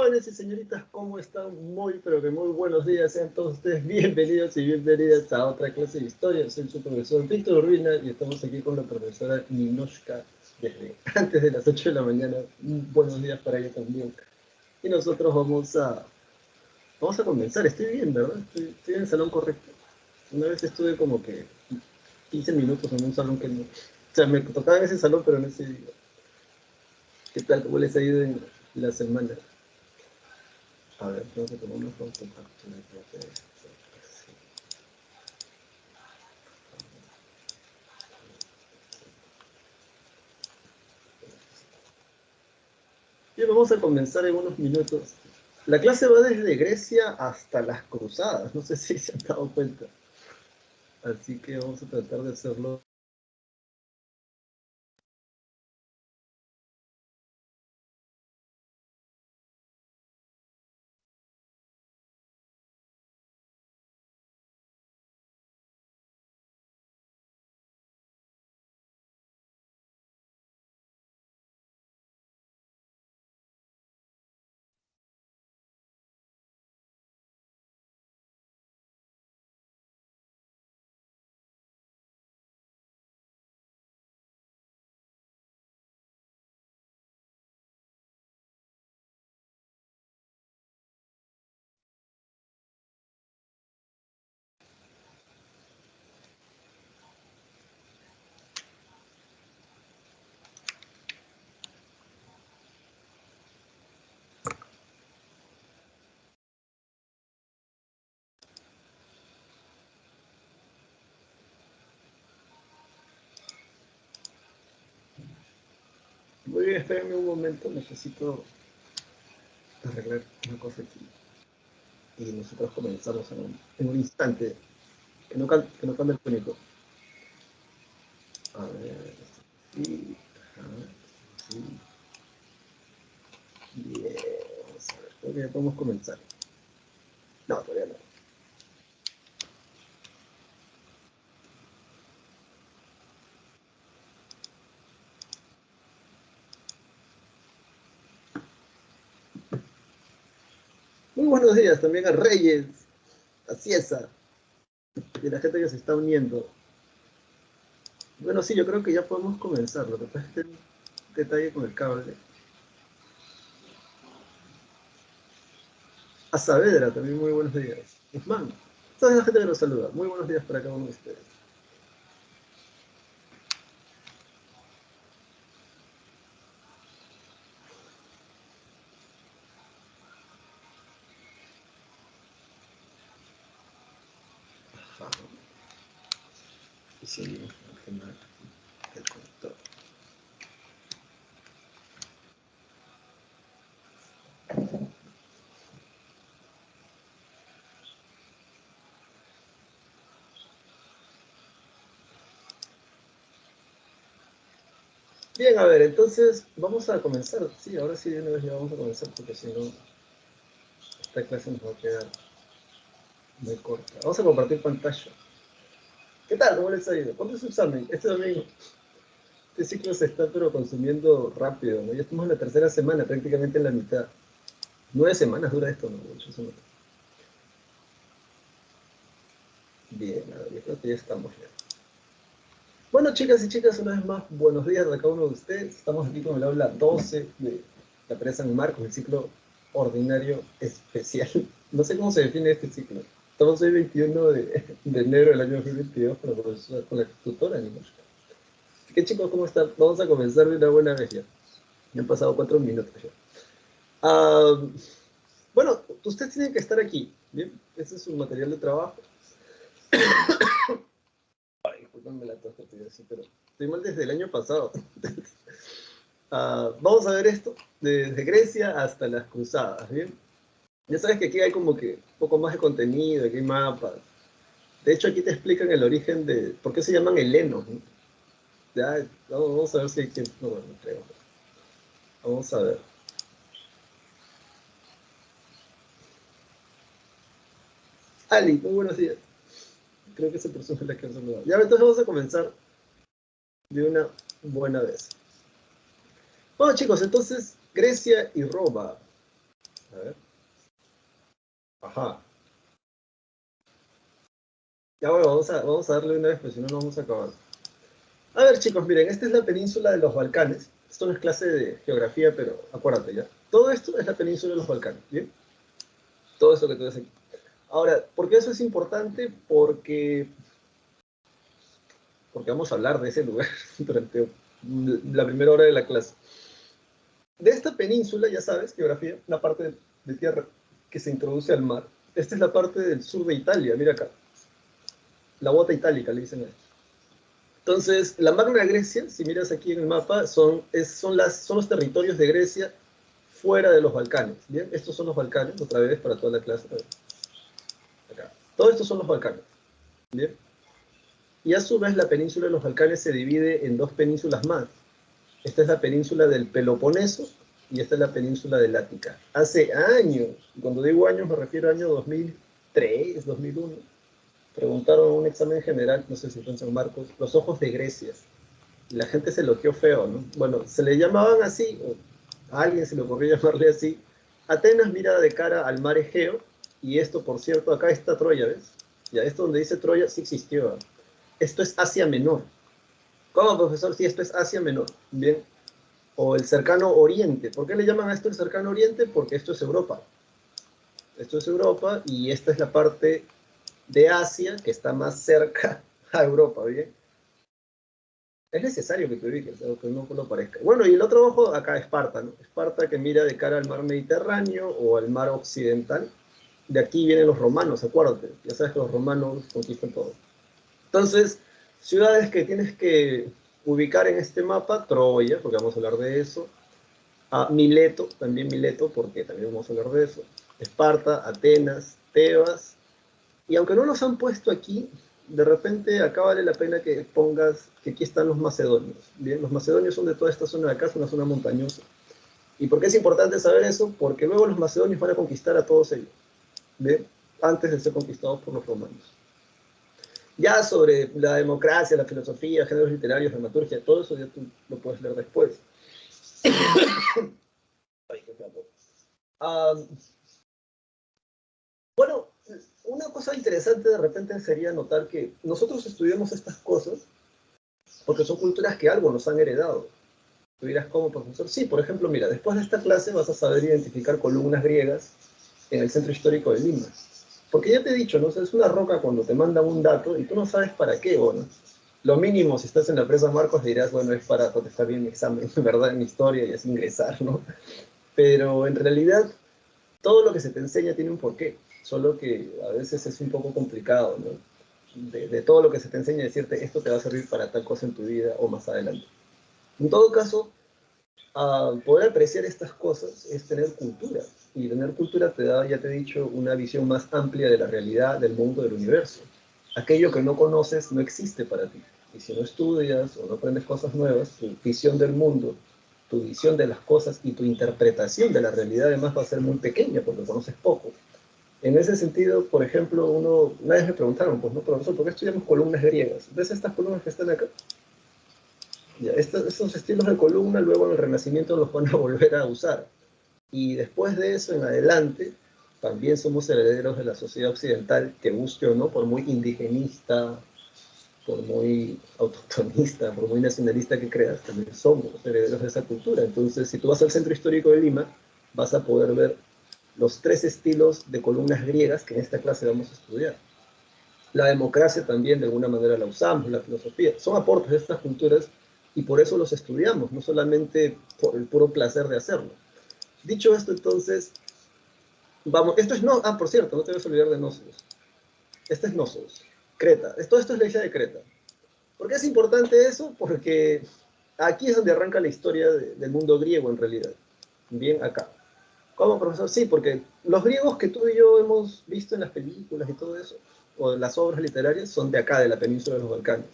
Jóvenes y señoritas, ¿cómo están? Muy, pero que muy buenos días. Sean todos ustedes bienvenidos y bienvenidas a otra clase de historia. Soy su profesor Víctor Urbina y estamos aquí con la profesora Ninoshka desde antes de las 8 de la mañana. Buenos días para ella también. Y nosotros vamos a comenzar. Estoy bien, ¿verdad? Estoy en el salón correcto. Una vez estuve como que 15 minutos en un salón que no... O sea, me tocaba en ese salón, pero no sé qué tal, cómo les ha ido en la semana. A ver, tengo que tomar una foto para capturar de esto. Bien, vamos a comenzar en unos minutos. La clase va desde Grecia hasta las Cruzadas, no sé si se han dado cuenta. Así que vamos a tratar de hacerlo. Muy bien, espérenme un momento, necesito arreglar una cosa aquí. Y nosotros comenzamos en un instante. Que no cambie el tónico. A ver, sí, sí. Bien, vamos a ver, creo que ya podemos comenzar. No, todavía no. Muy buenos días también a Reyes, a Ciesa y a la gente que se está uniendo. Bueno, sí, yo creo que ya podemos comenzar. Lo que pasa es que hay un detalle con el cable. A Saavedra también, muy buenos días. Isman, esa es la gente que nos saluda. Muy buenos días para cada uno de ustedes. Ajá. Y seguimos con el tema del conector. Bien, a ver, entonces vamos a comenzar. Sí, ahora sí de una vez ya vamos a comenzar porque si no, esta clase nos va a quedar muy corta. Vamos a compartir pantalla. ¿Qué tal? ¿Cómo les ha ido? ¿Cuánto es su examen? Este domingo. Este ciclo se está pero consumiendo rápido, ¿no? Ya estamos en la tercera semana, prácticamente en la mitad. 9 semanas dura esto, ¿no? 8 semanas. Bien, a ver, yo creo que ya estamos ya. Bueno, chicas y chicas, una vez más, buenos días a cada uno de ustedes. Estamos aquí con el aula 12 de la Teresa San Marcos, el ciclo ordinario especial. No sé cómo se define este ciclo. Estamos hoy 21 de enero del año 2022 con la tutora Ninoshka. ¿Qué chicos, cómo están? Vamos a comenzar de una buena vez ya. Me han pasado 4 minutos ya. Ah, bueno, ustedes tienen que estar aquí, ¿bien? Este es su material de trabajo. Ay, discúlpenme la tos que estoy así, pero estoy mal desde el año pasado. Vamos a ver esto desde Grecia hasta las Cruzadas, ¿bien? Ya sabes que aquí hay como que un poco más de contenido, aquí hay mapas. De hecho, aquí te explican el origen de por qué se llaman helenos, ¿no? Ya, vamos a ver si hay que... No, bueno, no creo. Vamos a ver. Ali, muy buenos días. Creo que esa persona es la que ha saludado. Ya, entonces vamos a comenzar de una buena vez. Bueno, chicos, entonces Grecia y Roma. A ver. Ajá. Ya bueno, vamos a darle una vez, pues si no, no vamos a acabar. A ver, chicos, miren, esta es la península de los Balcanes. Esto no es clase de geografía, pero acuérdate ya. Todo esto es la península de los Balcanes, ¿bien? Todo esto que tú ves aquí. Ahora, ¿por qué eso es importante? Porque vamos a hablar de ese lugar durante la primera hora de la clase. De esta península, ya sabes, geografía, la parte de tierra que se introduce al mar. Esta es la parte del sur de Italia, mira acá. La bota itálica, le dicen a esto. Entonces, la Magna Grecia, si miras aquí en el mapa, son los territorios de Grecia fuera de los Balcanes. ¿Bien? Estos son los Balcanes, otra vez para toda la clase. Acá. Todos estos son los Balcanes. ¿Bien? Y a su vez la península de los Balcanes se divide en dos penínsulas más. Esta es la península del Peloponeso y esta es la península del Ática. Hace años, y cuando digo años me refiero al año 2003, 2001, preguntaron en un examen general, no sé si fue en San Marcos, los ojos de Grecia. Y la gente se loqueó feo, ¿no? Bueno, se le llamaban así, o a alguien se le ocurrió llamarle así. Atenas mira de cara al mar Egeo, y esto, por cierto, acá está Troya, ¿ves? Ya, esto donde dice Troya sí existió. ¿Eh? Esto es Asia Menor. ¿Cómo, profesor? Sí, esto es Asia Menor. Bien. O el cercano Oriente. ¿Por qué le llaman a esto el cercano Oriente? Porque esto es Europa. Esto es Europa y esta es la parte de Asia que está más cerca a Europa, ¿bien? Es necesario que te ubiques, aunque no lo parezca. Bueno, y el otro ojo acá, Esparta, ¿no? Esparta que mira de cara al mar Mediterráneo o al mar occidental. De aquí vienen los romanos, acuérdate. Ya sabes que los romanos conquistan todo. Entonces, ciudades que tienes que ubicar en este mapa, Troya, porque vamos a hablar de eso. Mileto, también Mileto, porque también vamos a hablar de eso. Esparta, Atenas, Tebas. Y aunque no los han puesto aquí, de repente acá vale la pena que pongas que aquí están los macedonios. Bien, los macedonios son de toda esta zona de acá, es una zona montañosa. ¿Y por qué es importante saber eso? Porque luego los macedonios van a conquistar a todos ellos, ¿bien? Antes de ser conquistados por los romanos. Ya sobre la democracia, la filosofía, géneros literarios, dramaturgia, todo eso ya tú lo puedes leer después. Ay, qué bueno, una cosa interesante de repente sería notar que nosotros estudiamos estas cosas porque son culturas que algo nos han heredado. Tú dirás, ¿cómo, profesor? Sí, por ejemplo, mira, después de esta clase vas a saber identificar columnas griegas en el centro histórico de Lima. Porque ya te he dicho, ¿no? O sea, es una roca cuando te mandan un dato y tú no sabes para qué, ¿o no? Lo mínimo, si estás en la presa Marcos, dirás, bueno, es para contestar bien mi examen, ¿verdad? En historia y es ingresar, ¿no? Pero en realidad, todo lo que se te enseña tiene un porqué, solo que a veces es un poco complicado, ¿no? De todo lo que se te enseña, decirte esto te va a servir para tal cosa en tu vida o más adelante. En todo caso, poder apreciar estas cosas es tener cultura. Y tener cultura te da, ya te he dicho, una visión más amplia de la realidad, del mundo, del universo. Aquello que no conoces no existe para ti. Y si no estudias o no aprendes cosas nuevas, tu visión del mundo, tu visión de las cosas y tu interpretación de la realidad además va a ser muy pequeña porque conoces poco. En ese sentido, por ejemplo, una vez me preguntaron, pues no, profesor, ¿por qué estudiamos columnas griegas? ¿Ves estas columnas que están acá? Ya, estos estilos de columna luego en el Renacimiento los van a volver a usar. Y después de eso en adelante, también somos herederos de la sociedad occidental, que guste o no, por muy indigenista, por muy autochtonista, por muy nacionalista que creas, también somos herederos de esa cultura. Entonces, si tú vas al centro histórico de Lima, vas a poder ver los tres estilos de columnas griegas que en esta clase vamos a estudiar. La democracia también de alguna manera la usamos, la filosofía, son aportes de estas culturas y por eso los estudiamos, no solamente por el puro placer de hacerlo. Dicho esto, entonces, vamos, esto es no, por cierto, no te debes olvidar de Knossos. Este es Knossos, Creta, todo esto es la isla de Creta. ¿Por qué es importante eso? Porque aquí es donde arranca la historia del mundo griego en realidad, bien acá. ¿Cómo, profesor? Sí, porque los griegos que tú y yo hemos visto en las películas y todo eso, o en las obras literarias, son de acá, de la península de los Balcanes.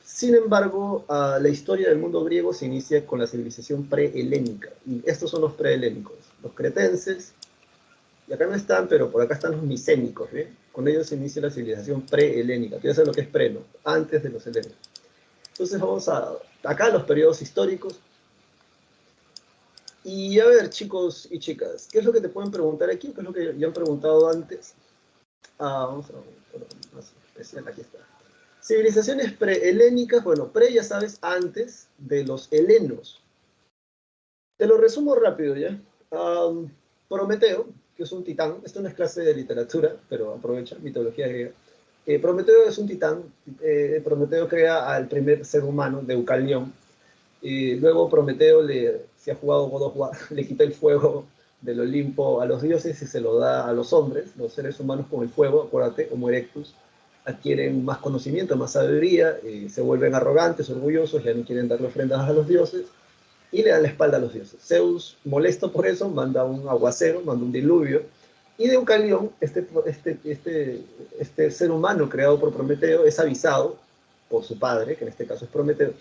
Sin embargo, la historia del mundo griego se inicia con la civilización prehelénica. Y estos son los prehelénicos, los cretenses, y acá no están, pero por acá están los micénicos, ¿bien? Con ellos se inicia la civilización prehelénica. Tú ya sabes lo que es pre, ¿no? Antes de los helenos. Entonces vamos acá los periodos históricos. Y a ver, chicos y chicas, ¿qué es lo que te pueden preguntar aquí? ¿Qué es lo que ya han preguntado antes? Vamos a ver, más especial, aquí está. Civilizaciones prehelénicas, bueno, pre ya sabes, antes de los helenos. Te lo resumo rápido, ¿ya? Prometeo, que es un titán, esto no es clase de literatura, pero aprovecha, mitología griega. Prometeo es un titán, Prometeo crea al primer ser humano, Deucalión, y luego Prometeo, se ha jugado God of War, le quita el fuego del Olimpo a los dioses y se lo da a los hombres, los seres humanos con el fuego, acuérdate, Homo erectus, adquieren más conocimiento, más sabiduría, se vuelven arrogantes, orgullosos, ya no quieren darle ofrendas a los dioses, y le dan la espalda a los dioses. Zeus, molesto por eso, manda un aguacero, manda un diluvio, y Deucalión, este ser humano creado por Prometeo, es avisado por su padre, que en este caso es Prometeo,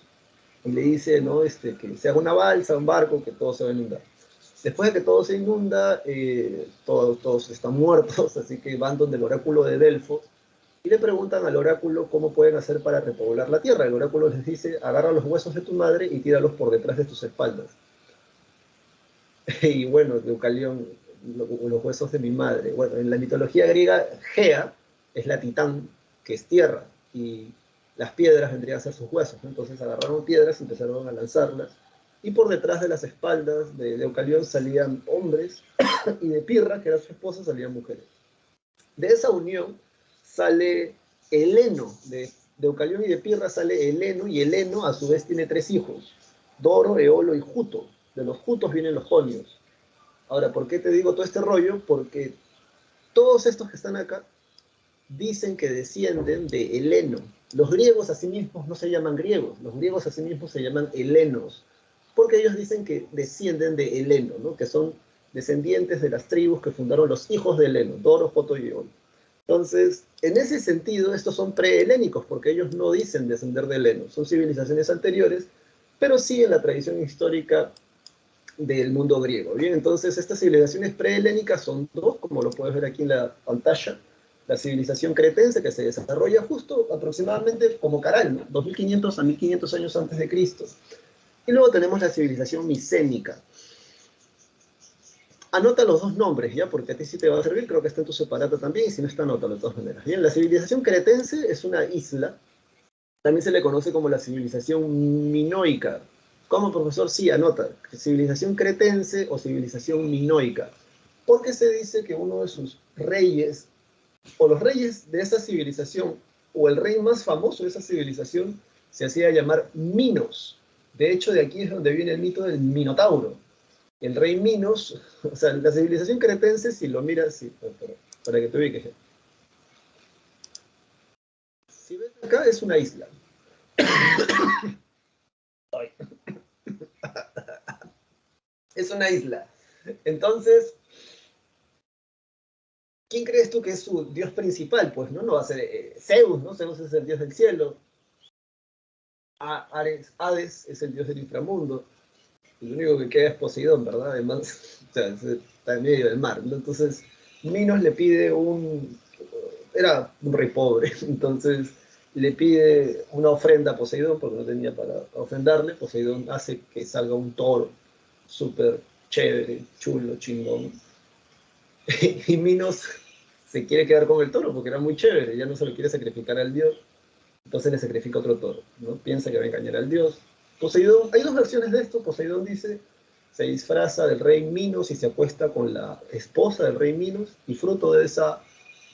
y le dice, ¿no? Que se haga una balsa, un barco, que todo se va a inundar. Después de que todo se inunda, todos están muertos, así que van donde el oráculo de Delfos y le preguntan al oráculo cómo pueden hacer para repoblar la tierra. El oráculo les dice, agarra los huesos de tu madre y tíralos por detrás de tus espaldas. Y bueno, Deucalión, los huesos de mi madre. Bueno, en la mitología griega, Gea es la titán, que es tierra, y las piedras vendrían a ser sus huesos, ¿no? Entonces agarraron piedras y empezaron a lanzarlas, y por detrás de las espaldas de Deucalión salían hombres, y de Pirra, que era su esposa, salían mujeres. De esa unión sale Heleno, de Deucalión y de Pirra sale Heleno, y Heleno a su vez tiene 3 hijos, Doro, Eolo y Juto. De los Jutos vienen los jonios. Ahora, ¿por qué te digo todo este rollo? Porque todos estos que están acá dicen que descienden de Heleno. Los griegos a sí mismos no se llaman griegos, los griegos a sí mismos se llaman helenos, porque ellos dicen que descienden de Heleno, ¿no? Que son descendientes de las tribus que fundaron los hijos de Heleno, Doro, Joto y Eolo. Entonces, en ese sentido, estos son prehelénicos, porque ellos no dicen descender de Heleno, son civilizaciones anteriores, pero sí en la tradición histórica del mundo griego. Bien, entonces estas civilizaciones prehelénicas son dos, como lo puedes ver aquí en la pantalla. La civilización cretense, que se desarrolla justo aproximadamente como Caral, ¿no? 2500 a 1500 años antes de Cristo. Y luego tenemos la civilización micénica. Anota los dos nombres, ¿ya? Porque a ti sí te va a servir, creo que está en tu separata también, y si no está, anótalo de todas maneras. Bien, la civilización cretense es una isla, también se le conoce como la civilización minoica. Como profesor, sí, anota, civilización cretense o civilización minoica. Porque se dice que uno de sus reyes, o los reyes de esa civilización, o el rey más famoso de esa civilización, se hacía llamar Minos. De hecho, de aquí es donde viene el mito del Minotauro. El rey Minos, o sea, la civilización cretense, si lo miras, sí, para que te ubiques. Si ves acá, es una isla. Es una isla. Entonces, ¿quién crees tú que es su dios principal? Pues no va a ser Zeus, ¿no? Zeus es el dios del cielo. Hades es el dios del inframundo. Y lo único que queda es Poseidón, ¿verdad? Además, o sea, está en medio del mar, ¿no? Entonces, Minos le pide era un rey pobre, entonces le pide una ofrenda a Poseidón porque no tenía para ofrendarle. Poseidón hace que salga un toro súper chévere, chulo, chingón. Y Minos se quiere quedar con el toro porque era muy chévere, ya no se lo quiere sacrificar al dios, entonces le sacrifica otro toro, ¿no? Piensa que va a engañar al dios. Poseidón, hay dos versiones de esto. Poseidón dice, se disfraza del rey Minos y se acuesta con la esposa del rey Minos, y fruto de esa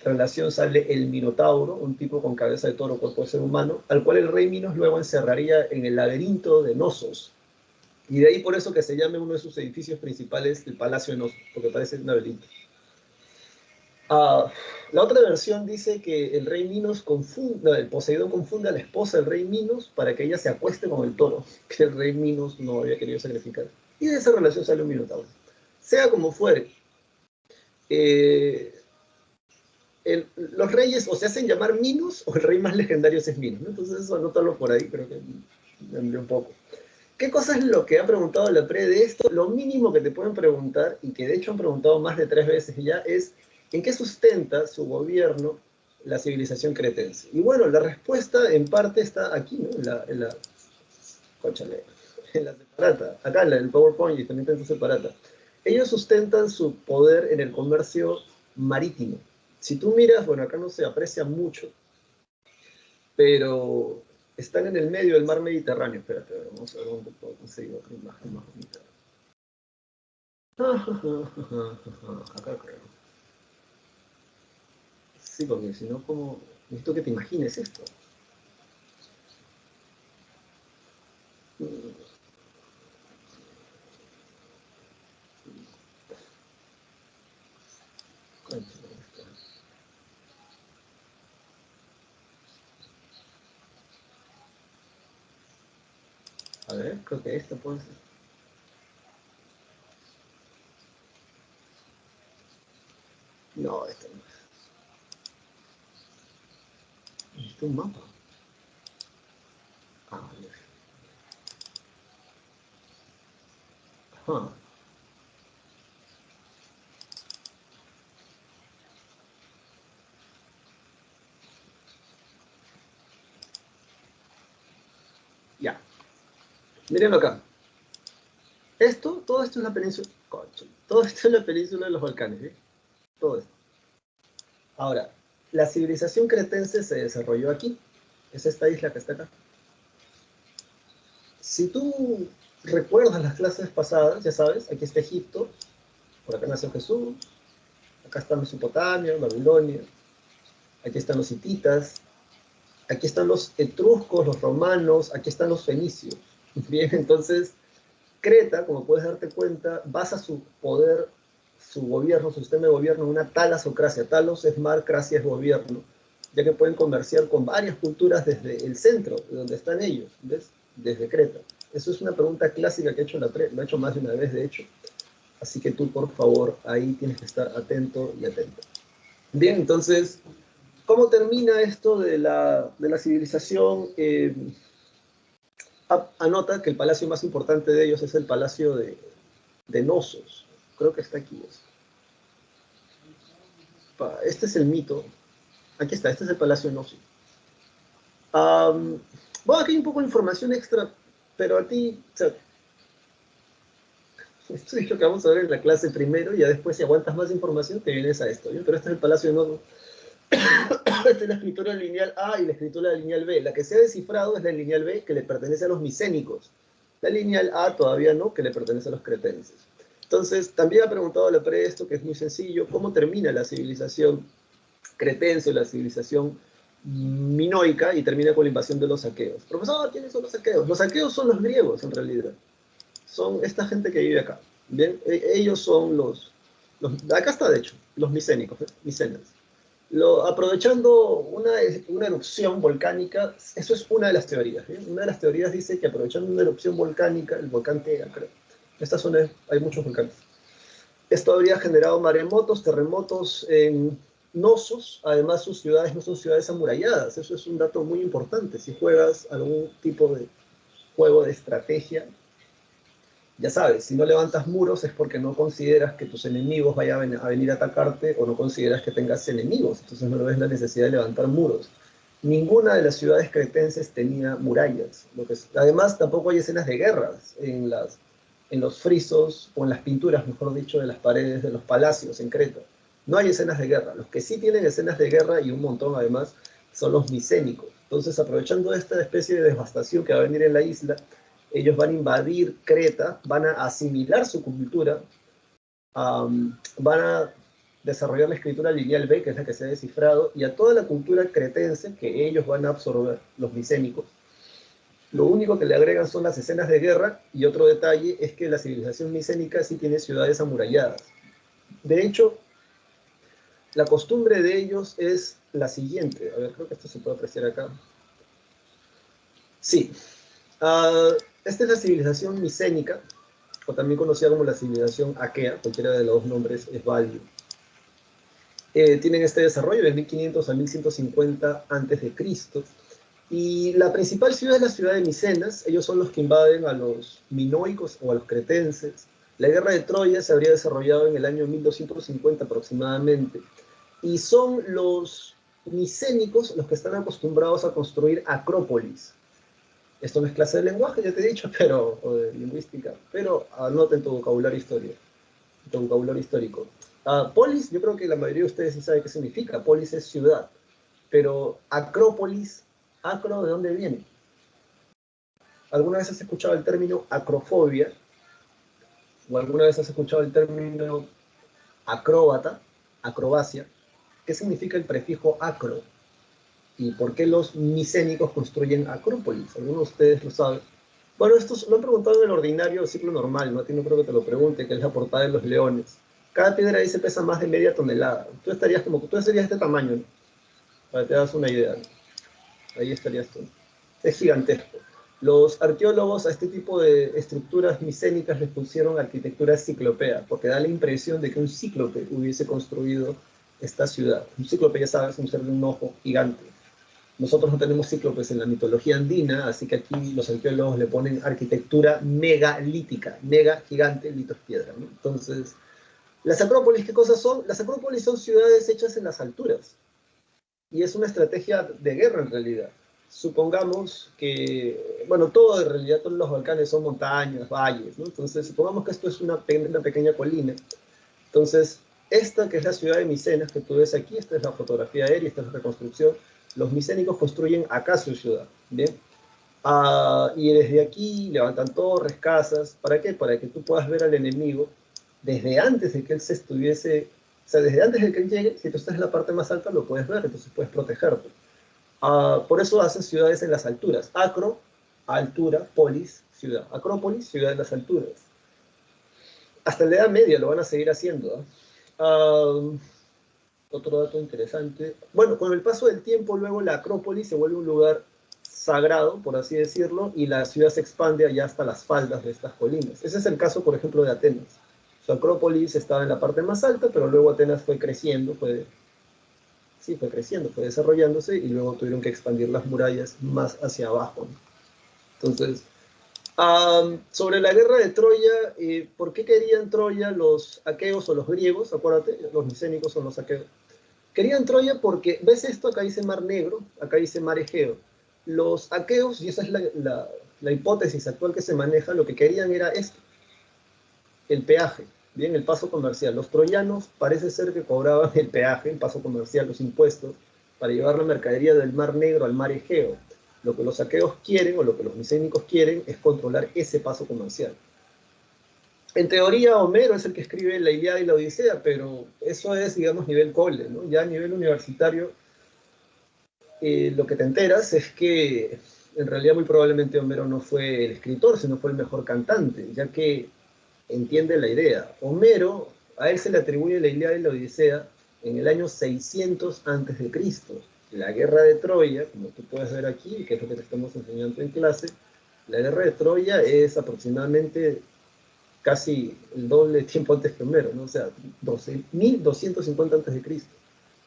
relación sale el Minotauro, un tipo con cabeza de toro, cuerpo de ser humano, al cual el rey Minos luego encerraría en el laberinto de Nosos. Y de ahí por eso que se llame uno de sus edificios principales el Palacio de Nosos, porque parece un laberinto. La otra versión dice que el rey Minos el Poseidón confunde a la esposa del rey Minos para que ella se acueste con el toro, que el rey Minos no había querido sacrificar. Y de esa relación sale un Minotauro. Sea como fuere, los reyes o se hacen llamar Minos o el rey más legendario es Minos, ¿no? Entonces eso anótalo por ahí, creo que me envió un poco. ¿Qué cosa es lo que ha preguntado la pre de esto? Lo mínimo que te pueden preguntar, y que de hecho han preguntado más de 3 veces ya, es ¿en qué sustenta su gobierno la civilización cretense? Y bueno, la respuesta en parte está aquí, ¿no? Conchale, en la separata, acá en el PowerPoint y también está en separata. Ellos sustentan su poder en el comercio marítimo. Si tú miras, bueno, acá no se aprecia mucho, pero están en el medio del mar Mediterráneo. Espérate, a ver, vamos a ver dónde puedo conseguir otra imagen más bonita. Acá creo. Sí, porque si no, como necesito que te imagines esto. A ver, creo que esta puede ser. No, esta no es. Necesito un mapa. Ah, a ver. Ajá. Ya. Mírenlo acá. Todo esto es la península. Concho, todo esto es la península de los Balcanes, ¿eh? Todo esto. Ahora, la civilización cretense se desarrolló aquí. Es esta isla que está acá. Si tú recuerdas las clases pasadas, ya sabes, aquí está Egipto, por acá nació Jesús, acá está Mesopotamia, Babilonia, aquí están los hititas, aquí están los etruscos, los romanos, aquí están los fenicios. Bien, entonces Creta, como puedes darte cuenta, basa su poder, su gobierno, su sistema de gobierno en una talasocracia. Talos es mar, cracia es gobierno, ya que pueden comerciar con varias culturas desde el centro, de donde están ellos, ¿ves? Desde Creta. Eso es una pregunta clásica que he hecho, lo he hecho más de una vez, de hecho. Así que tú, por favor, ahí tienes que estar atento y atento. Bien, entonces, ¿cómo termina esto de la civilización? Anota que el palacio más importante de ellos es el palacio de Nosos. Creo que está aquí. Este es el mito. Aquí está, este es el palacio de Nosos. Bueno, aquí hay un poco de información extra, pero a ti, o sea, esto es lo que vamos a ver en la clase primero, y ya después, si aguantas más información, te vienes a esto. ¿Bien? Pero este es el palacio de Nosos. Esta es la escritura lineal A y la escritura lineal B. La que se ha descifrado es la lineal B, que le pertenece a los micénicos. La lineal A todavía no, que le pertenece a los cretenses. Entonces, también ha preguntado la pre esto, que es muy sencillo, ¿cómo termina la civilización cretense o la civilización minoica y termina con la invasión de los aqueos? Profesor, ¿quiénes son los aqueos? Los aqueos son los griegos, en realidad. Son esta gente que vive acá. ¿Bien? Ellos son acá está, de hecho, los micénicos, micenas. Aprovechando una erupción volcánica, eso es una de las teorías. ¿Bien? Una de las teorías dice que aprovechando una erupción volcánica, el volcán Tega, creo, en esta zona hay muchos volcanes, esto habría generado maremotos, terremotos en Nosos. Además, sus ciudades no son ciudades amuralladas. Eso es un dato muy importante. Si juegas algún tipo de juego de estrategia, ya sabes, si no levantas muros es porque no consideras que tus enemigos vayan a venir a atacarte, o no consideras que tengas enemigos, entonces no ves la necesidad de levantar muros. Ninguna de las ciudades cretenses tenía murallas. Además, tampoco hay escenas de guerras en los frisos, o en las pinturas, mejor dicho, de las paredes de los palacios en Creta. No hay escenas de guerra. Los que sí tienen escenas de guerra, y un montón además, son los micénicos. Entonces, aprovechando esta especie de devastación que va a venir en la isla, ellos van a invadir Creta, van a asimilar su cultura, van a desarrollar la escritura lineal B, que es la que se ha descifrado, y a toda la cultura cretense que ellos van a absorber, los micénicos. Lo único que le agregan son las escenas de guerra, y otro detalle es que la civilización micénica sí tiene ciudades amuralladas. De hecho, la costumbre de ellos es la siguiente. A ver, creo que esto se puede apreciar acá. Sí. Esta es la civilización micénica, o también conocida como la civilización aquea, cualquiera de los dos nombres es válido. Tienen este desarrollo de 1500 a 1150 a.C. Y la principal ciudad es la ciudad de Micenas. Ellos son los que invaden a los minoicos o a los cretenses. La guerra de Troya se habría desarrollado en el año 1250 aproximadamente. Y son los micénicos los que están acostumbrados a construir acrópolis. Esto no es clase de lenguaje, ya te he dicho, pero, o de lingüística, pero anoten tu vocabulario histórico. Polis, yo creo que la mayoría de ustedes sí sabe qué significa. Polis es ciudad, pero acrópolis, acro, ¿de dónde viene? ¿Alguna vez has escuchado el término acrofobia? ¿O alguna vez has escuchado el término acróbata, acrobacia? ¿Qué significa el prefijo acro? ¿Y por qué los micénicos construyen acrópolis? ¿Alguno de ustedes lo sabe? Bueno, esto lo han preguntado en el ordinario ciclo normal, ¿no? A ti no creo que te lo pregunte, que es la portada de los leones. Cada piedra ahí se pesa más de media tonelada. Tú serías de este tamaño, ¿no? Para que te das una idea, ¿no? Ahí estarías tú. Es gigantesco. Los arqueólogos a este tipo de estructuras micénicas les pusieron arquitectura ciclopea, porque da la impresión de que un cíclope hubiese construido esta ciudad. Un cíclope, ya sabes, un ser de un ojo gigante. Nosotros no tenemos cíclopes en la mitología andina, así que aquí los arqueólogos le ponen arquitectura megalítica, mega, gigante, litos piedra, ¿no? Entonces, las acrópolis, ¿qué cosas son? Las acrópolis son ciudades hechas en las alturas, y es una estrategia de guerra en realidad. Supongamos que, bueno, todo en realidad, todos los Balcanes son montañas, valles, ¿no? Entonces, supongamos que esto es una pequeña colina. Entonces, esta que es la ciudad de Micenas, que tú ves aquí, esta es la fotografía aérea, esta es la reconstrucción, los micénicos construyen acá su ciudad, ¿bien? Y desde aquí levantan torres, casas, ¿para qué? Para que tú puedas ver al enemigo desde antes de que él se estuviese, o sea, desde antes de que él llegue, si tú estás en la parte más alta lo puedes ver, entonces puedes protegerte. Por eso hacen ciudades en las alturas. Acro, altura, polis, ciudad. Acrópolis, ciudad en las alturas. Hasta la Edad Media lo van a seguir haciendo. Otro dato interesante. Bueno, con el paso del tiempo, luego la Acrópolis se vuelve un lugar sagrado, por así decirlo, y la ciudad se expande allá hasta las faldas de estas colinas. Ese es el caso, por ejemplo, de Atenas. Su Acrópolis estaba en la parte más alta, pero luego Atenas fue creciendo, fue creciendo, fue desarrollándose, y luego tuvieron que expandir las murallas más hacia abajo. Entonces, sobre la guerra de Troya, ¿por qué querían Troya los aqueos o los griegos? Acuérdate, los micénicos son los aqueos. Querían Troya porque, ¿ves esto? Acá dice Mar Negro, acá dice Mar Egeo. Los aqueos, y esa es la hipótesis actual que se maneja, lo que querían era esto, el peaje, bien, el paso comercial. Los troyanos parece ser que cobraban el peaje, el paso comercial, los impuestos, para llevar la mercadería del Mar Negro al Mar Egeo. Lo que los aqueos quieren, o lo que los micénicos quieren, es controlar ese paso comercial. En teoría, Homero es el que escribe la Ilíada y la Odisea, pero eso es, digamos, nivel cole, ¿no? Ya a nivel universitario, lo que te enteras es que en realidad muy probablemente Homero no fue el escritor, sino fue el mejor cantante, ya que entiende la idea. Homero, a él se le atribuye la Ilíada y la Odisea en el año 600 antes de Cristo. La guerra de Troya, como tú puedes ver aquí, que es lo que te estamos enseñando en clase, la guerra de Troya es aproximadamente casi el doble de tiempo antes que Homero, ¿no? O sea, 1250 antes de Cristo.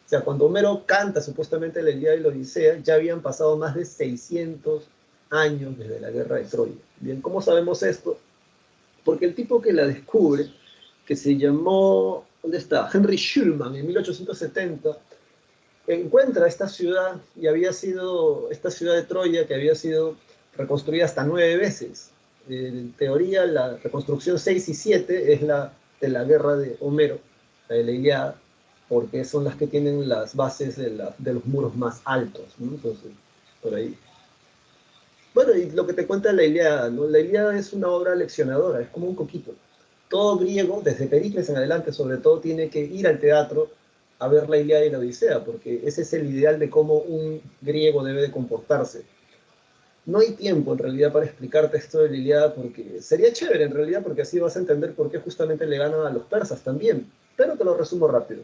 O sea, cuando Homero canta supuestamente la Ilíada y la Odisea, ya habían pasado más de 600 años desde la guerra de Troya. Bien, ¿cómo sabemos esto? Porque el tipo que la descubre, que se llamó, ¿dónde está? Henry Schulman, en 1870, encuentra esta ciudad, y había sido, esta ciudad de Troya, que había sido reconstruida hasta 9 veces. En teoría, la reconstrucción 6 y 7 es la de la guerra de Homero, la de la Ilíada, porque son las que tienen las bases de los muros más altos, ¿no? Entonces, por ahí. Bueno, y lo que te cuenta la Ilíada, ¿no? La Ilíada es una obra leccionadora, es como un coquito. Todo griego, desde Pericles en adelante, sobre todo, tiene que ir al teatro a ver la Ilíada y la Odisea, porque ese es el ideal de cómo un griego debe de comportarse. No hay tiempo en realidad para explicarte esto de la Ilíada, porque sería chévere en realidad, porque así vas a entender por qué justamente le ganan a los persas también, pero te lo resumo rápido.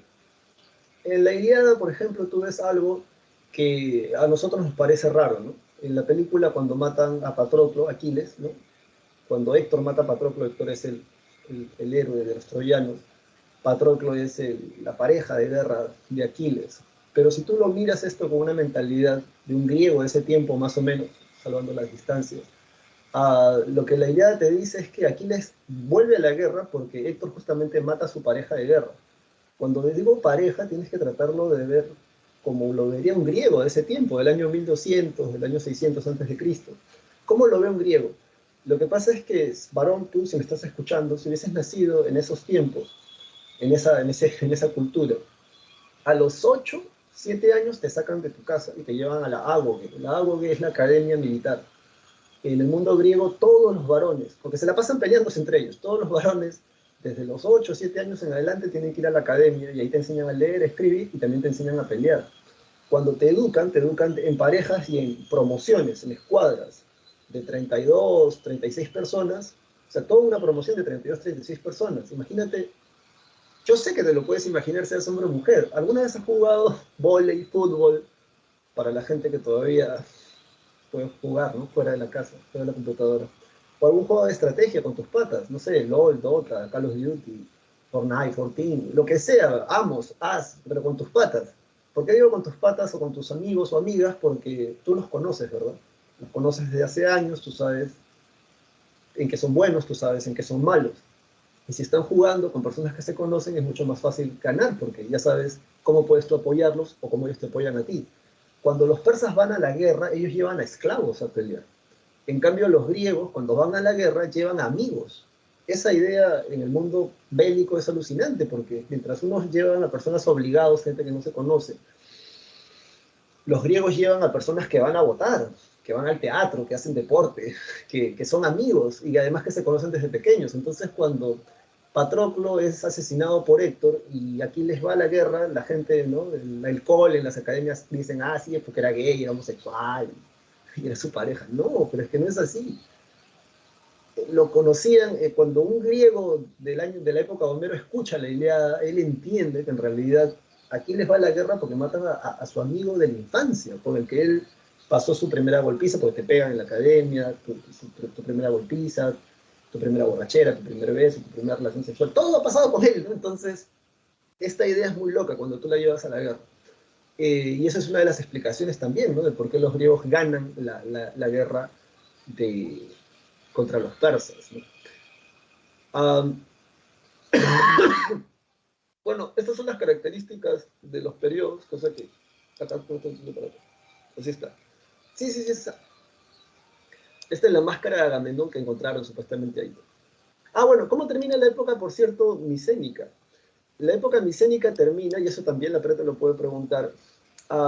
En la Ilíada, por ejemplo, tú ves algo que a nosotros nos parece raro, ¿no? En la película, cuando matan a Patroclo, Aquiles, ¿no? Cuando Héctor mata a Patroclo, Héctor es el héroe de los troyanos, Patroclo es la pareja de guerra de Aquiles. Pero si tú lo miras esto con una mentalidad de un griego de ese tiempo, más o menos, salvando las distancias, lo que la idea te dice es que Aquiles vuelve a la guerra porque Héctor justamente mata a su pareja de guerra. Cuando le digo pareja, tienes que tratarlo de ver como lo vería un griego de ese tiempo, del año 1200, del año 600 antes de Cristo. ¿Cómo lo ve un griego? Lo que pasa es que, varón, tú, si me estás escuchando, si hubieses nacido en esos tiempos, en esa cultura, a los 8, 7 años te sacan de tu casa y te llevan a la ágoge. La ágoge es la academia militar. En el mundo griego, todos los varones, porque se la pasan peleándose entre ellos, todos los varones, desde los 8 o 7 años en adelante, tienen que ir a la academia y ahí te enseñan a leer, a escribir y también te enseñan a pelear. Cuando te educan en parejas y en promociones, en escuadras de 32, 36 personas, o sea, toda una promoción de 32, 36 personas. Imagínate, yo sé que te lo puedes imaginar, seas hombre o mujer. ¿Alguna vez has jugado vóley, fútbol, para la gente que todavía puede jugar, ¿no? Fuera de la casa, fuera de la computadora? O algún juego de estrategia con tus patas, no sé, LOL, Dota, Call of Duty, Fortnite, Fortnite, lo que sea, As, pero con tus patas. ¿Por qué digo con tus patas o con tus amigos o amigas? Porque tú los conoces, ¿verdad? Los conoces desde hace años, tú sabes en qué son buenos, tú sabes en qué son malos. Y si están jugando con personas que se conocen, es mucho más fácil ganar, porque ya sabes cómo puedes tú apoyarlos o cómo ellos te apoyan a ti. Cuando los persas van a la guerra, ellos llevan a esclavos a pelear. En cambio, los griegos, cuando van a la guerra, llevan amigos. Esa idea en el mundo bélico es alucinante, porque mientras unos llevan a personas obligados, gente que no se conoce, los griegos llevan a personas que van a votar, que van al teatro, que hacen deporte, que son amigos y además que se conocen desde pequeños. Entonces, cuando Patroclo es asesinado por Héctor y aquí les va a la guerra, la gente, ¿no? El alcohol en las academias dicen, ah, sí, es porque era gay, era homosexual, y era su pareja. No, pero es que no es así. Lo conocían, cuando un griego de la época de Homero escucha la Ilíada, él entiende que en realidad aquí les va la guerra porque matan a su amigo de la infancia, con el que él pasó su primera golpiza, porque te pegan en la academia, tu primera golpiza, tu primera borrachera, tu primer beso, tu primera relación sexual, todo ha pasado con él, ¿no? Entonces, esta idea es muy loca cuando tú la llevas a la guerra. Y esa es una de las explicaciones también, ¿no? De por qué los griegos ganan la guerra de, contra los persas, ¿no? Um, bueno, estas son las características de los periodos, cosa que acá no estoy diciendo para acá. Así está. Sí, sí, sí, está. Esta es la máscara de Agamenón que encontraron supuestamente ahí. Ah, bueno, ¿cómo termina la época, por cierto, micénica? La época micénica termina, y eso también la Preta lo puede preguntar,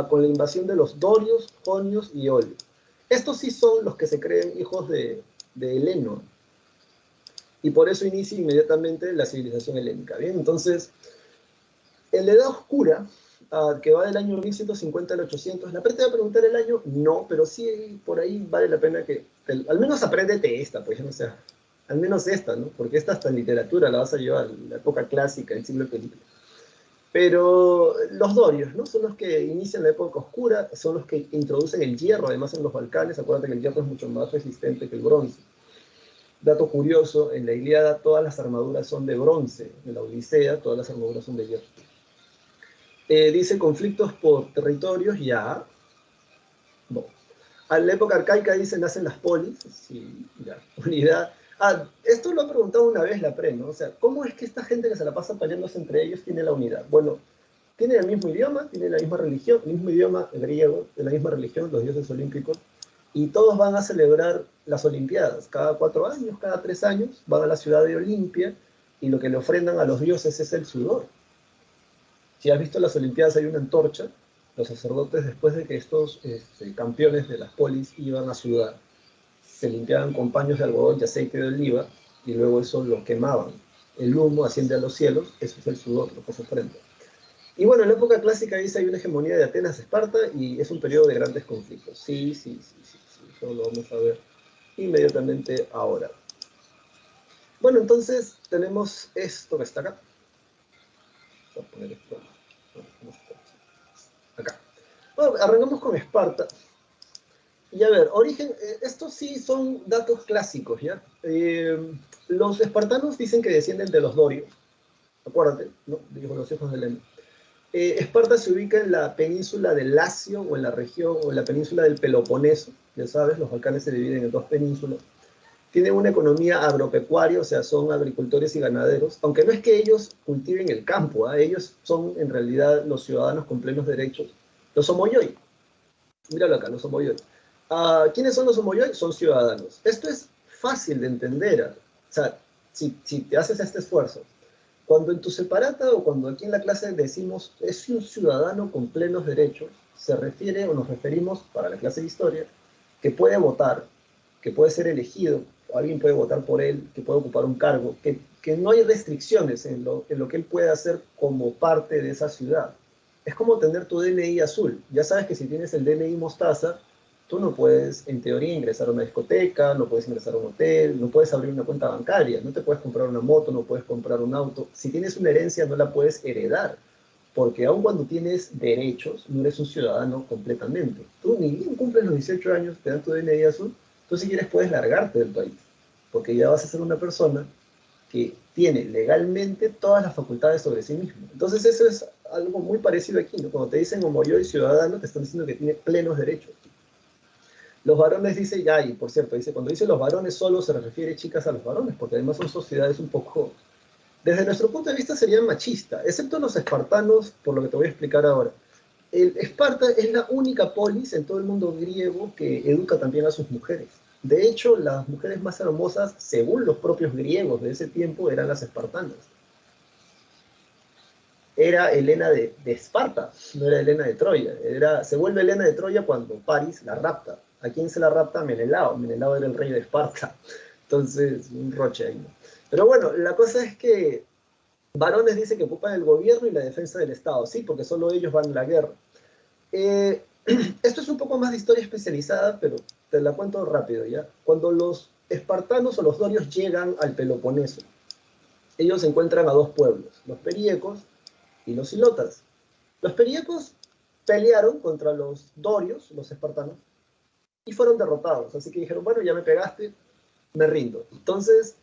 con la invasión de los dorios, jonios y eolios. Estos sí son los que se creen hijos de Heleno, y por eso inicia inmediatamente la civilización helénica. ¿Bien? Entonces, en la Edad Oscura, que va del año 1150 al 800, ¿la Preta va a preguntar el año? No, pero sí por ahí vale la pena que, al menos apréndete esta, pues, no sé, al menos esta, ¿no? Porque esta hasta en literatura la vas a llevar, la época clásica, el siglo Felipe. Pero los dorios, ¿no? Son los que inician la época oscura, son los que introducen el hierro, además en los Balcanes. Acuérdate que el hierro es mucho más resistente que el bronce. Dato curioso, en la Ilíada todas las armaduras son de bronce, en la Odisea todas las armaduras son de hierro. Dice conflictos por territorios, ya. Bueno. A la época arcaica dice nacen las polis, sí, ya. Unidad. Esto lo ha preguntado una vez la PRE, ¿no? O sea, ¿cómo es que esta gente que se la pasa peleándose entre ellos tiene la unidad? Bueno, tienen el mismo idioma, tienen la misma religión, el mismo idioma griego, la misma religión, los dioses olímpicos, y todos van a celebrar las Olimpiadas. Cada 4 años, cada 3 años, van a la ciudad de Olimpia, y lo que le ofrendan a los dioses es el sudor. Si has visto las Olimpiadas, hay una antorcha. Los sacerdotes, después de que estos campeones de las polis iban a sudar, se limpiaban con paños de algodón y aceite de oliva, y luego eso lo quemaban. El humo asciende a los cielos, eso es el sudor, lo que se ofrenda. Y bueno, en la época clásica dice hay una hegemonía de Atenas, Esparta, y es un periodo de grandes conflictos. Sí, sí, sí, sí, sí, eso lo vamos a ver inmediatamente ahora. Bueno, entonces tenemos esto que está acá. Voy a poner esto acá. Bueno, arrancamos con Esparta. Y a ver, origen, estos sí son datos clásicos, ¿ya? Los espartanos dicen que descienden de los dorios, acuérdate, ¿no? Digo, los hijos de Heleno. Esparta se ubica en la península del Lacio, o en la región, o en la península del Peloponeso, ya sabes, los Balcanes se dividen en 2 penínsulas. Tienen una economía agropecuaria, o sea, son agricultores y ganaderos, aunque no es que ellos cultiven el campo, ¿eh? Ellos son en realidad los ciudadanos con plenos derechos, los homoyoi. Míralo acá, los homoyoi. ¿Quiénes son los homoyoy? Son ciudadanos. Esto es fácil de entender. O sea, si te haces este esfuerzo, cuando en tu separata o cuando aquí en la clase decimos es un ciudadano con plenos derechos, se refiere o nos referimos para la clase de historia que puede votar, que puede ser elegido, o alguien puede votar por él, que puede ocupar un cargo, que no hay restricciones en lo que él puede hacer como parte de esa ciudad. Es como tener tu DNI azul. Ya sabes que si tienes el DNI mostaza, tú no puedes, en teoría, ingresar a una discoteca, no puedes ingresar a un hotel, no puedes abrir una cuenta bancaria, no te puedes comprar una moto, no puedes comprar un auto. Si tienes una herencia, no la puedes heredar, porque aun cuando tienes derechos, no eres un ciudadano completamente. Tú ni bien cumples los 18 años, te dan tu DNI azul, tú si quieres puedes largarte del país, porque ya vas a ser una persona que tiene legalmente todas las facultades sobre sí mismo. Entonces eso es algo muy parecido aquí, ¿no? Cuando te dicen como yo y ciudadano, te están diciendo que tiene plenos derechos. Los varones dice, ya, y por cierto, dice, cuando dice los varones solo se refiere chicas a los varones, porque además son sociedades un poco, desde nuestro punto de vista serían machistas, excepto los espartanos, por lo que te voy a explicar ahora. El Esparta es la única polis en todo el mundo griego que educa también a sus mujeres. De hecho, las mujeres más hermosas, según los propios griegos de ese tiempo, eran las espartanas. Era Helena de Esparta, no era Helena de Troya. Se vuelve Helena de Troya cuando París la rapta. ¿A quién se la rapta? Menelao. Menelao era el rey de Esparta. Entonces, un roche ahí, ¿no? Pero bueno, la cosa es que varones dice que ocupan el gobierno y la defensa del Estado, sí, porque solo ellos van a la guerra. Eh, Esto es un poco más de historia especializada, pero te la cuento rápido, ¿ya? Cuando los espartanos o los dorios llegan al Peloponeso, ellos encuentran a dos pueblos, los períecos y los ilotas. Los períecos pelearon contra los dorios, los espartanos, y fueron derrotados. Así que dijeron, bueno, ya me pegaste, me rindo. Entonces,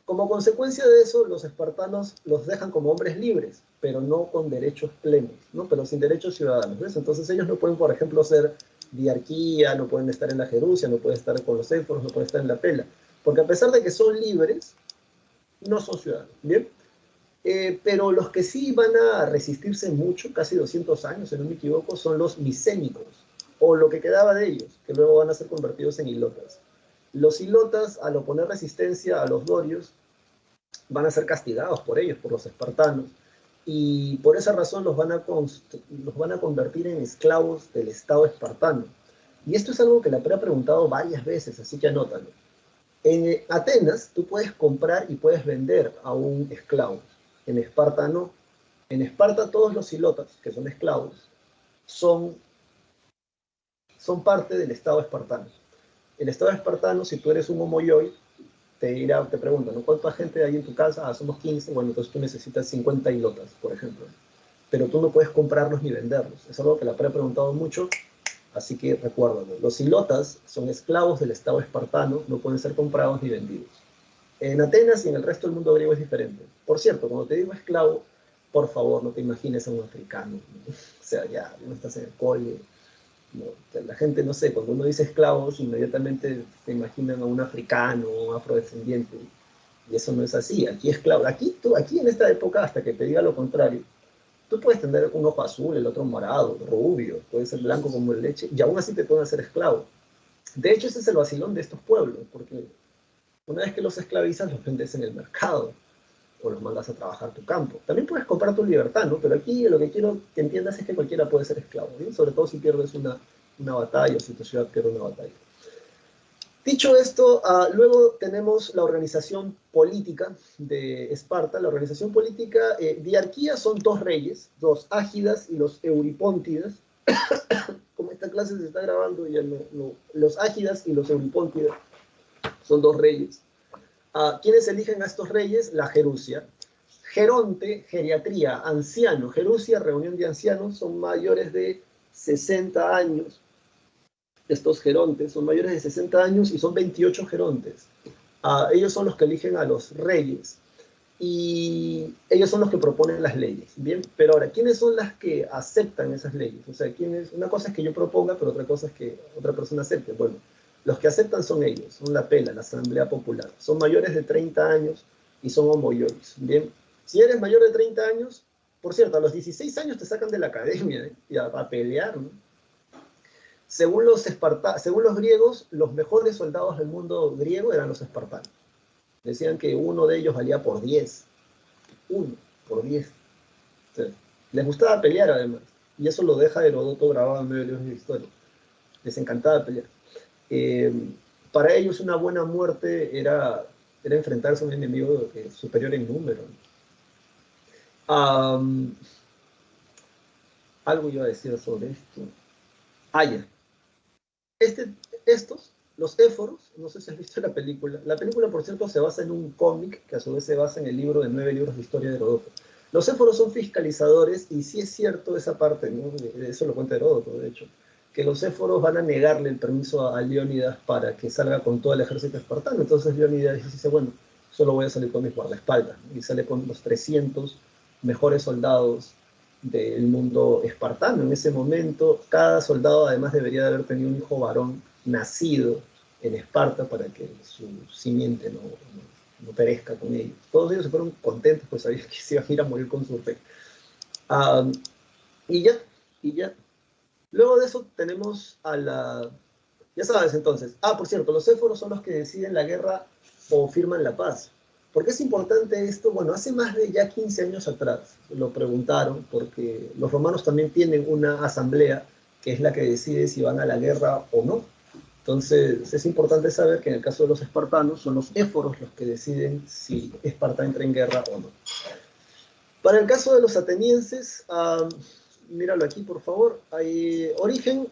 como consecuencia de eso, los espartanos los dejan como hombres libres, pero no con derechos plenos, ¿no? Pero sin derechos ciudadanos, ¿ves? Entonces ellos no pueden, por ejemplo, ser diarquía, no pueden estar en la Jerusia, no pueden estar con los éforos, no pueden estar en la pela, porque a pesar de que son libres, no son ciudadanos, ¿bien? Pero los que sí van a resistirse mucho, casi 200 años, si no me equivoco, son los micénicos, o lo que quedaba de ellos, que luego van a ser convertidos en hilotas. Los hilotas, al oponer resistencia a los dorios, van a ser castigados por ellos, por los espartanos, y por esa razón los van a convertir en esclavos del Estado espartano. Y esto es algo que la PRE ha preguntado varias veces, así que anótalo. En Atenas tú puedes comprar y puedes vender a un esclavo. En Esparta no. En Esparta todos los hilotas, que son esclavos, son, son parte del Estado espartano. El Estado espartano, si tú eres un homoyoy, te preguntan, ¿no? ¿Cuánta gente hay en tu casa? Ah, somos 15. Bueno, entonces tú necesitas 50 hilotas, por ejemplo. Pero tú no puedes comprarlos ni venderlos. Es algo que la PRE ha preguntado mucho, así que recuérdalo. Los hilotas son esclavos del Estado espartano, no pueden ser comprados ni vendidos. En Atenas y en el resto del mundo griego es diferente. Por cierto, cuando te digo esclavo, por favor, no te imagines a un africano, ¿no? O sea, ya no estás en el cole. No, la gente, no sé, cuando uno dice esclavos, inmediatamente se imaginan a un africano, un afrodescendiente. Y eso no es así. Aquí esclavo. Aquí en esta época, hasta que te diga lo contrario, tú puedes tener un ojo azul, el otro morado, rubio, puede ser blanco como la leche, y aún así te pueden hacer esclavo. De hecho, ese es el vacilón de estos pueblos, porque una vez que los esclavizas, los vendes en el mercado o los mandas a trabajar tu campo. También puedes comprar tu libertad, ¿no? Pero aquí lo que quiero que entiendas es que cualquiera puede ser esclavo, ¿sí? Sobre todo si pierdes una batalla o si tu ciudad pierde una batalla. Dicho esto, luego tenemos la organización política de Esparta. La organización política, diarquía son dos reyes, los Ágidas y los Euripóntidas. Como esta clase se está grabando, ya los Ágidas y los Euripóntidas son dos reyes. ¿Quiénes eligen a estos reyes? La Jerusia. Geronte, geriatría, anciano. Jerusia, reunión de ancianos, son mayores de 60 años. Estos gerontes son mayores de 60 años y son 28 gerontes. Ellos son los que eligen a los reyes y ellos son los que proponen las leyes, ¿bien? Pero ahora, ¿quiénes son las que aceptan esas leyes? O sea, una cosa es que yo proponga, pero otra cosa es que otra persona acepte. Bueno, los que aceptan son ellos, son la PELA, la Asamblea Popular. Son mayores de 30 años y son homoyois, ¿bien? Si eres mayor de 30 años, por cierto, a los 16 años te sacan de la academia, ¿eh? Y a pelear, ¿no? según los griegos, los mejores soldados del mundo griego eran los espartanos. Decían que uno de ellos valía por 10. Uno por 10. O sea, les gustaba pelear además. Y eso lo deja Herodoto grabado en medio de libros de historia. Les encantaba pelear. Eh, para ellos una buena muerte era enfrentarse a un enemigo superior en número. Algo iba a decir sobre esto. Ya. Los éforos, no sé si has visto la película. La película, por cierto, se basa en un cómic que a su vez se basa en el libro de 9 libros de historia de Heródoto. Los éforos son fiscalizadores y sí es cierto esa parte, ¿no? Eso lo cuenta Heródoto, de hecho, que los éforos van a negarle el permiso a Leónidas para que salga con todo el ejército espartano. Entonces Leónidas dice, bueno, solo voy a salir con mis guardaespaldas, ¿no? Y sale con los 300 mejores soldados del mundo espartano. En ese momento, cada soldado además debería de haber tenido un hijo varón nacido en Esparta para que su simiente no perezca con ellos. Todos ellos se fueron contentos, pues sabían que se iban a ir a morir con su rey. Y ya. Luego de eso tenemos a la... Ya sabes entonces. Por cierto, los éforos son los que deciden la guerra o firman la paz. ¿Por qué es importante esto? Bueno, hace más de ya 15 años atrás lo preguntaron, porque los romanos también tienen una asamblea que es la que decide si van a la guerra o no. Entonces, es importante saber que en el caso de los espartanos son los éforos los que deciden si Esparta entra en guerra o no. Para el caso de los atenienses, míralo aquí por favor, hay origen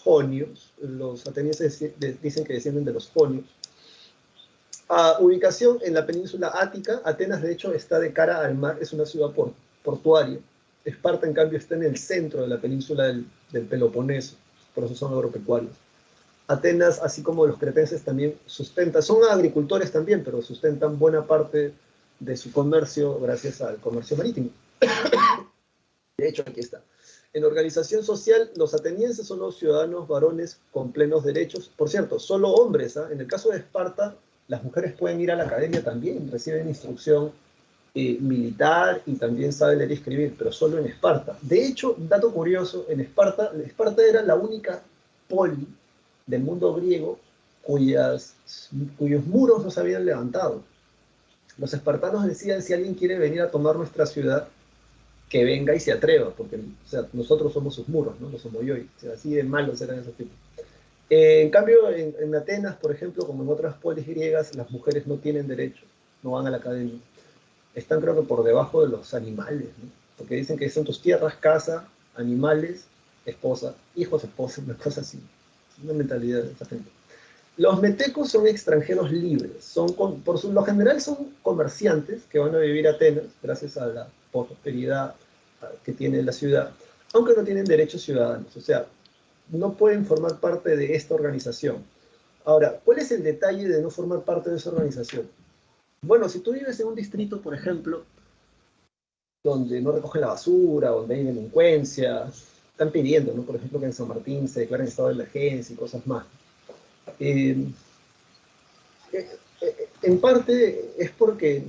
jonios, los atenienses dicen que descienden de los jonios. Ubicación en la península Ática. Atenas de hecho está de cara al mar, es una ciudad portuaria. Esparta en cambio está en el centro de la península del Peloponeso, por eso son agropecuarios. Atenas, así como los cretenses, también son agricultores también, pero sustentan buena parte de su comercio gracias al comercio marítimo. De hecho, aquí está. En organización social, los atenienses son los ciudadanos varones con plenos derechos. Por cierto, solo hombres. En el caso de Esparta, las mujeres pueden ir a la academia también, reciben instrucción militar y también saben leer y escribir, pero solo en Esparta. De hecho, dato curioso, en Esparta era la única poli del mundo griego cuyos muros no se habían levantado. Los espartanos decían, si alguien quiere venir a tomar nuestra ciudad, que venga y se atreva, porque nosotros somos sus muros, ¿no? Los homoyoi, así de malos eran esos tipos. En cambio, en Atenas, por ejemplo, como en otras polis griegas, las mujeres no tienen derecho, no van a la academia. Están creo que por debajo de los animales, ¿no? Porque dicen que son tus tierras, casa, animales, esposa, hijos, esposa, una cosa así. Una mentalidad de esta gente. Los metecos son extranjeros libres, por lo general son comerciantes que van a vivir a Atenas gracias a la prosperidad que tiene la ciudad, aunque no tienen derechos ciudadanos, o sea, no pueden formar parte de esta organización. Ahora, ¿cuál es el detalle de no formar parte de esa organización? Bueno, si tú vives en un distrito, por ejemplo, donde no recogen la basura, donde hay delincuencia, están pidiendo, ¿no? Por ejemplo, que en San Martín se declaren estado de emergencia y cosas más. En parte es porque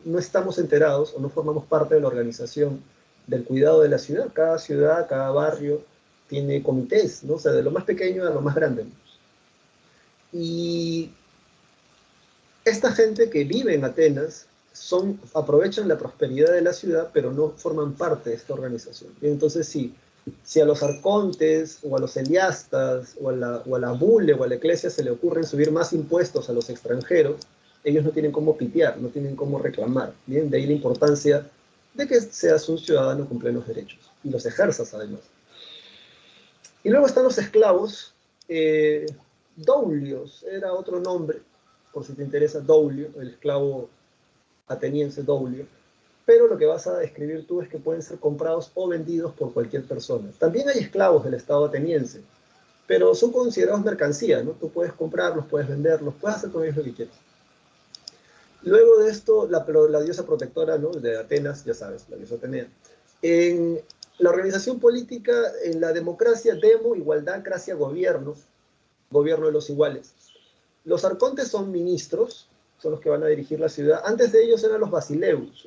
no estamos enterados o no formamos parte de la organización del cuidado de la ciudad. Cada ciudad, cada barrio tiene comités, ¿no? O sea, de lo más pequeño a lo más grande. Y esta gente que vive en Atenas aprovechan la prosperidad de la ciudad, pero no forman parte de esta organización. Y entonces, si a los arcontes, o a los eliastas, o a la bule, o a la iglesia se le ocurren subir más impuestos a los extranjeros, ellos no tienen cómo pitear, no tienen cómo reclamar. ¿Bien? De ahí la importancia de que seas un ciudadano con plenos derechos, y los ejerzas además. Y luego están los esclavos. Doulios era otro nombre, por si te interesa, Doulio, el esclavo ateniense Doulio. Pero lo que vas a describir tú es que pueden ser comprados o vendidos por cualquier persona. También hay esclavos del estado ateniense, pero son considerados mercancía, ¿no? Tú puedes comprarlos, puedes venderlos, puedes hacer con ellos lo que quieras. Luego de esto, la diosa protectora, ¿no? De Atenas, ya sabes, la diosa Atenea. En la organización política, en la democracia, demo, igualdad, cracia, gobierno de los iguales. Los arcontes son ministros, son los que van a dirigir la ciudad. Antes de ellos eran los basileus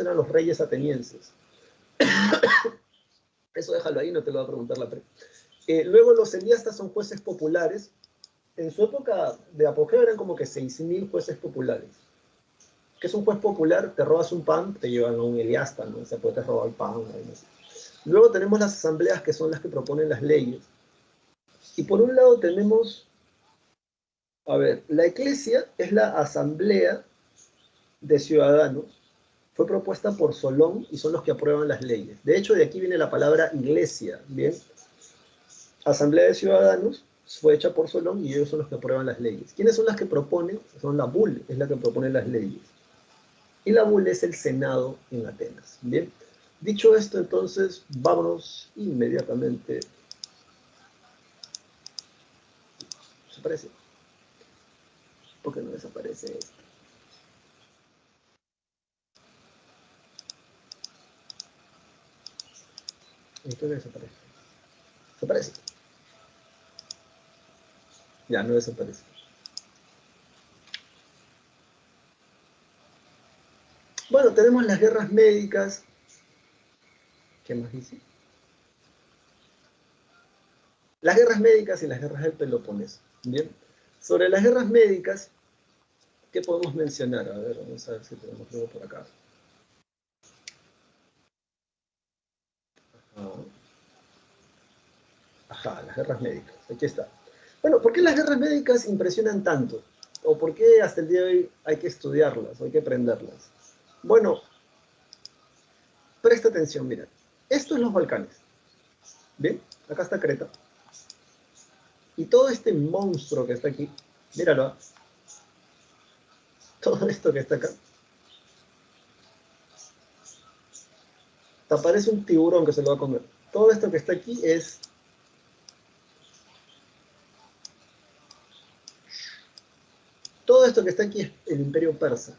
eran los reyes atenienses. Eso déjalo ahí, no te lo va a preguntar la pre. Luego los eliastas son jueces populares. En su época de apogeo eran como que 6.000 jueces populares. ¿Qué es un juez popular? Te robas un pan, te llevan a un eliasta, ¿no? O sea, puedes robar el pan. ¿No? Luego tenemos las asambleas, que son las que proponen las leyes. Y por un lado tenemos, a ver, la eclesia es la asamblea de ciudadanos. Fue propuesta por Solón y son los que aprueban las leyes. De hecho, de aquí viene la palabra iglesia, ¿bien? Asamblea de Ciudadanos fue hecha por Solón y ellos son los que aprueban las leyes. ¿Quiénes son las que proponen? Son la Bule, es la que propone las leyes. Y la Bule es el Senado en Atenas. Bien, dicho esto, entonces, vámonos inmediatamente. ¿Desaparece? ¿Por qué no desaparece esto? Esto no desaparece. ¿Desaparece? Ya, no desaparece. Bueno, tenemos las guerras médicas. ¿Qué más dice? Las guerras médicas y las guerras del Peloponeso. Bien, sobre las guerras médicas, ¿qué podemos mencionar? A ver, vamos a ver si tenemos algo por acá. Ajá, las guerras médicas. Aquí está. Bueno, ¿por qué las guerras médicas impresionan tanto? ¿O por qué hasta el día de hoy hay que estudiarlas, o hay que aprenderlas? Bueno, presta atención, mira. Esto es los Balcanes. ¿Bien? Acá está Creta. Y todo este monstruo que está aquí, míralo. Todo esto que está acá. Te aparece un tiburón que se lo va a comer. Todo esto que está aquí es... Todo esto que está aquí es el Imperio Persa.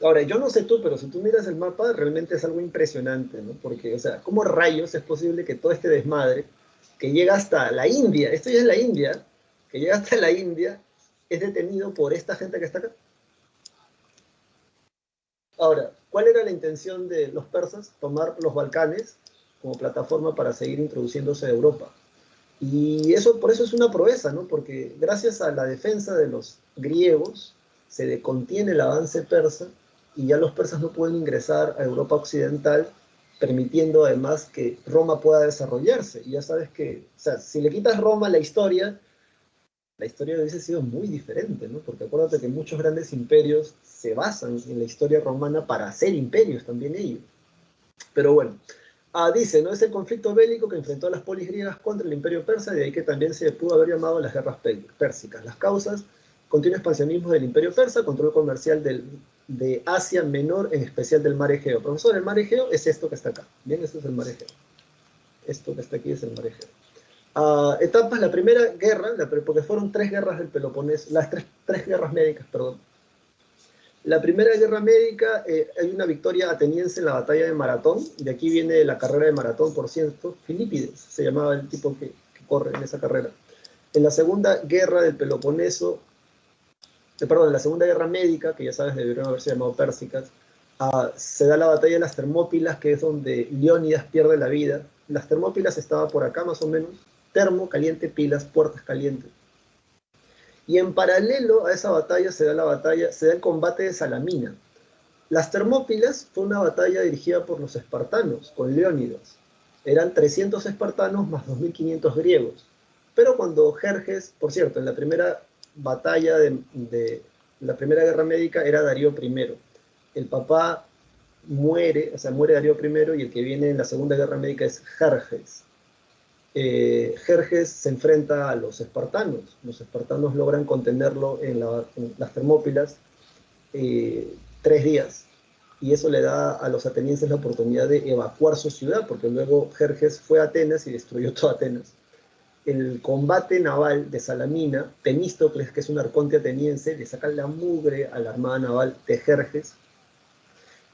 Ahora, yo no sé tú, pero si tú miras el mapa, realmente es algo impresionante, ¿no? Porque, o sea, ¿cómo rayos es posible que todo este desmadre, que llega hasta la India, esto ya es la India, que llega hasta la India, es detenido por esta gente que está acá? Ahora, ¿cuál era la intención de los persas? Tomar los Balcanes como plataforma para seguir introduciéndose a Europa. Y eso, por eso es una proeza, ¿no? Porque gracias a la defensa de los griegos se contiene el avance persa y ya los persas no pueden ingresar a Europa occidental, permitiendo además que Roma pueda desarrollarse. Y ya sabes que, o sea, si le quitas Roma a la historia hubiese sido muy diferente, ¿no? Porque acuérdate que muchos grandes imperios se basan en la historia romana para ser imperios también ellos. Pero bueno, dice, ¿no? Es el conflicto bélico que enfrentó a las polis griegas contra el imperio persa, de ahí que también se pudo haber llamado las guerras pérsicas. Las causas: continuo expansionismo del imperio persa, control comercial de Asia Menor, en especial del mar Egeo. Profesor, el mar Egeo es esto que está acá. Bien, esto es el mar Egeo. Esto que está aquí es el mar Egeo. Etapas: la primera guerra, porque fueron 3 guerras del Peloponeso, las tres guerras médicas, perdón. La primera guerra médica, hay una victoria ateniense en la batalla de Maratón, de aquí viene la carrera de Maratón, por cierto, Filipides se llamaba el tipo que corre en esa carrera. En la segunda guerra del Peloponeso, perdón, en la segunda guerra médica, que ya sabes deberían haberse llamado pérsicas, se da la batalla de las Termópilas, que es donde Leónidas pierde la vida. Las Termópilas estaba por acá más o menos, termo, caliente, pilas, puertas calientes. Y en paralelo a esa batalla se da el combate de Salamina. Las Termópilas fue una batalla dirigida por los espartanos, con Leónidas. Eran 300 espartanos más 2.500 griegos. Pero cuando Jerjes, por cierto, en la primera batalla de la primera guerra médica era Darío I. El papá muere, o sea, muere Darío I, y el que viene en la segunda guerra médica es Jerjes. Jerjes se enfrenta a los espartanos. Los espartanos logran contenerlo en las Termópilas 3 días. Y eso le da a los atenienses la oportunidad de evacuar su ciudad, porque luego Jerjes fue a Atenas y destruyó toda Atenas. El combate naval de Salamina, Temístocles, que es un arconte ateniense, le saca la mugre a la armada naval de Jerjes.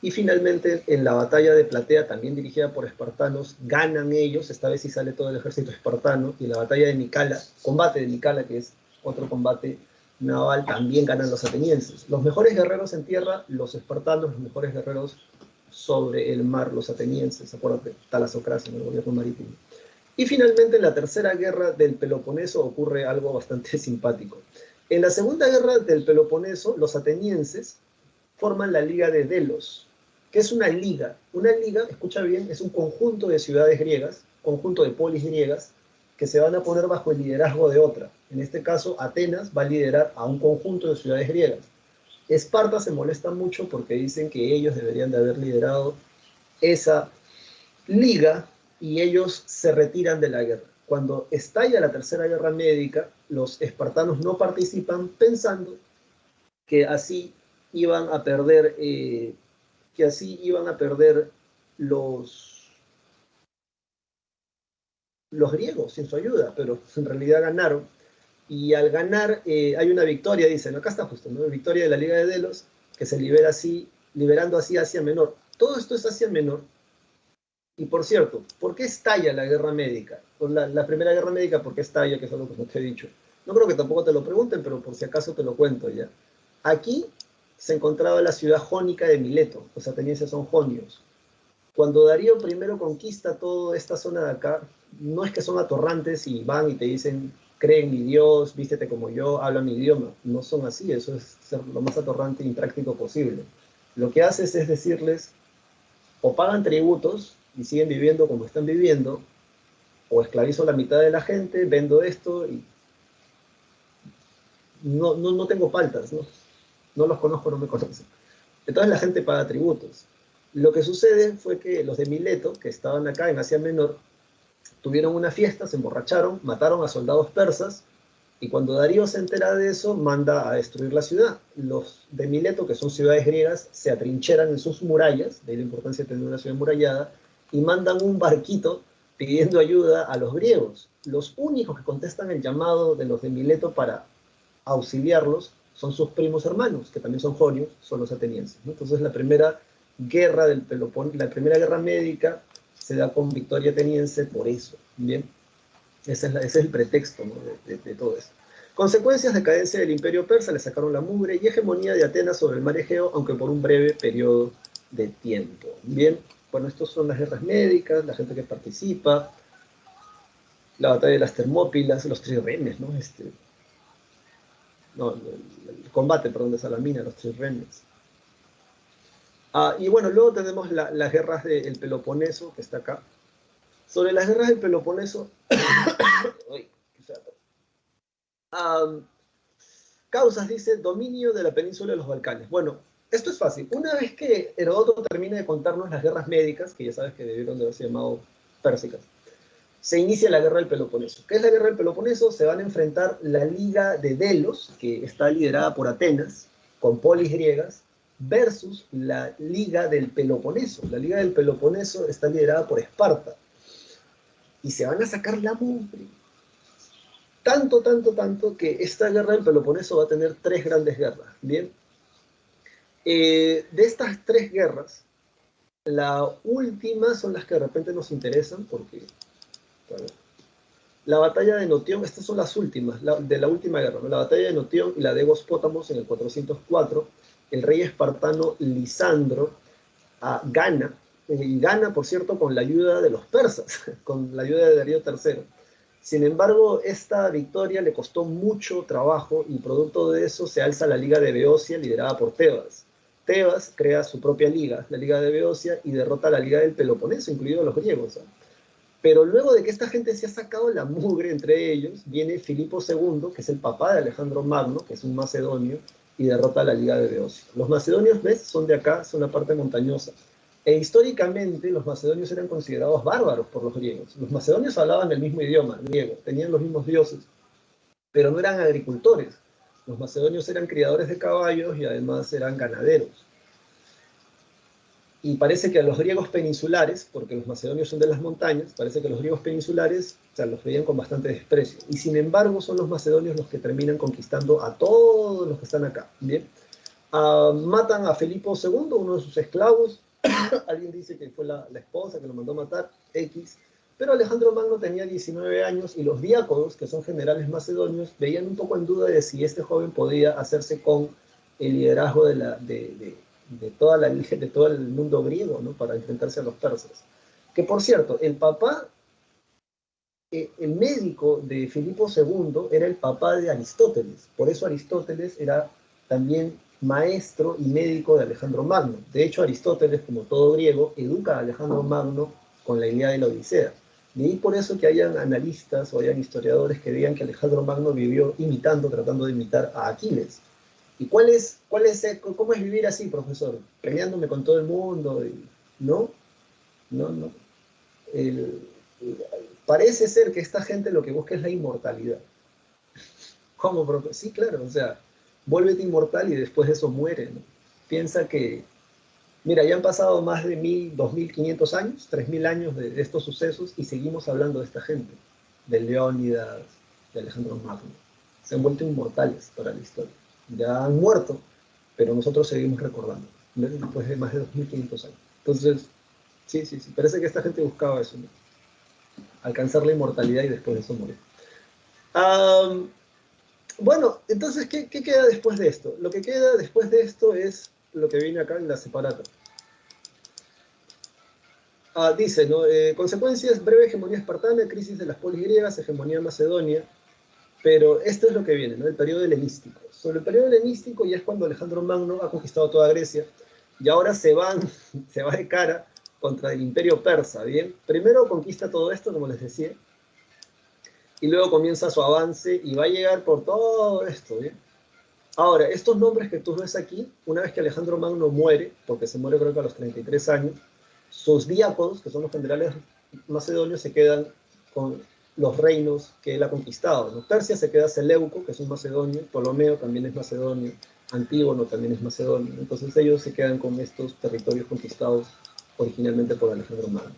Y finalmente, en la batalla de Platea, también dirigida por espartanos, ganan ellos, esta vez sí sale todo el ejército espartano, y en la batalla de Micala, combate de Micala, que es otro combate naval, también ganan los atenienses. Los mejores guerreros en tierra, los espartanos; los mejores guerreros sobre el mar, los atenienses. Acuérdate, Talasocracia, en el gobierno marítimo. Y finalmente en la tercera guerra del Peloponeso ocurre algo bastante simpático. En la segunda guerra del Peloponeso, los atenienses forman la Liga de Delos, que es una liga. Una liga, escucha bien, es un conjunto de ciudades griegas, conjunto de polis griegas, que se van a poner bajo el liderazgo de otra. En este caso, Atenas va a liderar a un conjunto de ciudades griegas. Esparta se molesta mucho porque dicen que ellos deberían de haber liderado esa liga y ellos se retiran de la guerra. Cuando estalla la tercera guerra médica, los espartanos no participan pensando que así iban a perder, que así iban a perder los griegos sin su ayuda, pero en realidad ganaron. Y al ganar hay una victoria, dicen, acá está justo, ¿no? Victoria de la Liga de Delos, que se libera así, liberando así Asia Menor. Todo esto es Asia Menor. Y por cierto, ¿por qué estalla la guerra médica? Pues la primera guerra médica, ¿por qué estalla? Que es algo que no te he dicho. No creo que tampoco te lo pregunten, pero por si acaso te lo cuento ya. Aquí se encontraba la ciudad jónica de Mileto, los atenienses son jonios. Cuando Darío primero conquista toda esta zona de acá, no es que son atorrantes y van y te dicen, cree en mi Dios, vístete como yo, habla mi idioma. No son así, eso es ser lo más atorrante e impráctico posible. Lo que haces es decirles, o pagan tributos y siguen viviendo como están viviendo, o esclavizo a la mitad de la gente, vendo esto y no tengo paltas, no los conozco, no me conocen. Entonces la gente paga tributos. Lo que sucede fue que los de Mileto, que estaban acá en Asia Menor, tuvieron una fiesta, se emborracharon, mataron a soldados persas, y cuando Darío se entera de eso, manda a destruir la ciudad. Los de Mileto, que son ciudades griegas, se atrincheran en sus murallas, de ahí la importancia de tener una ciudad murallada, y mandan un barquito pidiendo ayuda a los griegos. Los únicos que contestan el llamado de los de Mileto para auxiliarlos son sus primos hermanos, que también son jonios, son los atenienses, ¿no? Entonces la primera guerra del Peloponeso, la primera guerra médica se da con victoria ateniense por eso, ¿bien? Ese es el pretexto, ¿no? de todo eso. Consecuencias, decadencia del imperio persa, le sacaron la mugre y hegemonía de Atenas sobre el mar Egeo, aunque por un breve periodo de tiempo. Bien, bueno, estas son las guerras médicas, la gente que participa, la batalla de las Termópilas, los trirremes, ¿no? No, el combate, perdón, de Salamina, los trirremes. Y bueno, luego tenemos las guerras del Peloponeso, que está acá. Sobre las guerras del Peloponeso, causas, dice, dominio de la península de los Balcanes. Bueno, esto es fácil. Una vez que Heródoto termina de contarnos las guerras médicas, que ya sabes que debieron de haberse llamado pérsicas, se inicia la guerra del Peloponeso. ¿Qué es la guerra del Peloponeso? Se van a enfrentar la Liga de Delos, que está liderada por Atenas, con polis griegas, versus la Liga del Peloponeso. La Liga del Peloponeso está liderada por Esparta. Y se van a sacar la mugre. Tanto, que esta guerra del Peloponeso va a tener tres grandes guerras, ¿bien? De estas tres guerras, la última son las que de repente nos interesan, porque bueno, la batalla de Notión, estas son las últimas, de la última guerra, ¿no? La batalla de Notión y la de Egospótamos en el 404, el rey espartano Lisandro gana, y gana, por cierto, con la ayuda de los persas, con la ayuda de Darío III. Sin embargo, esta victoria le costó mucho trabajo y producto de eso se alza la Liga de Beocia liderada por Tebas. Tebas crea su propia liga, la Liga de Beocia, y derrota a la Liga del Peloponeso, incluidos los griegos, ¿eh? Pero luego de que esta gente se ha sacado la mugre entre ellos, viene Filipo II, que es el papá de Alejandro Magno, que es un macedonio, y derrota a la Liga de Beocia. Los macedonios, ¿ves? Son de acá, son la parte montañosa. E históricamente los macedonios eran considerados bárbaros por los griegos. Los macedonios hablaban el mismo idioma, griego, tenían los mismos dioses, pero no eran agricultores. Los macedonios eran criadores de caballos y además eran ganaderos. Y parece que a los griegos peninsulares, porque los macedonios son de las montañas, parece que los griegos peninsulares, o sea, los veían con bastante desprecio. Y sin embargo son los macedonios los que terminan conquistando a todos los que están acá, ¿bien? Matan a Filipo II, uno de sus esclavos. Alguien dice que fue la esposa que lo mandó a matar, X. Pero Alejandro Magno tenía 19 años y los diáconos, que son generales macedonios, veían un poco en duda de si este joven podía hacerse con el liderazgo de todo el mundo griego, ¿no? Para enfrentarse a los persas. Que por cierto, el papá el médico de Filipo II era el papá de Aristóteles. Por eso Aristóteles era también maestro y médico de Alejandro Magno. De hecho, Aristóteles, como todo griego, educa a Alejandro Magno con la Ilíada y la Odisea. Y ahí por eso que hayan analistas o hayan historiadores que digan que Alejandro Magno vivió imitando, tratando de imitar a Aquiles. ¿Y cómo es vivir así, profesor? Peleándome con todo el mundo, ¿no? No. El, Parece ser que esta gente lo que busca es la inmortalidad. ¿Cómo, profe? Sí, claro, o sea, vuélvete inmortal y después de eso muere, ¿no? Piensa que, mira, ya han pasado más de 2500 años, 3000 años de estos sucesos y seguimos hablando de esta gente, de Leónidas, de Alejandro Magno. Se han vuelto inmortales para la historia. Ya han muerto, pero nosotros seguimos recordando, ¿no? Después de más de 2500 años. Entonces, sí, parece que esta gente buscaba eso, ¿no? Alcanzar la inmortalidad y después de eso morir. Bueno, entonces, ¿qué queda después de esto? Lo que queda después de esto es lo que viene acá en la separata. Dice, ¿no? Consecuencias, breve hegemonía espartana, crisis de las polis griegas, hegemonía macedonia, pero esto es lo que viene, ¿no? El periodo helenístico. Sobre el periodo helenístico ya es cuando Alejandro Magno ha conquistado toda Grecia y ahora se va de cara contra el imperio persa, ¿bien? Primero conquista todo esto, como les decía, y luego comienza su avance y va a llegar por todo esto, ¿bien? Ahora, estos nombres que tú ves aquí, una vez que Alejandro Magno muere, porque se muere creo que a los 33 años, sus diáconos, que son los generales macedonios, se quedan con los reinos que él ha conquistado, ¿no? Persia se queda Seleuco, que es un macedonio, Ptolomeo también es macedonio, Antígono también es macedonio, entonces ellos se quedan con estos territorios conquistados originalmente por Alejandro Magno.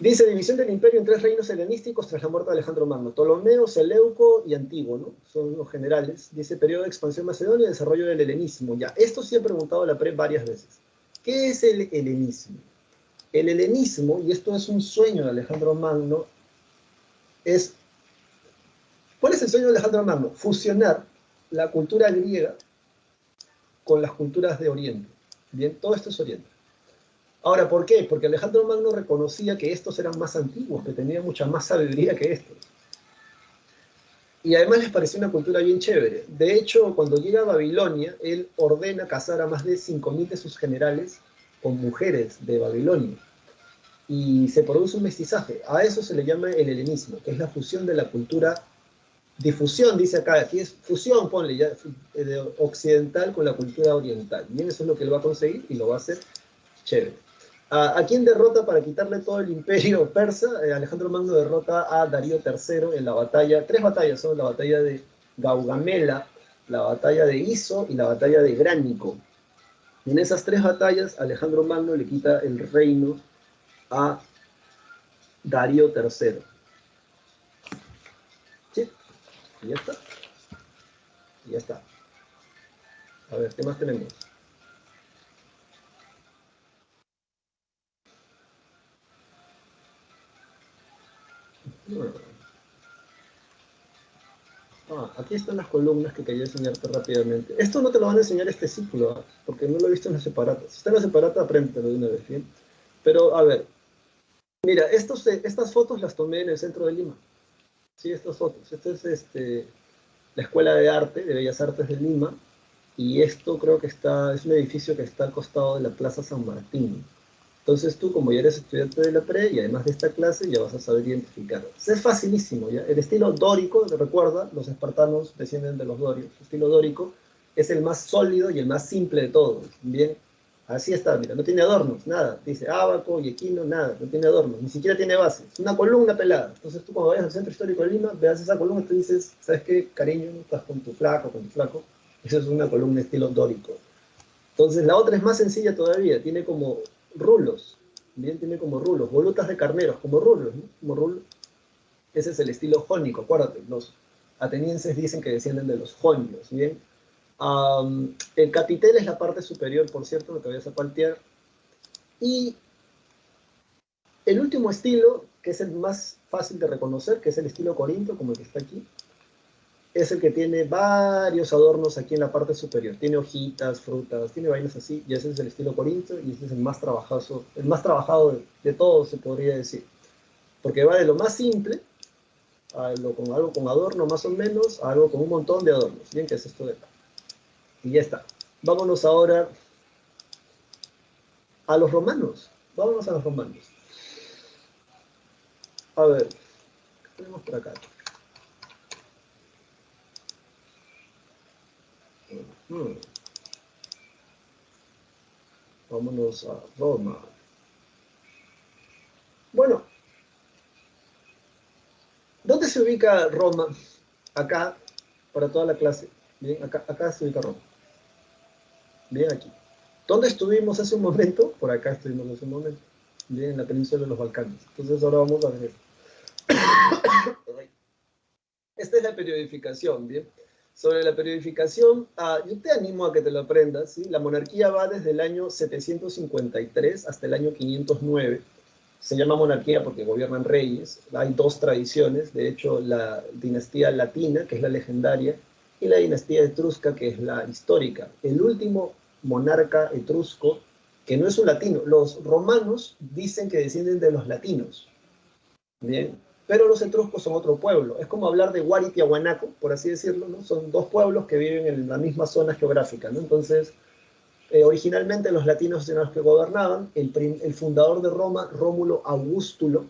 Dice, división del imperio en tres reinos helenísticos tras la muerte de Alejandro Magno. Ptolomeo, Seleuco y Antígono, son los generales. Dice, periodo de expansión macedonia y desarrollo del helenismo. Ya, esto sí he preguntado a la PRE varias veces. ¿Qué es el helenismo? El helenismo, y esto es un sueño de Alejandro Magno, es... ¿Cuál es el sueño de Alejandro Magno? Fusionar la cultura griega con las culturas de Oriente. Bien, todo esto es Oriente. Ahora, ¿por qué? Porque Alejandro Magno reconocía que estos eran más antiguos, que tenían mucha más sabiduría que estos. Y además les pareció una cultura bien chévere. De hecho, cuando llega a Babilonia, él ordena casar a más de 5000 de sus generales con mujeres de Babilonia. Y se produce un mestizaje. A eso se le llama el helenismo, que es la fusión de la cultura, difusión, dice acá, aquí es fusión, ponle ya, occidental con la cultura oriental. Bien, eso es lo que él va a conseguir y lo va a hacer chévere. ¿A quién derrota para quitarle todo el imperio persa? Alejandro Magno derrota a Darío III en la batalla, tres batallas son la batalla de Gaugamela, la batalla de Iso y la batalla de Gránico. En esas tres batallas, Alejandro Magno le quita el reino a Darío III. ¿Sí? Y ya está. Y ya está. A ver, ¿qué más tenemos? Aquí están las columnas que quería enseñarte rápidamente. Esto no te lo van a enseñar este ciclo, porque no lo he visto en la separata. Si está en la separata, apréndelo de una vez, ¿bien? Pero, a ver, mira, estas fotos las tomé en el centro de Lima. Sí, estas fotos. Esta es la Escuela de Arte, de Bellas Artes de Lima, y esto creo que es un edificio que está al costado de la Plaza San Martín. Entonces tú, como ya eres estudiante de la pre y además de esta clase, ya vas a saber identificar. Es facilísimo, ¿ya? El estilo dórico, recuerda, los espartanos descienden de los dorios. El estilo dórico es el más sólido y el más simple de todos, ¿bien? Así está, mira, no tiene adornos, nada. Dice ábaco y equino, nada, no tiene adornos, ni siquiera tiene base. Es una columna pelada. Entonces tú cuando vayas al Centro Histórico de Lima, veas esa columna y tú dices, ¿sabes qué, cariño? Estás con tu flaco, con tu flaco. Esa es una columna estilo dórico. Entonces la otra es más sencilla todavía, tiene como rulos, bien, tiene como rulos, volutas de carneros, como rulos, ¿no? Como rulos. Ese es el estilo jónico, acuérdate, los atenienses dicen que descienden de los jonios, bien. El capitel es la parte superior, por cierto, no te vayas a paltear. Y el último estilo, que es el más fácil de reconocer, que es el estilo corinto, como el que está aquí, es el que tiene varios adornos aquí en la parte superior. Tiene hojitas, frutas, tiene vainas así, y ese es el estilo corinto, y ese es el más trabajado de todos, se podría decir. porque va de lo más simple a algo con adorno más o menos, a algo con un montón de adornos. Bien, ¿qué es esto de acá? Y ya está. Vámonos ahora a los romanos. Vámonos a los romanos. A ver, ¿qué tenemos por acá? Hmm. Vámonos a Roma. Bueno, ¿dónde se ubica Roma? Acá, para toda la clase. Bien, acá se ubica Roma. Bien, aquí. ¿Dónde estuvimos hace un momento? Por acá estuvimos hace un momento. Bien, en la península de los Balcanes. Entonces ahora vamos a ver. Esta es la periodificación, ¿bien? Sobre la periodificación, yo te animo a que te lo aprendas, ¿sí? La monarquía va desde el año 753 hasta el año 509. Se llama monarquía porque gobiernan reyes. Hay dos tradiciones, de hecho, la dinastía latina, que es la legendaria, y la dinastía etrusca, que es la histórica. El último monarca etrusco, que no es un latino, los romanos dicen que descienden de los latinos, ¿bien? Pero los etruscos son otro pueblo. Es como hablar de Huari y Tiahuanaco, por así decirlo, ¿no? Son dos pueblos que viven en la misma zona geográfica, ¿no? Entonces, originalmente los latinos eran los que gobernaban. El fundador de Roma, Rómulo Augustulo,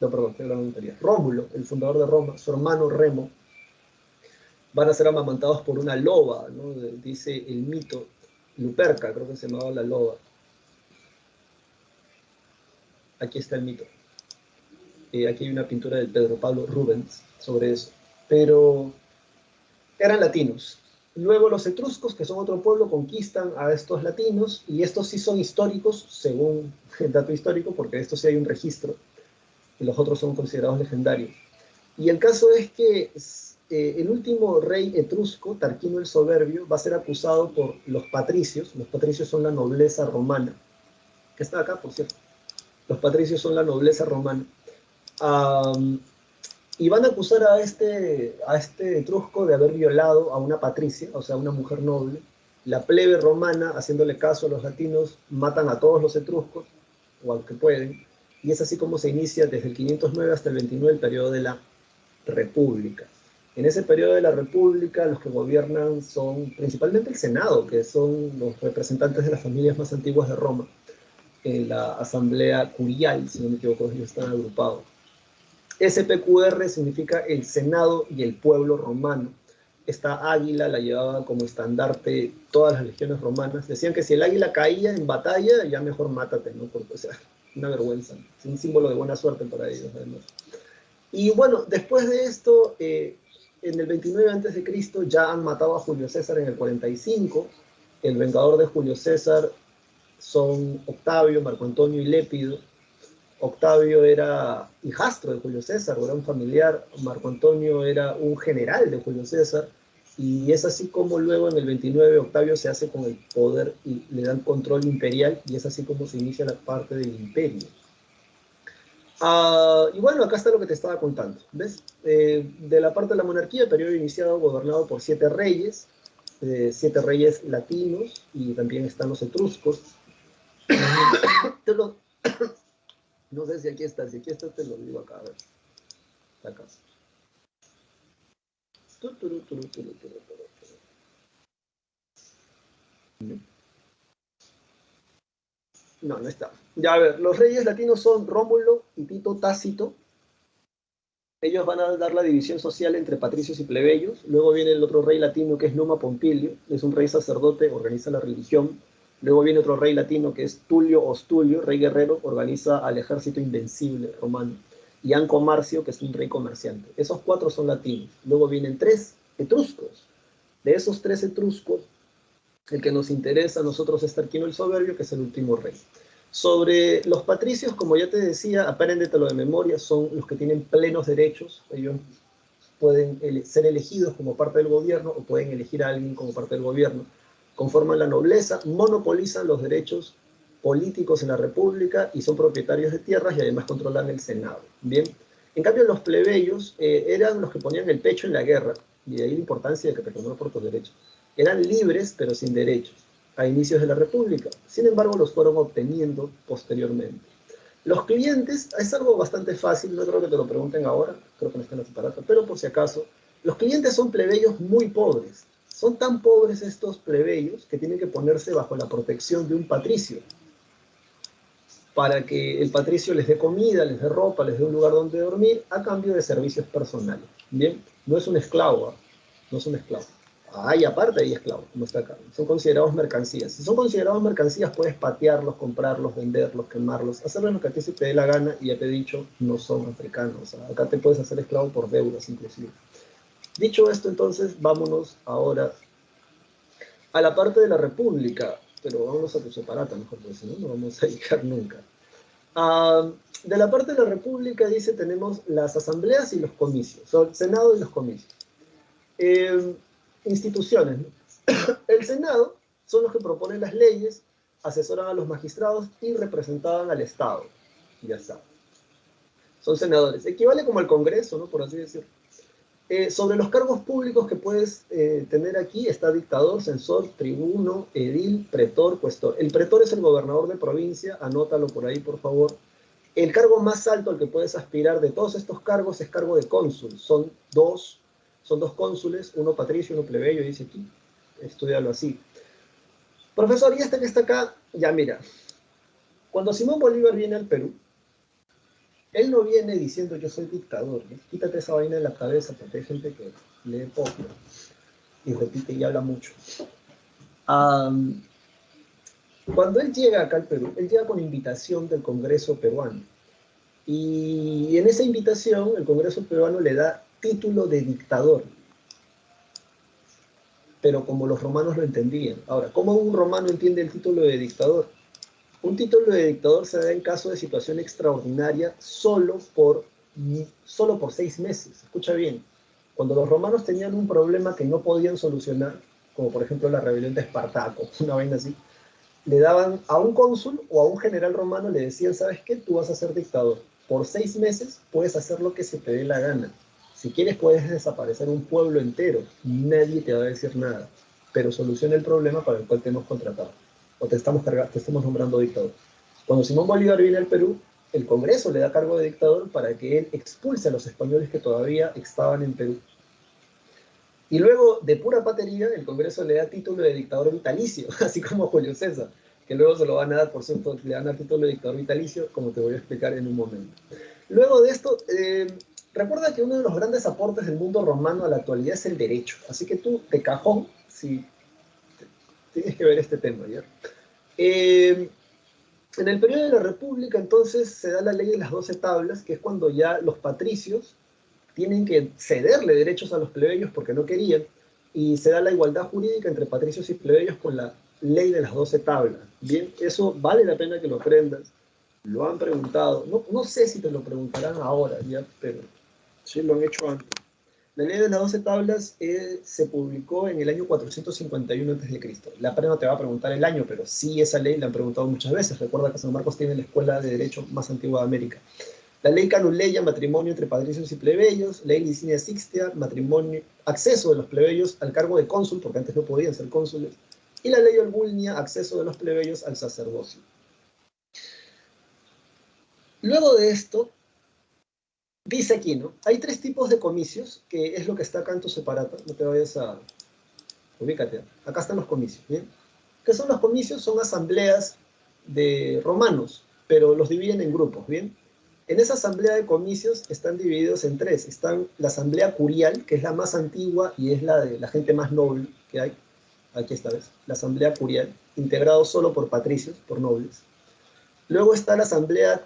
no, perdón, estoy hablando de tontería, Rómulo, el fundador de Roma, su hermano Remo, van a ser amamantados por una loba, ¿no? Dice el mito, Luperca, creo que se llamaba la loba. Aquí está el mito. Aquí hay una pintura de Pedro Pablo Rubens sobre eso. Pero eran latinos. Luego los etruscos, que son otro pueblo, conquistan a estos latinos, y estos sí son históricos, según el dato histórico, porque de estos sí hay un registro, y los otros son considerados legendarios. Y el caso es que el último rey etrusco, Tarquino el Soberbio, va a ser acusado por los patricios son la nobleza romana, que está acá, por cierto. Los patricios son la nobleza romana. Um, y van a acusar a este etrusco de haber violado a una patricia, o sea, una mujer noble. La plebe romana, haciéndole caso a los latinos, matan a todos los etruscos, o al que pueden, y es así como se inicia desde el 509 hasta el 29 el periodo de la República. En ese periodo de la República, los que gobiernan son principalmente el Senado, que son los representantes de las familias más antiguas de Roma. En la Asamblea Curial, si no me equivoco, ellos están agrupados. SPQR significa el Senado y el pueblo romano. Esta águila la llevaba como estandarte todas las legiones romanas. Decían que si el águila caía en batalla, ya mejor mátate, ¿no? Porque, o sea, una vergüenza. Es un símbolo de buena suerte para ellos, además. Y bueno, después de esto, en el 29 a.C. ya han matado a Julio César en el 45. El vengador de Julio César son Octavio, Marco Antonio y Lépido. Octavio era hijastro de Julio César, o era un familiar. Marco Antonio era un general de Julio César. Y es así como luego en el 29 Octavio se hace con el poder y le dan control imperial, y es así como se inicia la parte del imperio. Y bueno, acá está lo que te estaba contando. ¿Ves? De la parte de la monarquía, el periodo iniciado gobernado por 7 reyes latinos, y también están los etruscos. No sé si aquí está te lo digo acá, a ver. Acá. No, no está. Ya, a ver, los reyes latinos son Rómulo y Tito Tácito. Ellos van a dar la división social entre patricios y plebeyos. Luego viene el otro rey latino, que es Numa Pompilio, es un rey sacerdote, organiza la religión. Luego viene otro rey latino, que es Tulio Ostulio, rey guerrero, organiza al ejército invencible romano. Y Anco Marcio, que es un rey comerciante. Esos 4 son latinos. Luego vienen 3 etruscos. De esos 3 etruscos, el que nos interesa a nosotros es Tarquino el Soberbio, que es el último rey. Sobre los patricios, como ya te decía, apréndetelo de memoria, son los que tienen plenos derechos. Ellos pueden ser elegidos como parte del gobierno, o pueden elegir a alguien como parte del gobierno. Conforman la nobleza, monopolizan los derechos políticos en la república y son propietarios de tierras, y además controlan el Senado. Bien. En cambio, los plebeyos eran los que ponían el pecho en la guerra, y de ahí la importancia de que te conozcan por tus derechos. Eran libres, pero sin derechos, a inicios de la República. Sin embargo, los fueron obteniendo posteriormente. Los clientes, es algo bastante fácil, no creo que te lo pregunten ahora, creo que no está en el aparato, pero por si acaso, los clientes son plebeyos muy pobres. Son tan pobres estos plebeyos que tienen que ponerse bajo la protección de un patricio, para que el patricio les dé comida, les dé ropa, les dé un lugar donde dormir, a cambio de servicios personales. Bien, no es un esclavo, no es un esclavo. Hay aparte hay esclavos, como está acá. Son considerados mercancías. Si son considerados mercancías, puedes patearlos, comprarlos, venderlos, quemarlos, hacerles lo que a ti se te dé la gana, y ya te he dicho, no son africanos. Acá te puedes hacer esclavo por deudas, inclusive. Dicho esto, entonces, vámonos ahora a la parte de la República. Pero vámonos a tu separata, mejor, porque si no, no vamos a llegar nunca. De la parte de la República, dice, tenemos las asambleas y los comicios, el Senado y los comicios. Instituciones, ¿no? El Senado son los que proponen las leyes, asesoran a los magistrados y representan al Estado. Ya está. Son senadores. Equivale como al Congreso, ¿no? Por así decirlo. Sobre los cargos públicos que puedes tener aquí, está dictador, censor, tribuno, edil, pretor, cuestor. El pretor es el gobernador de provincia, anótalo por ahí, por favor. El cargo más alto al que puedes aspirar de todos estos cargos es cargo de cónsul. Son dos cónsules, uno patricio, uno plebeyo, dice aquí. Estudialo así. Profesor, y este que está acá, ya mira, cuando Simón Bolívar viene al Perú, él no viene diciendo yo soy dictador, ¿no? Quítate esa vaina de la cabeza, porque hay gente que lee poco y repite y habla mucho. Cuando él llega acá al Perú, él llega con invitación del Congreso peruano. Y en esa invitación, el Congreso peruano le da título de dictador, pero como los romanos lo entendían. Ahora, ¿cómo un romano entiende el título de dictador? Un título de dictador se da en caso de situación extraordinaria solo por 6 meses. Escucha bien, cuando los romanos tenían un problema que no podían solucionar, como por ejemplo la rebelión de Espartaco, una vaina así, le daban a un cónsul o a un general romano, le decían, ¿sabes qué? Tú vas a ser dictador. Por 6 meses puedes hacer lo que se te dé la gana. Si quieres puedes desaparecer un pueblo entero. Nadie te va a decir nada. Pero soluciona el problema para el cual te hemos contratado. O te estamos nombrando dictador. Cuando Simón Bolívar viene al Perú, el Congreso le da cargo de dictador para que él expulse a los españoles que todavía estaban en Perú. Y luego, de pura patería, el Congreso le da título de dictador vitalicio, así como a Julio César, que luego se lo van a dar, por cierto, le dan el título de dictador vitalicio, como te voy a explicar en un momento. Luego de esto, recuerda que uno de los grandes aportes del mundo romano a la actualidad es el derecho. Así que tú, de cajón, si tienes que ver este tema, ¿ya? En el periodo de la República, entonces, se da la ley de las 12 tablas, que es cuando ya los patricios tienen que cederle derechos a los plebeyos porque no querían, y se da la igualdad jurídica entre patricios y plebeyos con la ley de las 12 tablas. Bien, eso vale la pena que lo aprendas. Lo han preguntado, no sé si te lo preguntarán ahora, ya, pero sí lo han hecho antes. La ley de las 12 tablas se publicó en el año 451 a.C. La pena no te va a preguntar el año, pero sí esa ley la han preguntado muchas veces. Recuerda que San Marcos tiene la escuela de derecho más antigua de América. La ley Canuleya, matrimonio entre patricios y plebeyos. Ley Licinia Sixtia, matrimonio, acceso de los plebeyos al cargo de cónsul, porque antes no podían ser cónsules. Y la ley Olbulnia, acceso de los plebeyos al sacerdocio. Luego de esto, dice aquí, ¿no? Hay 3 tipos de comicios, que es lo que está acá en tu separata. No te vayas a... Ubícate. Acá están los comicios, ¿bien? ¿Qué son los comicios? Son asambleas de romanos, pero los dividen en grupos, ¿bien? En esa asamblea de comicios están divididos en 3. Están la asamblea curial, que es la más antigua y es la de la gente más noble que hay. Aquí esta vez. La asamblea curial, integrado solo por patricios, por nobles. Luego está la asamblea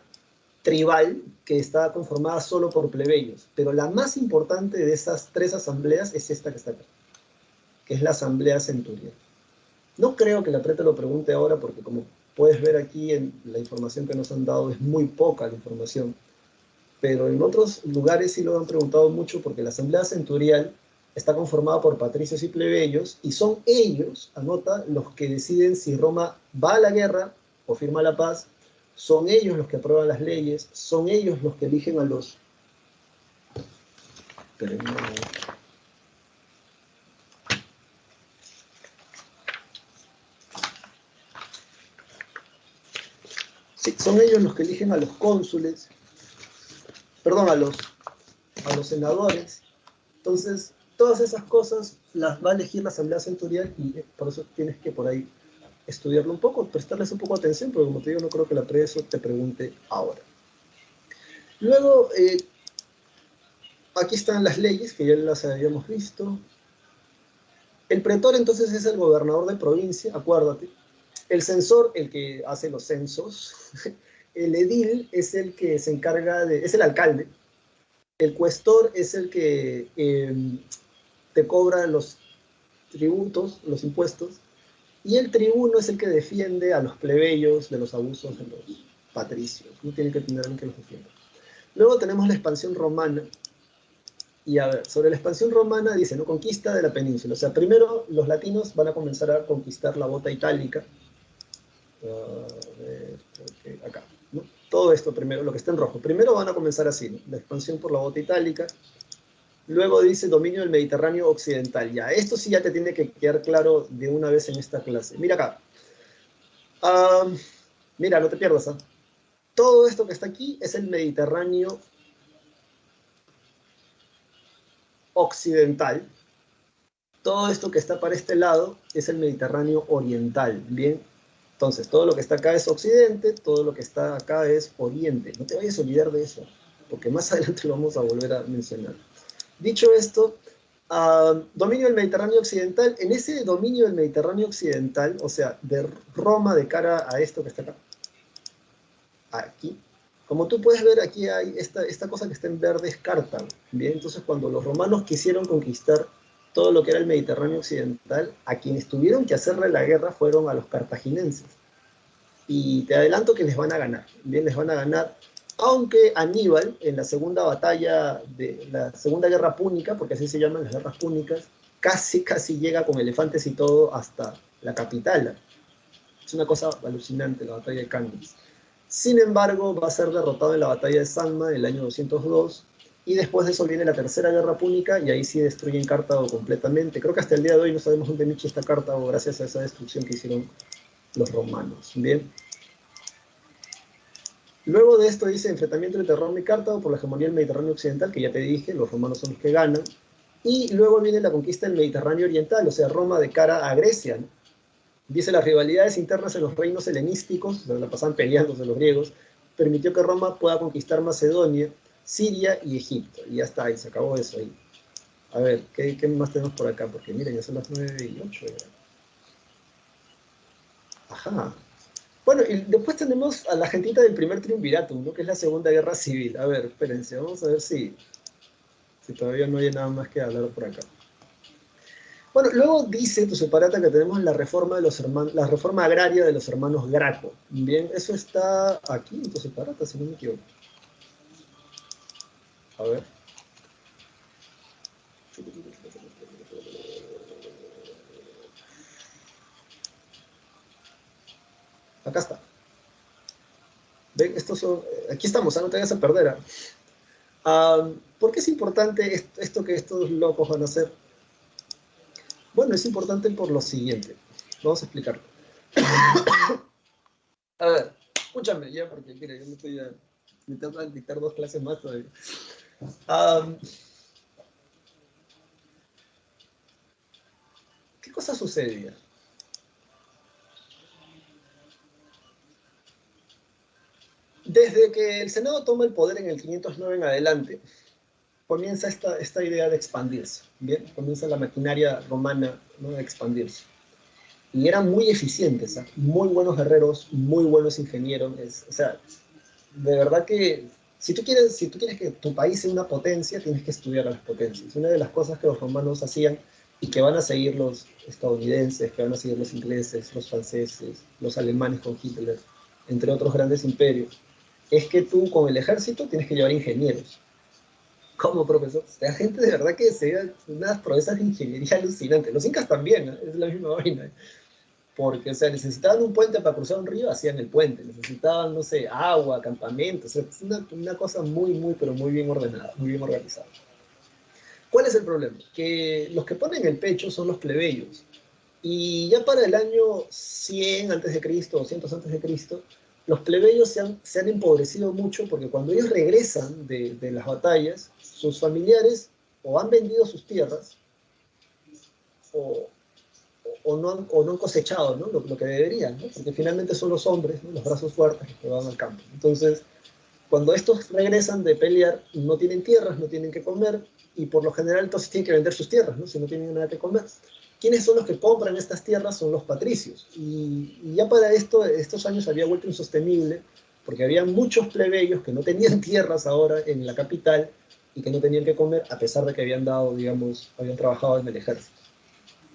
tribal, que está conformada solo por plebeyos. Pero la más importante de esas 3 asambleas es esta que está acá, que es la asamblea centurial. No creo que la PRE te lo pregunte ahora porque, como puedes ver aquí en la información que nos han dado, es muy poca la información. Pero en otros lugares sí lo han preguntado mucho porque la asamblea centurial está conformada por patricios y plebeyos y son ellos, anota, los que deciden si Roma va a la guerra o firma la paz. Son ellos los que aprueban las leyes, son ellos los que eligen a los... Pero no... Sí, son ellos los que eligen a los cónsules, perdón, a los senadores. Entonces, todas esas cosas las va a elegir la Asamblea Centurial y por eso tienes que por ahí estudiarlo un poco, prestarles un poco de atención, porque como te digo, no creo que la preso te pregunte ahora. Luego, aquí están las leyes, que ya las habíamos visto. El pretor entonces es el gobernador de provincia, acuérdate. El censor, el que hace los censos. El edil es el que se encarga de, es el alcalde. El cuestor es el que te cobra los tributos, los impuestos. Y el tribuno es el que defiende a los plebeyos de los abusos de los patricios. No tiene que tener alguien que los defienda. Luego tenemos la expansión romana. Y a ver, sobre la expansión romana dice, ¿no? Conquista de la península. O sea, primero los latinos van a comenzar a conquistar la bota itálica. Okay, acá, ¿no? Todo esto primero, lo que está en rojo. Primero van a comenzar así, ¿no? La expansión por la bota itálica. Luego dice dominio del Mediterráneo occidental. Ya, esto sí ya te tiene que quedar claro de una vez en esta clase. Mira acá. Mira, no te pierdas. ¿Eh? Todo esto que está aquí es el Mediterráneo occidental. Todo esto que está para este lado es el Mediterráneo oriental. Bien, entonces todo lo que está acá es occidente, todo lo que está acá es oriente. No te vayas a olvidar de eso, porque más adelante lo vamos a volver a mencionar. Dicho esto, dominio del Mediterráneo occidental. En ese dominio del Mediterráneo occidental, o sea, de Roma de cara a esto que está acá, aquí, como tú puedes ver, aquí hay esta cosa que está en verde, es Cartago. Bien, entonces cuando los romanos quisieron conquistar todo lo que era el Mediterráneo occidental, a quienes tuvieron que hacerle la guerra fueron a los cartagineses. Y te adelanto que les van a ganar. Bien, les van a ganar. Aunque Aníbal, en la segunda batalla de la Segunda Guerra Púnica, porque así se llaman las guerras púnicas, casi llega con elefantes y todo hasta la capital. Es una cosa alucinante la batalla de Cannas. Sin embargo, va a ser derrotado en la batalla de Sanma en el año 202, y después de eso viene la Tercera Guerra Púnica, y ahí sí destruyen Cartago completamente. Creo que hasta el día de hoy no sabemos dónde Nietzsche está Cartago, gracias a esa destrucción que hicieron los romanos. Bien. Luego de esto dice enfrentamiento entre Roma y Cartago por la hegemonía del Mediterráneo occidental, que ya te dije, los romanos son los que ganan. Y luego viene la conquista del Mediterráneo oriental, o sea, Roma de cara a Grecia, ¿no? Dice, las rivalidades internas en los reinos helenísticos, donde la pasaban peleándose los griegos, permitió que Roma pueda conquistar Macedonia, Siria y Egipto. Y ya está, y se acabó eso ahí. A ver, ¿qué más tenemos por acá? Porque miren, ya son las 9:08. Ajá. Bueno, y después tenemos a la gentita del primer triunviratum, ¿no? Que es la Segunda Guerra Civil. A ver, espérense, vamos a ver si todavía no hay nada más que hablar por acá. Bueno, luego dice tu separata que tenemos la reforma, la reforma agraria de los hermanos Graco. Bien, eso está aquí en tu separata, si no me equivoco. A ver. Acá está. Ven, aquí estamos, no te vayas a perder. ¿Por qué es importante esto que estos locos van a hacer? Bueno, es importante por lo siguiente. Vamos a explicarlo. A ver, escúchame ya, porque mira, yo me estoy a... Me tengo que dictar 2 clases más todavía. ¿Qué cosa sucedía? Desde que el Senado toma el poder en el 509 en adelante, comienza esta idea de expandirse, ¿bien? Comienza la maquinaria romana, ¿no?, a expandirse. Y eran muy eficientes, ¿eh? Muy buenos guerreros, muy buenos ingenieros. O sea, de verdad que si tú quieres que tu país sea una potencia, tienes que estudiar a las potencias. Una de las cosas que los romanos hacían y que van a seguir los estadounidenses, que van a seguir los ingleses, los franceses, los alemanes con Hitler, entre otros grandes imperios, es que tú con el ejército tienes que llevar ingenieros. ¿Cómo, profesor? O sea, gente de verdad que se da unas proezas de ingeniería alucinantes. Los incas también, ¿no? Es la misma vaina. Porque, o sea, necesitaban un puente para cruzar un río, hacían el puente. Necesitaban, no sé, agua, campamentos. O sea, es una cosa muy, pero muy bien ordenada, muy bien organizada. ¿Cuál es el problema? Que los que ponen el pecho son los plebeyos. Y ya para el año 100 a.C., 200 a.C., los plebeyos se han empobrecido mucho porque cuando ellos regresan de las batallas, sus familiares o han vendido sus tierras o, o no han cosechado, ¿no? Lo que deberían, ¿no? Porque finalmente son los hombres, ¿no? Los brazos fuertes que van al campo. Entonces, cuando estos regresan de pelear, no tienen tierras, no tienen que comer, y por lo general entonces tienen que vender sus tierras, ¿no? Si no tienen nada que comer. ¿Quiénes son los que compran estas tierras? Son los patricios. Y ya para esto, estos años había vuelto insostenible, porque había muchos plebeyos que no tenían tierras ahora en la capital y que no tenían que comer, a pesar de que habían dado, digamos, habían trabajado en el ejército.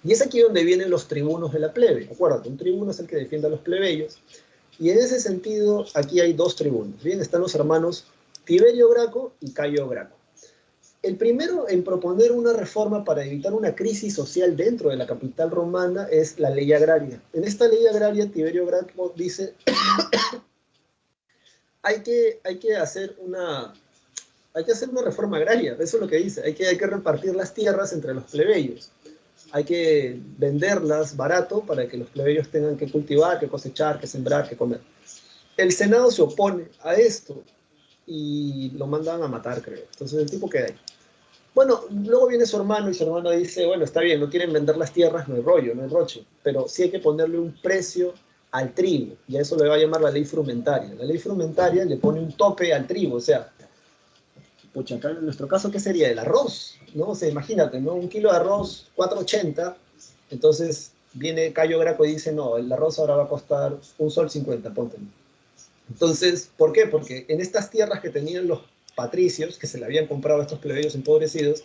Y es aquí donde vienen los tribunos de la plebe. Acuérdate, un tribuno es el que defiende a los plebeyos. Y en ese sentido, aquí hay dos tribunos. Bien, están los hermanos Tiberio Graco y Cayo Graco. El primero en proponer una reforma para evitar una crisis social dentro de la capital romana es la ley agraria. En esta ley agraria, Tiberio Graco dice, hay que hacer una reforma agraria, eso es lo que dice, hay que repartir las tierras entre los plebeyos, hay que venderlas barato para que los plebeyos tengan que cultivar, que cosechar, que sembrar, que comer. El Senado se opone a esto y lo mandan a matar, creo. Entonces el tipo queda ahí. Bueno, luego viene su hermano y su hermano dice, bueno, está bien, no quieren vender las tierras, no hay rollo, no hay roche, pero sí hay que ponerle un precio al trigo, y a eso le va a llamar la ley frumentaria. La ley frumentaria le pone un tope al trigo, o sea, pucha, acá en nuestro caso, ¿qué sería? El arroz, ¿no? O sea, imagínate, ¿no? Un kilo de arroz, 4.80, entonces viene Cayo Graco y dice, no, el arroz ahora va a costar un sol 50, ponte. Entonces, ¿por qué? Porque en estas tierras que tenían los patricios, que se le habían comprado a estos plebeyos empobrecidos,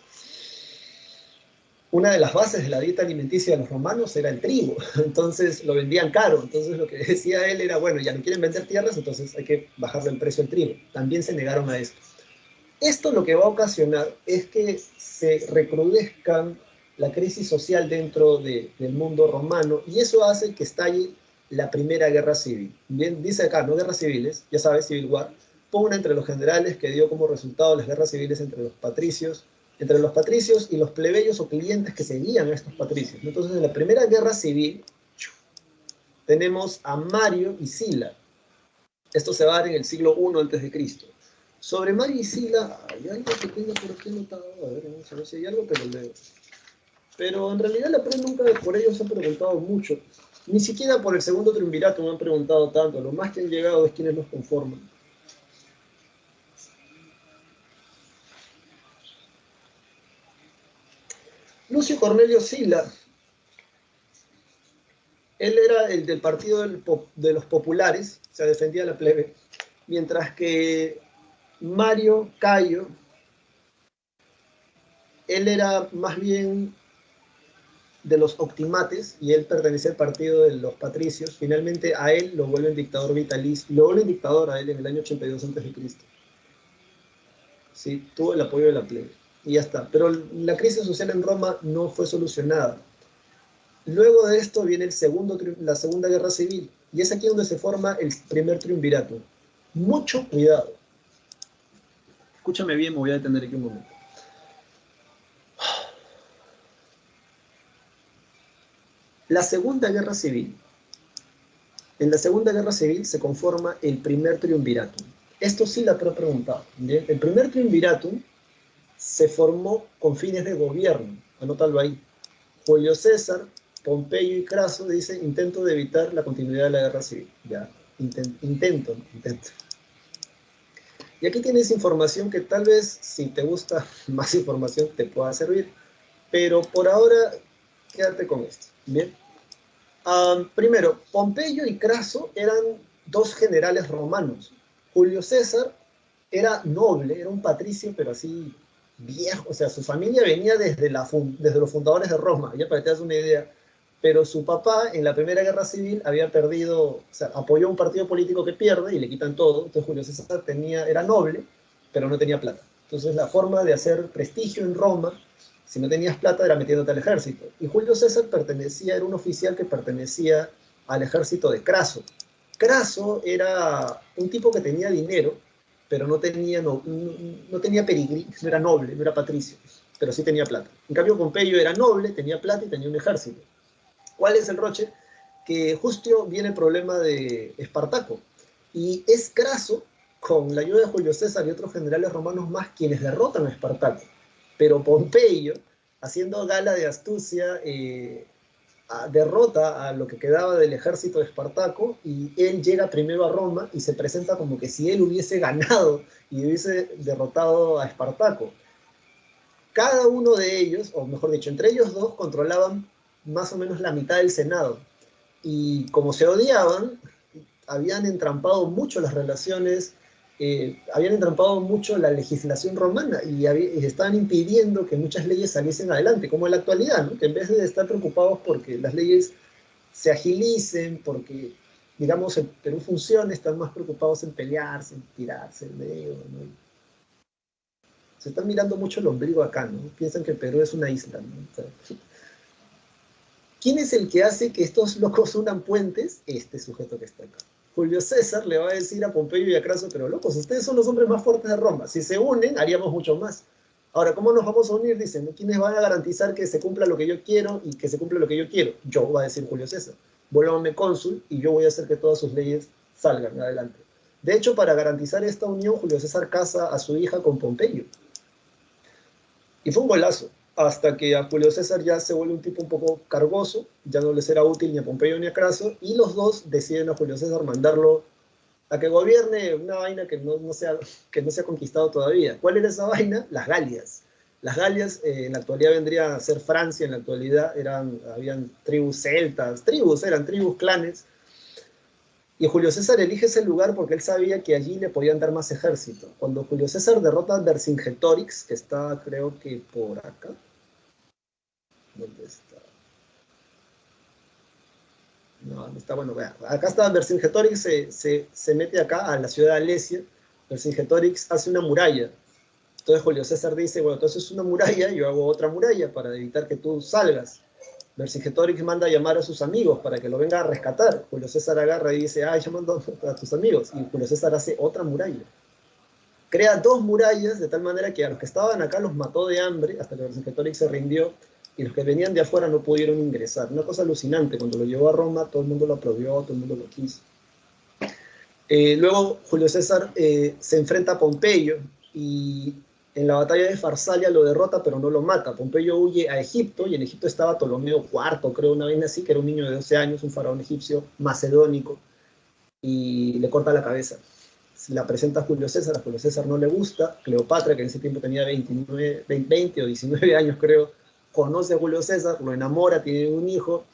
una de las bases de la dieta alimenticia de los romanos era el trigo, entonces lo vendían caro, entonces lo que decía él era, bueno, ya no quieren vender tierras, entonces hay que bajarle el precio al trigo. También se negaron a esto. Esto lo que va a ocasionar es que se recrudezcan la crisis social dentro del mundo romano, y eso hace que estalle la primera guerra civil. Bien, dice acá, no guerras civiles, ya sabes, Civil War, pugna entre los generales que dio como resultado las guerras civiles entre los patricios y los plebeyos o clientes que seguían a estos patricios. Entonces, en la primera guerra civil tenemos a Mario y Sila. Esto se va a dar en el siglo I a.C. Sobre Mario y Sila, hay algo que tengo por aquí anotado, a ver, vamos a ver si hay algo, pero leo. Pero en realidad la pre nunca por ellos se ha preguntado mucho. Ni siquiera por el segundo triunvirato me han preguntado tanto. Lo más que han llegado es quiénes los conforman. Lucio Cornelio Sila, él era el del partido de los populares, o sea, defendía a la plebe, mientras que Mario Cayo, él era más bien de los optimates y él pertenecía al partido de los patricios. Finalmente a él lo vuelven dictador vitalicio, lo vuelven dictador a él en el año 82 a.C. Sí, tuvo el apoyo de la plebe y ya está. Pero la crisis social en Roma no fue solucionada. Luego de esto viene la Segunda Guerra Civil, y es aquí donde se forma el primer triunvirato. Mucho cuidado. Escúchame bien, me voy a detener aquí un momento. La Segunda Guerra Civil. En la Segunda Guerra Civil se conforma el primer triunvirato. Esto sí la he preguntado. ¿Bien? El primer triunvirato se formó con fines de gobierno. Anótalo ahí. Julio César, Pompeyo y Craso dicen intento de evitar la continuidad de la guerra civil. Ya, intento. Y aquí tienes información que tal vez, si te gusta más información, te pueda servir. Pero por ahora, quédate con esto. Bien. Primero, Pompeyo y Craso eran dos generales romanos. Julio César era noble, era un patricio, pero así viejo, o sea, su familia venía desde los fundadores de Roma, ya para que te das una idea, pero su papá en la Primera Guerra Civil había perdido, o sea, apoyó a un partido político que pierde y le quitan todo, entonces Julio César era noble, pero no tenía plata. Entonces la forma de hacer prestigio en Roma, si no tenías plata, era metiéndote al ejército. Y Julio César era un oficial que pertenecía al ejército de Craso. Craso era un tipo que tenía dinero, pero no tenía pedigrí, no era noble, no era patricio, pero sí tenía plata. En cambio, Pompeyo era noble, tenía plata y tenía un ejército. ¿Cuál es el roche? Que justo viene el problema de Espartaco. Y es Craso, con la ayuda de Julio César y otros generales romanos más, quienes derrotan a Espartaco. Pero Pompeyo, haciendo gala de astucia, derrota a lo que quedaba del ejército de Espartaco y él llega primero a Roma y se presenta como que si él hubiese ganado y hubiese derrotado a Espartaco. Cada uno de ellos, o mejor dicho, entre ellos dos controlaban más o menos la mitad del Senado. Y como se odiaban, habían entrampado mucho las relaciones, habían entrampado mucho la legislación romana y estaban impidiendo que muchas leyes saliesen adelante, como en la actualidad, ¿no? Que en vez de estar preocupados porque las leyes se agilicen, porque, digamos, el Perú funcione, están más preocupados en pelearse, en tirarse el dedo, ¿no? Se están mirando mucho el ombligo acá, ¿no? Piensan que el Perú es una isla, ¿no? O sea, ¿quién es el que hace que estos locos unan puentes? Este sujeto que está acá. Julio César le va a decir a Pompeyo y a Craso, pero locos, ustedes son los hombres más fuertes de Roma. Si se unen, haríamos mucho más. Ahora, ¿cómo nos vamos a unir? Dicen, ¿quiénes van a garantizar que se cumpla lo que yo quiero y que se cumpla lo que yo quiero? Yo, va a decir Julio César. Vuélvame cónsul y yo voy a hacer que todas sus leyes salgan adelante. De hecho, para garantizar esta unión, Julio César casa a su hija con Pompeyo. Y fue un golazo, hasta que a Julio César ya se vuelve un tipo un poco cargoso, ya no le será útil ni a Pompeyo ni a Craso, y los dos deciden a Julio César mandarlo a que gobierne una vaina que no se ha conquistado todavía. ¿Cuál era esa vaina? Las Galias. Las Galias en la actualidad vendrían a ser Francia, en la actualidad habían tribus celtas, eran tribus, clanes, y Julio César elige ese lugar porque él sabía que allí le podían dar más ejército. Cuando Julio César derrota a Vercingetorix, que está creo que por acá, ¿dónde está? No, no está bueno. Vea. Acá está Vercingetorix, se mete acá a la ciudad de Alesia. Vercingetorix hace una muralla. Entonces Julio César dice, bueno, entonces es una muralla, yo hago otra muralla para evitar que tú salgas. Vercingetorix manda a llamar a sus amigos para que lo venga a rescatar. Julio César agarra y dice, llamando a tus amigos. Y Julio César hace otra muralla. Crea dos murallas de tal manera que a los que estaban acá los mató de hambre hasta que Vercingetorix se rindió y los que venían de afuera no pudieron ingresar. Una cosa alucinante, cuando lo llevó a Roma todo el mundo lo aplaudió, todo el mundo lo quiso. Luego Julio César se enfrenta a Pompeyo y en la batalla de Farsalia lo derrota pero no lo mata. Pompeyo huye a Egipto y en Egipto estaba Ptolomeo IV, creo, una vez así, que era un niño de 12 años, un faraón egipcio macedónico, y le corta la cabeza. La presenta a Julio César no le gusta, Cleopatra, que en ese tiempo tenía 20 o 19 años creo, conoce a Julio César, lo enamora, tiene un hijo,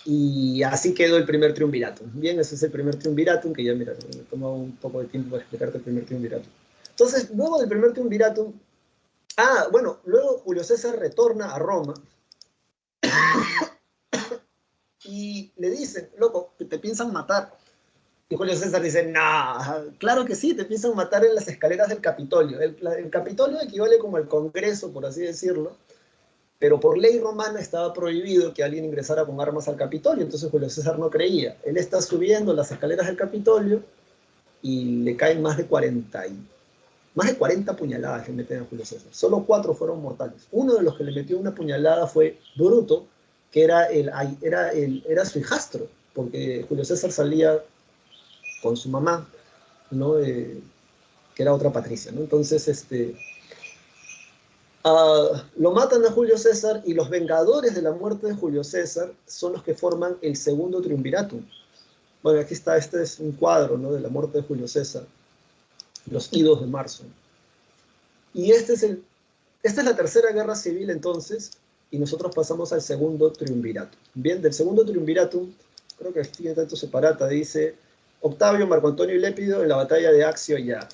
y así quedó el primer triunvirato. Bien, ese es el primer triunvirato, que ya, mira, me toma un poco de tiempo para explicarte el primer triunvirato. Entonces, luego del primer triunvirato, bueno, luego Julio César retorna a Roma y le dicen, loco, te piensan matar. Y Julio César dice, no, claro que sí, te piensan matar en las escaleras del Capitolio. El Capitolio equivale como el Congreso, por así decirlo, pero por ley romana estaba prohibido que alguien ingresara con armas al Capitolio, entonces Julio César no creía. Él está subiendo las escaleras del Capitolio y le caen más de 40 puñaladas que meten a Julio César. Solo 4 fueron mortales. Uno de los que le metió una puñalada fue Bruto, que era su hijastro, porque Julio César salía con su mamá, ¿no? Que era otra Patricia, ¿no? Entonces, lo matan a Julio César y los vengadores de la muerte de Julio César son los que forman el segundo triunviratum. Bueno, aquí está, este es un cuadro, ¿no? De la muerte de Julio César, los idos de marzo. Y esta es la tercera guerra civil entonces, y nosotros pasamos al segundo triunviratum. Bien, del segundo triunviratum, creo que aquí en tanto separata, dice Octavio, Marco Antonio y Lépido en la batalla de Accio ya.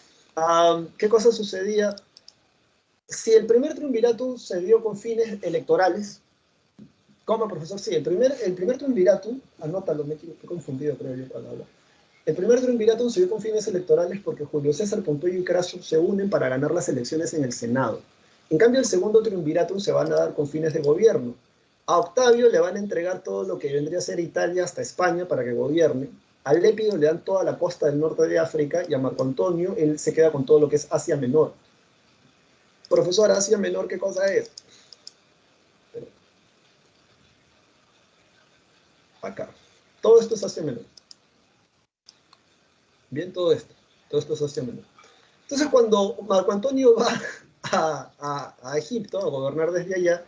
¿Qué cosa sucedía? Si el primer triunviratum se dio con fines electorales, ¿cómo, profesor? Sí, el primer triunviratum, anótalo, me he confundido, creo yo, cuando hablo. El primer triunviratum se dio con fines electorales porque Julio César, Pompeyo y Craso se unen para ganar las elecciones en el Senado. En cambio, el segundo triunviratum se van a dar con fines de gobierno. A Octavio le van a entregar todo lo que vendría a ser Italia hasta España para que gobierne. A Lépido le dan toda la costa del norte de África y a Marco Antonio él se queda con todo lo que es Asia Menor. Profesor, Asia Menor, ¿qué cosa es? Pero, acá. Todo esto es Asia Menor. Bien, todo esto es Asia Menor. Entonces, cuando Marco Antonio va a Egipto a gobernar desde allá,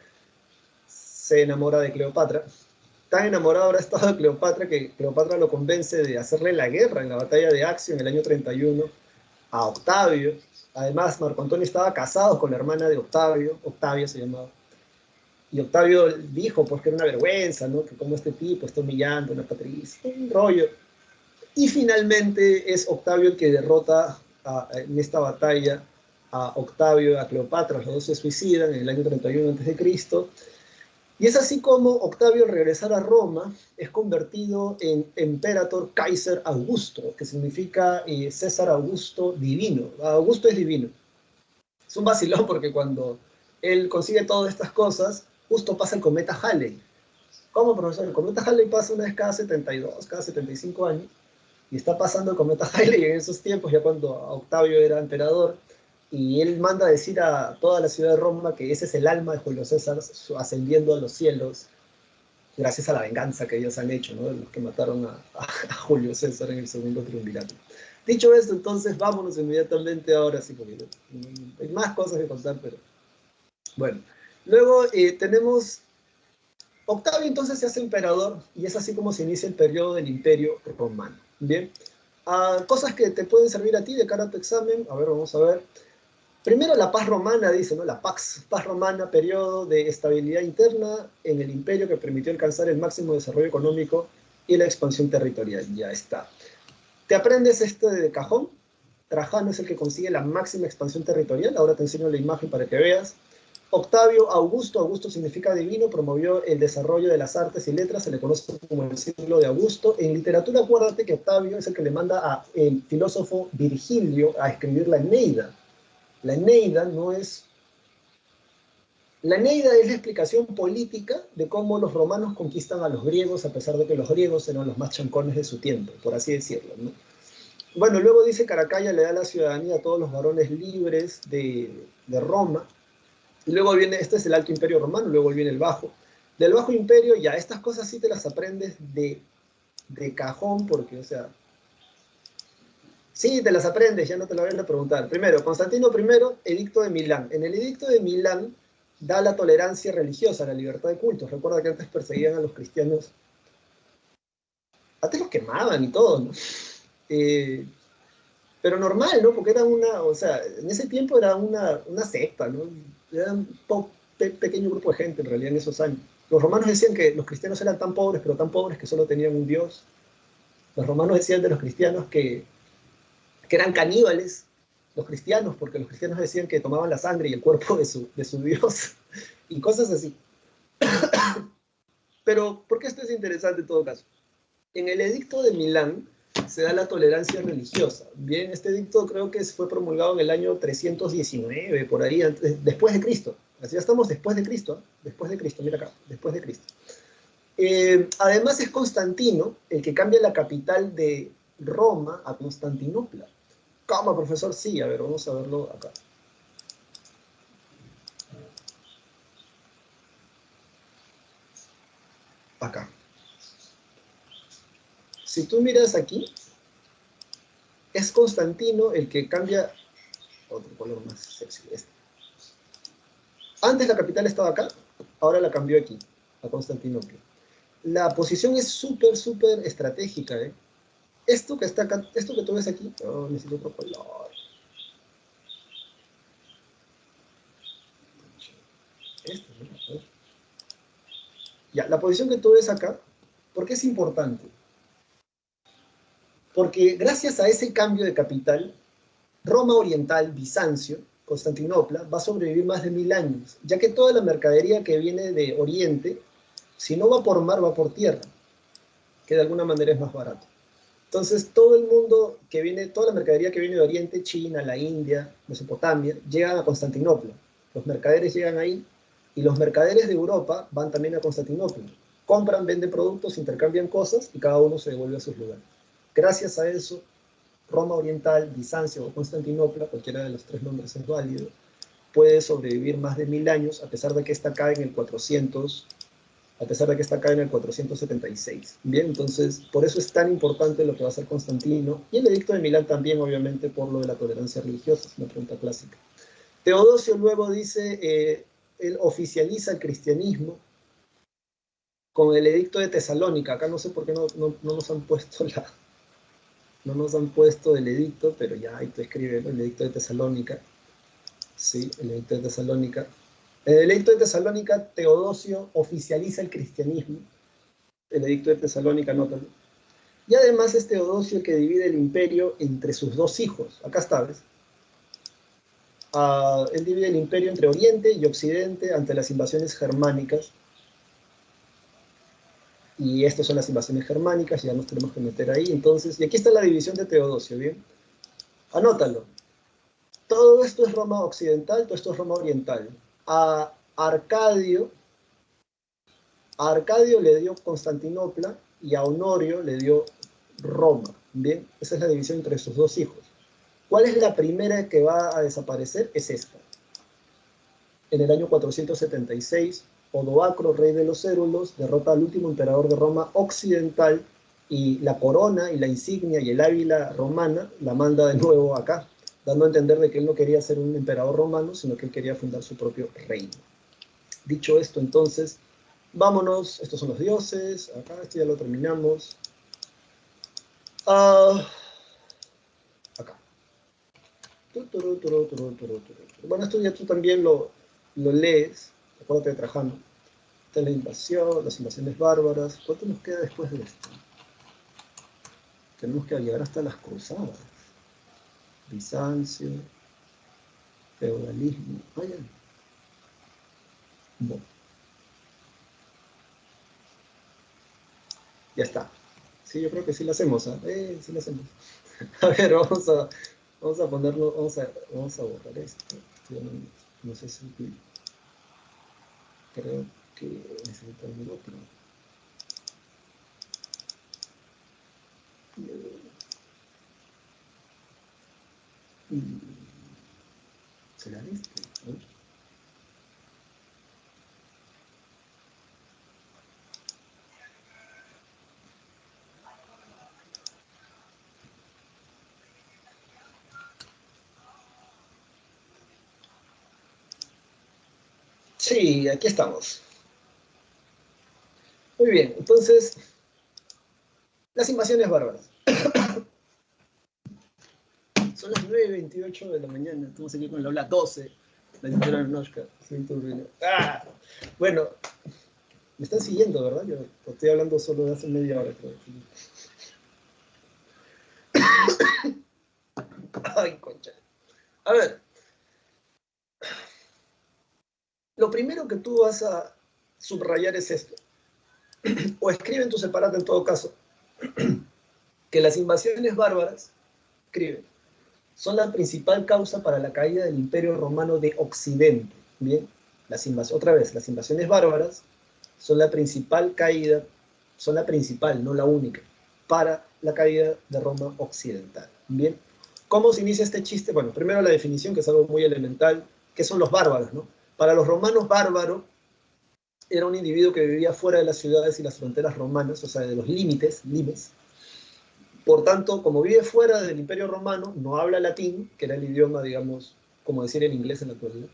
se enamora de Cleopatra. Tan enamorado habrá estado de Cleopatra que Cleopatra lo convence de hacerle la guerra en la batalla de Accio en el año 31 a Octavio. Además, Marco Antonio estaba casado con la hermana de Octavio, Octavia se llamaba. Y Octavio dijo, pues que era una vergüenza, ¿no? Que como este tipo está humillando a una patricia, un rollo. Y finalmente es Octavio el que derrota en esta batalla a Octavio y a Cleopatra. Los dos se suicidan en el año 31 a.C. Y es así como Octavio, al regresar a Roma, es convertido en Imperator Kaiser Augusto, que significa César Augusto divino. Augusto es divino. Es un vacilón porque cuando él consigue todas estas cosas, justo pasa el cometa Halley. ¿Cómo, profesor? El cometa Halley pasa una vez cada 72, cada 75 años, y está pasando el cometa Halley en esos tiempos, ya cuando Octavio era emperador, y él manda a decir a toda la ciudad de Roma que ese es el alma de Julio César ascendiendo a los cielos, gracias a la venganza que ellos han hecho, ¿no? Los que mataron a Julio César en el segundo triunvirato. Dicho esto, entonces vámonos inmediatamente ahora, sí, porque hay más cosas que contar, pero bueno. Luego tenemos Octavio, entonces se hace emperador y es así como se inicia el periodo del Imperio Romano. Bien, cosas que te pueden servir a ti de cara a tu examen. A ver, vamos a ver. Primero, la paz romana, dice, ¿no? La paz romana, periodo de estabilidad interna en el imperio que permitió alcanzar el máximo desarrollo económico y la expansión territorial. Ya está. ¿Te aprendes este de cajón? Trajano es el que consigue la máxima expansión territorial. Ahora te enseño la imagen para que veas. Octavio Augusto, Augusto significa divino, promovió el desarrollo de las artes y letras, se le conoce como el siglo de Augusto. En literatura, acuérdate que Octavio es el que le manda al filósofo Virgilio a escribir la Eneida. La Eneida no es... La Eneida es la explicación política de cómo los romanos conquistan a los griegos, a pesar de que los griegos eran los más chancones de su tiempo, por así decirlo, ¿no? Bueno, luego dice Caracalla le da la ciudadanía a todos los varones libres de Roma. Y luego viene, este es el Alto Imperio Romano, luego viene el Bajo. Del Bajo Imperio, ya, estas cosas sí te las aprendes de cajón, porque, o sea, sí te las aprendes, ya no te la voy a preguntar. Primero, Constantino I, Edicto de Milán. En el Edicto de Milán da la tolerancia religiosa, la libertad de cultos. Recuerda que antes perseguían a los cristianos, antes los quemaban y todo, ¿no? Pero normal, ¿no? Porque era una, o sea, en ese tiempo era una secta, ¿no? Era un pequeño grupo de gente, en realidad, en esos años. Los romanos decían que los cristianos eran tan pobres, pero tan pobres que solo tenían un dios. Los romanos decían de los cristianos que eran caníbales, los cristianos, porque los cristianos decían que tomaban la sangre y el cuerpo de su dios, y cosas así. Pero, ¿por qué esto es interesante en todo caso? En el Edicto de Milán se da la tolerancia religiosa. Bien, este edicto creo que fue promulgado en el año 319, por ahí, después de Cristo. Así ya estamos después de Cristo, después de Cristo, mira acá, después de Cristo. Además es Constantino el que cambia la capital de Roma a Constantinopla. ¿Cómo, profesor? Sí, a ver, vamos a verlo acá. Acá. Si tú miras aquí, es Constantino el que cambia, otro color más sexy, este. Antes la capital estaba acá, ahora la cambió aquí, a Constantinopla. La posición es súper, súper estratégica, ¿eh? Esto que está acá, esto que tú ves aquí, oh, necesito otro color. Esto, ¿no? Ya, la posición que tú ves acá, ¿por qué es importante? Porque gracias a ese cambio de capital, Roma Oriental, Bizancio, Constantinopla, va a sobrevivir más de 1000 años, ya que toda la mercadería que viene de Oriente, si no va por mar, va por tierra, que de alguna manera es más barato. Entonces, todo el mundo que viene, toda la mercadería que viene de Oriente, China, la India, Mesopotamia, llegan a Constantinopla. Los mercaderes llegan ahí y los mercaderes de Europa van también a Constantinopla. Compran, venden productos, intercambian cosas y cada uno se devuelve a sus lugares. Gracias a eso, Roma Oriental, Bizancio o Constantinopla, cualquiera de los tres nombres es válido, puede sobrevivir más de 1000 años, a pesar de que está acá en el 400 a pesar de que está acá en el 476. Bien, entonces, por eso es tan importante lo que va a hacer Constantino, y el edicto de Milán también, obviamente, por lo de la tolerancia religiosa, es una pregunta clásica. Teodosio luego dice, él oficializa el cristianismo con el edicto de Tesalónica. Acá no sé por qué no nos han puesto no nos han puesto el edicto, pero ya ahí te escribe, ¿no? El edicto de Tesalónica. Sí, el edicto de Tesalónica. En el edicto de Tesalónica, Teodosio oficializa el cristianismo. El edicto de Tesalónica, anótalo. Y además es Teodosio el que divide el imperio entre sus dos hijos. Acá está, ¿ves? Él divide el imperio entre Oriente y Occidente ante las invasiones germánicas. Y estas son las invasiones germánicas, ya nos tenemos que meter ahí. Entonces, y aquí está la división de Teodosio, ¿bien? Anótalo. Todo esto es Roma occidental, todo esto es Roma oriental. A Arcadio le dio Constantinopla y a Honorio le dio Roma. Bien, esa es la división entre sus dos hijos. ¿Cuál es la primera que va a desaparecer? Es esta. En el año 476, Odoacro, rey de los Hérulos, derrota al último emperador de Roma occidental y la corona y la insignia y el águila romana la manda de nuevo acá, dando a entender de que él no quería ser un emperador romano, sino que él quería fundar su propio reino. Dicho esto, entonces, vámonos. Estos son los dioses. Acá, esto ya lo terminamos. Acá. Bueno, esto ya tú también lo lees. Acuérdate de Trajano. Esta es la invasión, las invasiones bárbaras. ¿Cuánto nos queda después de esto? Tenemos que llegar hasta las cruzadas. Bizancio, feudalismo. Vayan. Bueno. Ya está. Sí, yo creo que sí lo hacemos. Sí lo hacemos. A ver, vamos a ponerlo, vamos a borrar esto. No sé si creo que necesitamos el otro. ¿Será este? ¿No? Sí, aquí estamos. Muy bien, entonces, las invasiones bárbaras. Son las 9:28 de la mañana, estamos aquí con el aula 12, la señora Noshka. Bueno, me están siguiendo, ¿verdad? Yo estoy hablando solo de hace media hora, creo. Ay, concha. A ver, lo primero que tú vas a subrayar es esto. O escribe en tu separata en todo caso, que las invasiones bárbaras, escribe, son la principal causa para la caída del Imperio Romano de Occidente. Bien, otra vez, las invasiones bárbaras son la principal caída, son la principal, no la única, para la caída de Roma occidental. Bien, ¿cómo se inicia este chiste? Bueno, primero la definición, que es algo muy elemental, que son los bárbaros, ¿no? Para los romanos, bárbaro era un individuo que vivía fuera de las ciudades y las fronteras romanas, o sea, de los límites, limes. Por tanto, como vive fuera del Imperio Romano, no habla latín, que era el idioma, digamos, como decir el inglés en la actualidad,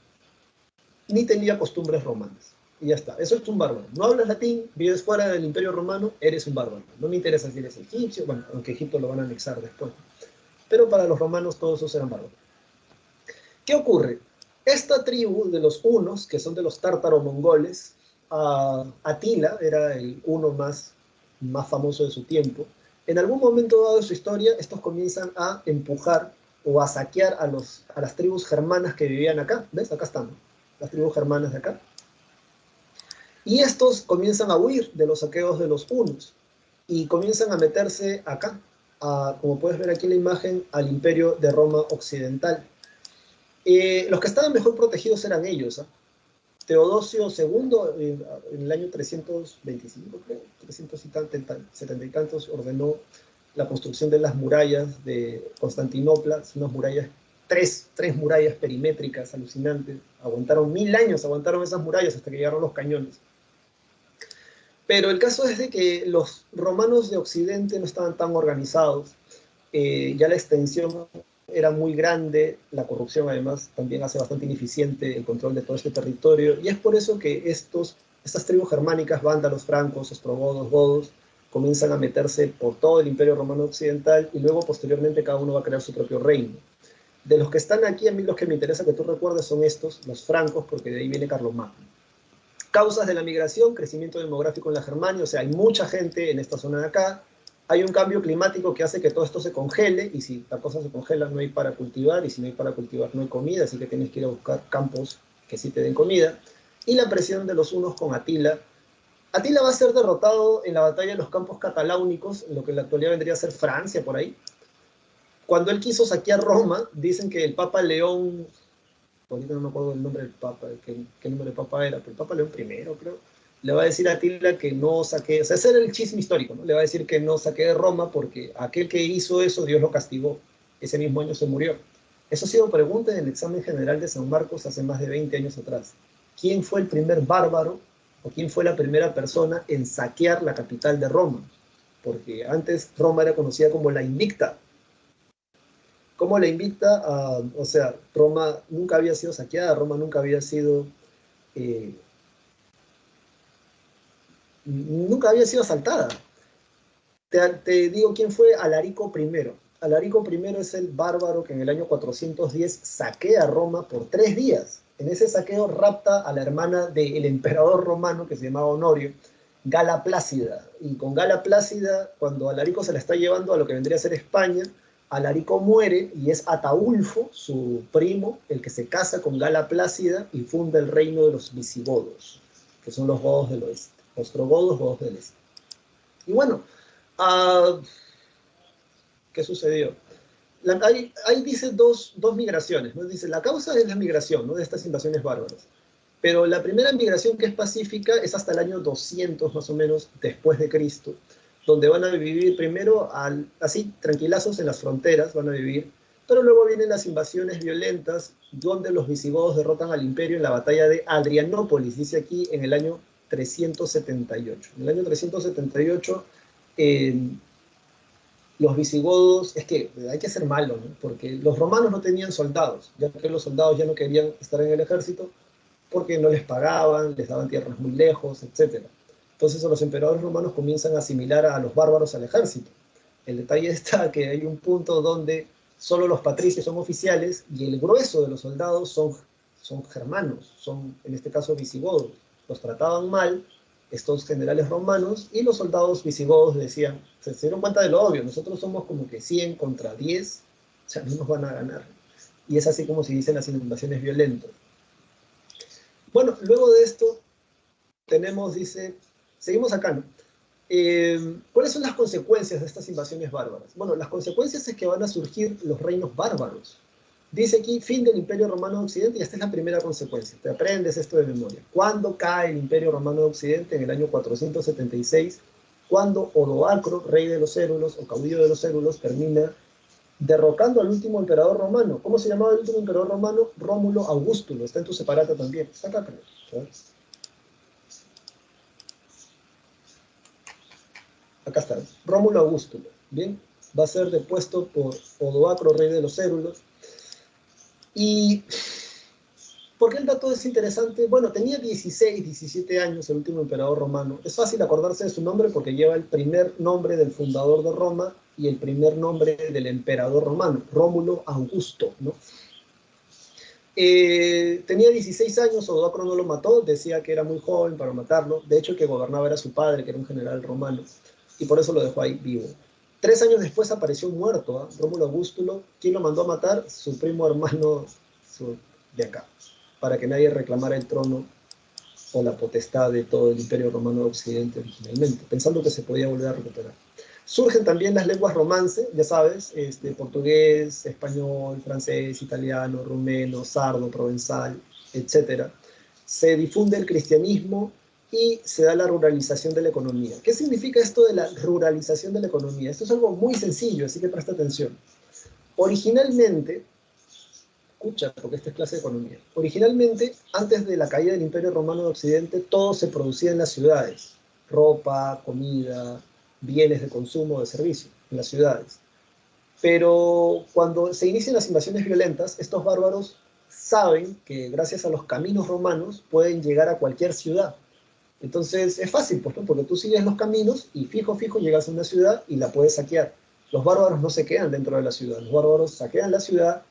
ni tenía costumbres romanas. Y ya está, eso es un bárbaro. No hablas latín, vives fuera del Imperio Romano, eres un bárbaro. No me interesa si eres egipcio, bueno, aunque Egipto lo van a anexar después. Pero para los romanos todos esos eran bárbaros. ¿Qué ocurre? Esta tribu de los hunos, que son de los tártaro-mongoles, Atila era el uno más famoso de su tiempo. En algún momento dado de su historia, estos comienzan a empujar o a saquear a las tribus germanas que vivían acá. ¿Ves? Acá están, las tribus germanas de acá. Y estos comienzan a huir de los saqueos de los hunos y comienzan a meterse acá, como puedes ver aquí en la imagen, al imperio de Roma occidental. Los que estaban mejor protegidos eran ellos. Teodosio II, en el año 325, creo, 370 y tantos, ordenó la construcción de las murallas de Constantinopla, unas murallas, tres murallas perimétricas alucinantes. Aguantaron 1000 años, aguantaron esas murallas hasta que llegaron los cañones. Pero el caso es de que los romanos de Occidente no estaban tan organizados, ya la extensión era muy grande, la corrupción además también hace bastante ineficiente el control de todo este territorio, y es por eso que estas tribus germánicas, vándalos, francos, ostrogodos, godos, comienzan a meterse por todo el Imperio Romano Occidental y luego posteriormente cada uno va a crear su propio reino. De los que están aquí, a mí los que me interesa que tú recuerdes son estos, los francos, porque de ahí viene Carlomagno. Causas de la migración, crecimiento demográfico en la Germania, o sea, hay mucha gente en esta zona de acá, hay un cambio climático que hace que todo esto se congele, y si la cosa se congela no hay para cultivar, y si no hay para cultivar no hay comida, así que tienes que ir a buscar campos que sí te den comida, y la presión de los hunos con Atila. Atila va a ser derrotado en la batalla de los campos cataláunicos, en lo que en la actualidad vendría a ser Francia, por ahí. Cuando él quiso saquear Roma, dicen que el Papa León, ahorita no me acuerdo el nombre del Papa, qué número de Papa era, pero el Papa León I, creo, le va a decir a Atila que no saque, o sea, ese era el chisme histórico, ¿no? Le va a decir que no saque de Roma porque aquel que hizo eso, Dios lo castigó. Ese mismo año se murió. Eso ha sido pregunta en el examen general de San Marcos hace más de 20 años atrás. ¿Quién fue el primer bárbaro o quién fue la primera persona en saquear la capital de Roma? Porque antes Roma era conocida como la Invicta. ¿Cómo la Invicta? O sea, Roma nunca había sido saqueada, Roma eh, nunca había sido asaltada. Te digo quién fue Alarico I. Alarico I es el bárbaro que en el año 410 saquea Roma por 3 días. En ese saqueo rapta a la hermana del emperador romano que se llamaba Honorio, Gala Plácida. Y con Gala Plácida, cuando Alarico se la está llevando a lo que vendría a ser España, Alarico muere y es Ataulfo, su primo, el que se casa con Gala Plácida y funda el reino de los visigodos, que son los godos del oeste. Ostrogodos, godos del este. Y bueno, uh, ¿qué sucedió? Ahí dice dos migraciones, ¿no? Dice, la causa es la migración, ¿no? De estas invasiones bárbaras. Pero la primera migración que es pacífica es hasta el año 200 más o menos después de Cristo, donde van a vivir primero así tranquilazos en las fronteras, van a vivir, pero luego vienen las invasiones violentas, donde los visigodos derrotan al imperio en la batalla de Adrianópolis, dice aquí en el año 378. En el año 378 los visigodos, es que hay que ser malo, ¿no? Porque los romanos no tenían soldados, ya que los soldados ya no querían estar en el ejército, porque no les pagaban, les daban tierras muy lejos, etc. Entonces los emperadores romanos comienzan a asimilar a los bárbaros al ejército. El detalle está que hay un punto donde solo los patricios son oficiales y el grueso de los soldados son germanos, son en este caso visigodos. Los trataban mal estos generales romanos y los soldados visigodos decían, se dieron cuenta de lo obvio, nosotros somos como que 100 contra 10, o sea, no nos van a ganar. Y es así como se dicen las inundaciones violentas. Bueno, luego de esto tenemos, dice, seguimos acá, ¿no? ¿Cuáles son las consecuencias de estas invasiones bárbaras? Bueno, las consecuencias es que van a surgir los reinos bárbaros. Dice aquí, fin del Imperio Romano de Occidente, y esta es la primera consecuencia. Te aprendes esto de memoria. ¿Cuándo cae el Imperio Romano de Occidente? En el año 476, cuando Odoacro, rey de los Érulos, o caudillo de los Érulos, termina derrocando al último emperador romano. ¿Cómo se llamaba el último emperador romano? Rómulo Augustulo. Está en tu separata también. Está acá, creo. Acá está. Rómulo Augustulo. Bien. Va a ser depuesto por Odoacro, rey de los Érulos. ¿Y por qué el dato es interesante? Bueno, tenía 16, 17 años el último emperador romano. Es fácil acordarse de su nombre porque lleva el primer nombre del fundador de Roma y el primer nombre del emperador romano, Rómulo Augusto, ¿no? Tenía 16 años, Odoacro no lo mató, decía que era muy joven para matarlo. De hecho, el que gobernaba era su padre, que era un general romano, y por eso lo dejó ahí vivo. 3 años después apareció muerto, ¿eh? Rómulo Augustulo. ¿Quién lo mandó a matar? Su primo hermano de acá, para que nadie reclamara el trono o la potestad de todo el Imperio Romano de Occidente originalmente, pensando que se podía volver a recuperar. Surgen también las lenguas romance, ya sabes, portugués, español, francés, italiano, rumeno, sardo, provenzal, etc. Se difunde el cristianismo y se da la ruralización de la economía. ¿Qué significa esto de la ruralización de la economía? Esto es algo muy sencillo, así que presta atención. Originalmente, escucha, porque esta es clase de economía. Originalmente, antes de la caída del Imperio Romano de Occidente, todo se producía en las ciudades. ropa, comida, bienes de consumo, de servicio en las ciudades. Pero cuando se inician las invasiones violentas, estos bárbaros saben que gracias a los caminos romanos pueden llegar a cualquier ciudad. Entonces es fácil, pues, ¿no? Porque tú sigues los caminos y fijo, fijo llegas a una ciudad y la puedes saquear. Los bárbaros no se quedan dentro de la ciudad, los bárbaros saquean la ciudad,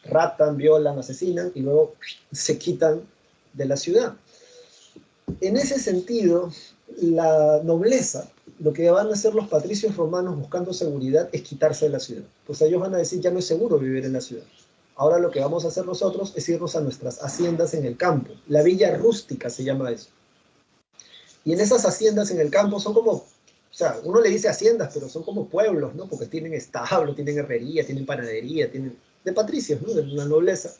raptan, violan, asesinan y luego se quitan de la ciudad. En ese sentido, la nobleza, lo que van a hacer los patricios romanos buscando seguridad es quitarse de la ciudad. Pues ellos van a decir, ya no es seguro vivir en la ciudad. Ahora lo que vamos a hacer nosotros es irnos a nuestras haciendas en el campo. La villa rústica se llama eso. Y en esas haciendas en el campo son como, o sea, uno le dice haciendas, pero son como pueblos, ¿no? Porque tienen establo, tienen herrería, tienen panadería, tienen de patricios, ¿no? De la nobleza.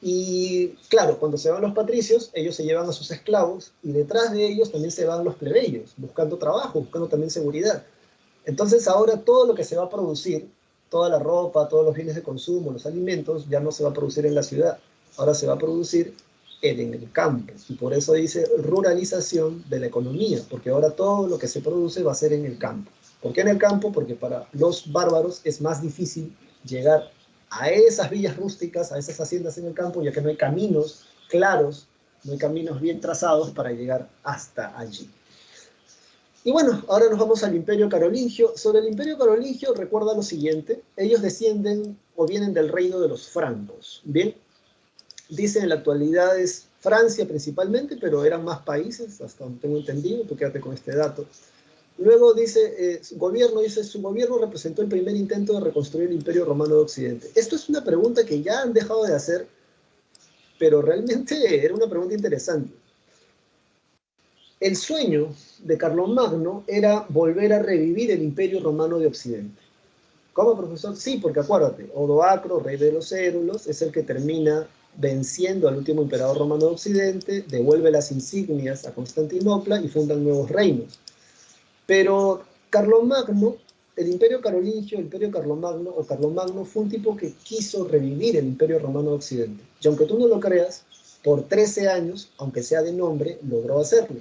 Y claro, cuando se van los patricios, ellos se llevan a sus esclavos y detrás de ellos también se van los plebeyos, buscando trabajo, buscando también seguridad. Entonces ahora todo lo que se va a producir, toda la ropa, todos los bienes de consumo, los alimentos, ya no se va a producir en la ciudad, ahora se va a producir en el campo. Y por eso dice ruralización de la economía, porque ahora todo lo que se produce va a ser en el campo. ¿Por qué en el campo? Porque para los bárbaros es más difícil llegar a esas villas rústicas, a esas haciendas en el campo, ya que no hay caminos claros, no hay caminos bien trazados para llegar hasta allí. Y bueno, ahora nos vamos al Imperio Carolingio. Sobre el Imperio Carolingio, recuerda lo siguiente, ellos descienden o vienen del reino de los francos, ¿bien? Dicen en la actualidad es Francia principalmente, pero eran más países, hasta donde tengo entendido, tú quédate con este dato. Luego dice, su gobierno representó el primer intento de reconstruir el Imperio Romano de Occidente. Esto es una pregunta que ya han dejado de hacer, pero realmente era una pregunta interesante. El sueño de Carlomagno era volver a revivir el Imperio Romano de Occidente. ¿Cómo, profesor? Sí, porque acuérdate, Odoacro, rey de los érulos, es el que termina venciendo al último emperador romano de Occidente, devuelve las insignias a Constantinopla y fundan nuevos reinos. Pero Carlomagno, el Imperio Carolingio, el Imperio Carlomagno o Carlomagno fue un tipo que quiso revivir el Imperio Romano de Occidente. Y aunque tú no lo creas, por 13 años, aunque sea de nombre, logró hacerlo.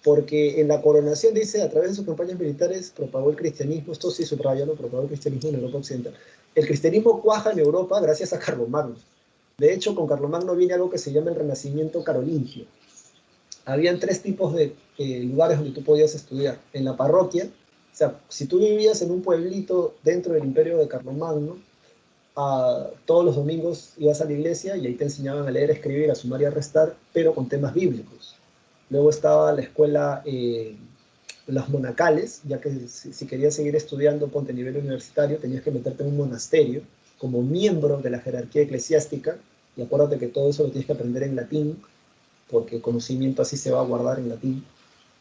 Porque en la coronación dice, a través de sus campañas militares, propagó el cristianismo, esto sí subrayalo, propagó el cristianismo en Europa Occidental. El cristianismo cuaja en Europa gracias a Carlomagno. De hecho, con Carlomagno viene algo que se llama el Renacimiento Carolingio. Habían tres tipos de lugares donde tú podías estudiar. En la parroquia, o sea, si tú vivías en un pueblito dentro del imperio de Carlomagno, todos los domingos ibas a la iglesia y ahí te enseñaban a leer, escribir, a sumar y a restar, pero con temas bíblicos. Luego estaba la escuela, las monacales, ya que si querías seguir estudiando, ponte a nivel universitario, tenías que meterte en un monasterio como miembro de la jerarquía eclesiástica, y acuérdate que todo eso lo tienes que aprender en latín, porque el conocimiento así se va a guardar en latín.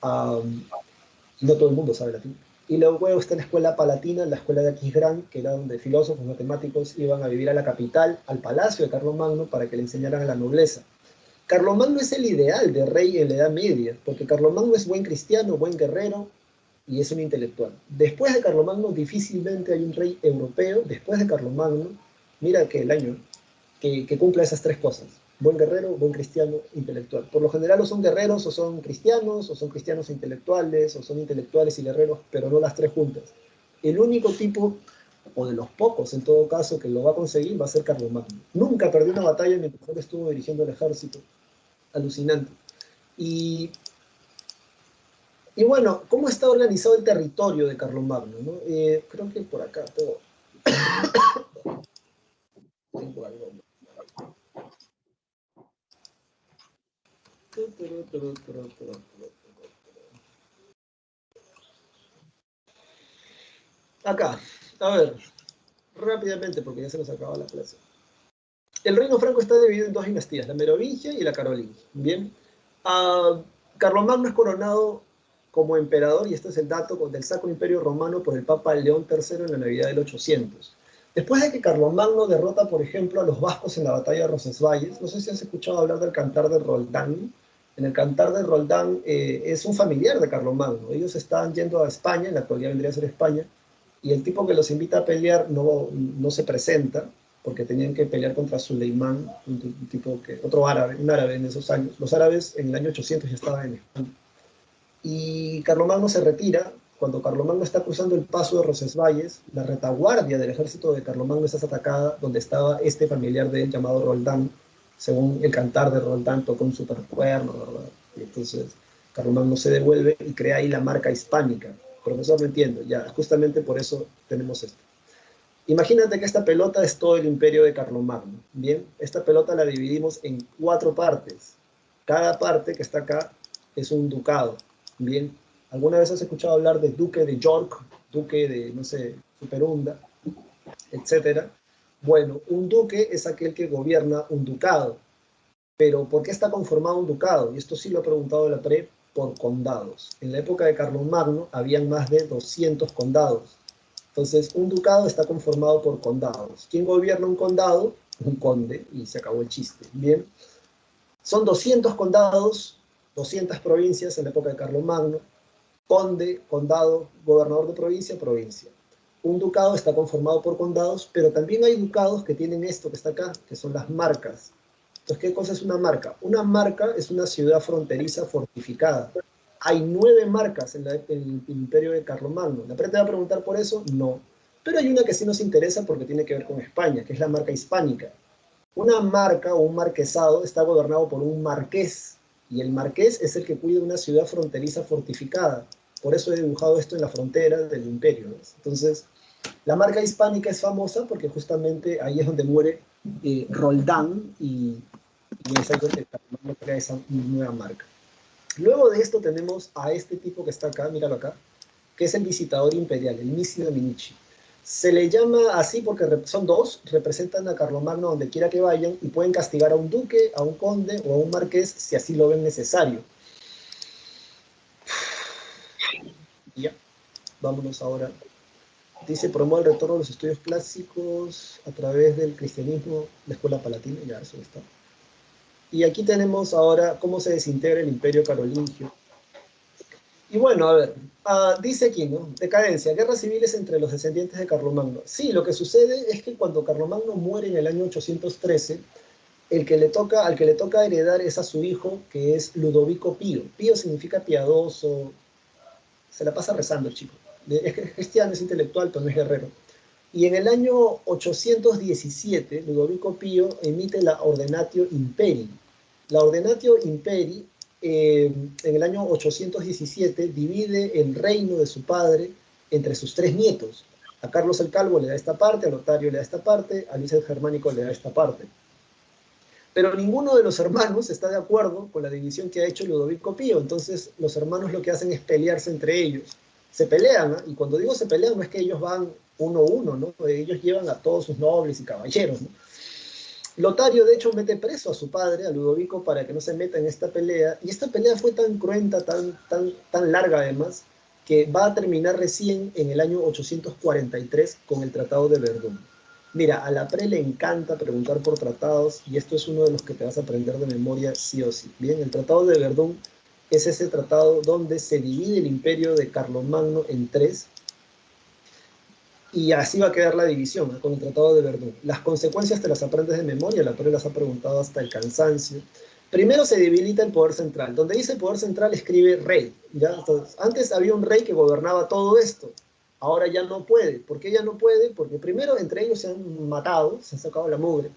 No todo el mundo sabe latín. Y luego está la escuela palatina, la escuela de Aquisgrán, que era donde filósofos, matemáticos iban a vivir a la capital, al palacio de Carlomagno, para que le enseñaran a la nobleza. Carlomagno es el ideal de rey en la Edad Media, porque Carlomagno es buen cristiano, buen guerrero y es un intelectual. Después de Carlomagno difícilmente hay un rey europeo, después de Carlomagno, mira que el año, que cumpla esas tres cosas. Buen guerrero, buen cristiano, intelectual. Por lo general o son guerreros o son cristianos e intelectuales, o son intelectuales y guerreros, pero no las tres juntas. El único tipo, o de los pocos en todo caso, que lo va a conseguir va a ser Carlomagno. Nunca perdió una batalla mientras él estuvo dirigiendo el ejército. Alucinante. Y bueno, ¿cómo está organizado el territorio de Carlomagno, ¿no? Creo que por acá tengo algo. Acá, a ver, rápidamente porque ya se nos acaba la clase. El reino franco está dividido en dos dinastías, la merovingia y la carolingia. Bien, Carlomagno es coronado como emperador, y este es el dato del Sacro Imperio Romano por el Papa León III en la Navidad del 800. Después de que Carlomagno derrota, por ejemplo, a los vascos en la batalla de Roncesvalles, no sé si has escuchado hablar del Cantar de Roldán. En el Cantar de Roldán es un familiar de Carlomagno. Ellos están yendo a España, en la actualidad vendría a ser España, y el tipo que los invita a pelear no se presenta, porque tenían que pelear contra Suleimán, un tipo que, otro árabe, un árabe en esos años. Los árabes en el año 800 ya estaban en España. Y Carlomagno se retira. Cuando Carlomagno está cruzando el paso de Roncesvalles, la retaguardia del ejército de Carlomagno es atacada, donde estaba este familiar de él llamado Roldán. Según el cantar de Roldán, tocó un supercuerno, ¿verdad? Y entonces Carlomagno se devuelve y crea ahí la marca hispánica. Profesor, no entiendo, ya, justamente por eso tenemos esto. Imagínate que esta pelota es todo el imperio de Carlomagno. Bien, esta pelota la dividimos en 4 partes. Cada parte que está acá es un ducado. Bien, ¿alguna vez has escuchado hablar de duque de York, duque de, no sé, Superunda, etcétera? Bueno, un duque es aquel que gobierna un ducado. Pero ¿por qué está conformado un ducado? Y esto sí lo ha preguntado la PRE, por condados. En la época de Carlomagno habían más de 200 condados. Entonces, un ducado está conformado por condados. ¿Quién gobierna un condado? Un conde, y se acabó el chiste. Bien, son 200 condados, 200 provincias en la época de Carlomagno. Conde, condado, gobernador de provincia, provincia. Un ducado está conformado por condados, pero también hay ducados que tienen esto que está acá, que son las marcas. Entonces, ¿qué cosa es una marca? Una marca es una ciudad fronteriza fortificada. Hay 9 marcas en el imperio de Carlomagno. ¿La PRE te va a preguntar por eso? No. Pero hay una que sí nos interesa porque tiene que ver con España, que es la marca hispánica. Una marca o un marquesado está gobernado por un marqués, y el marqués es el que cuida una ciudad fronteriza fortificada. Por eso he dibujado esto en la frontera del imperio, ¿no? Entonces, la marca hispánica es famosa porque justamente ahí es donde muere Roldán, y es ahí donde crea esa nueva marca. Luego de esto tenemos a este tipo que está acá, míralo acá, que es el visitador imperial, el Missi Dominici. Se le llama así porque son dos, representan a Carlomagno donde quiera que vayan y pueden castigar a un duque, a un conde o a un marqués si así lo ven necesario. Y ya, vámonos ahora. Dice, promueve el retorno de los estudios clásicos a través del cristianismo, la escuela palatina, ya eso está. Y aquí tenemos ahora cómo se desintegra el imperio carolingio. Y bueno, a ver, dice aquí, ¿no? Decadencia, guerras civiles entre los descendientes de Carlomagno. Sí, lo que sucede es que cuando Carlomagno muere en el año 813, al que le toca heredar es a su hijo, que es Ludovico Pío. Pío significa piadoso, se la pasa rezando el chico. Es cristiano, es intelectual, pero no es guerrero. Y en el año 817, Ludovico Pío emite la Ordenatio Imperii. La Ordenatio Imperii, en el año 817, divide el reino de su padre entre sus 3 nietos. A Carlos el Calvo le da esta parte, a Lotario le da esta parte, a Luis el Germánico le da esta parte. Pero ninguno de los hermanos está de acuerdo con la división que ha hecho Ludovico Pío. Entonces los hermanos lo que hacen es pelearse entre ellos. Se pelean, ¿eh? Y cuando digo se pelean no es que ellos van uno a uno, ¿no? Ellos llevan a todos sus nobles y caballeros, ¿no? Lotario, de hecho, mete preso a su padre, a Ludovico, para que no se meta en esta pelea. Y esta pelea fue tan cruenta, tan larga además, que va a terminar recién en el año 843 con el Tratado de Verdún. Mira, a la PRE le encanta preguntar por tratados y esto es uno de los que te vas a aprender de memoria sí o sí. Bien, el Tratado de Verdún es ese tratado donde se divide el imperio de Carlomagno en 3 y así va a quedar la división, ¿no? Con el Tratado de Verdún. Las consecuencias te las aprendes de memoria, la PRE las ha preguntado hasta el cansancio. Primero se debilita el poder central. Donde dice poder central escribe rey. ¿Ya? Entonces, antes había un rey que gobernaba todo esto. Ahora ya no puede. ¿Por qué ya no puede? Porque primero entre ellos se han matado, se han sacado la mugre.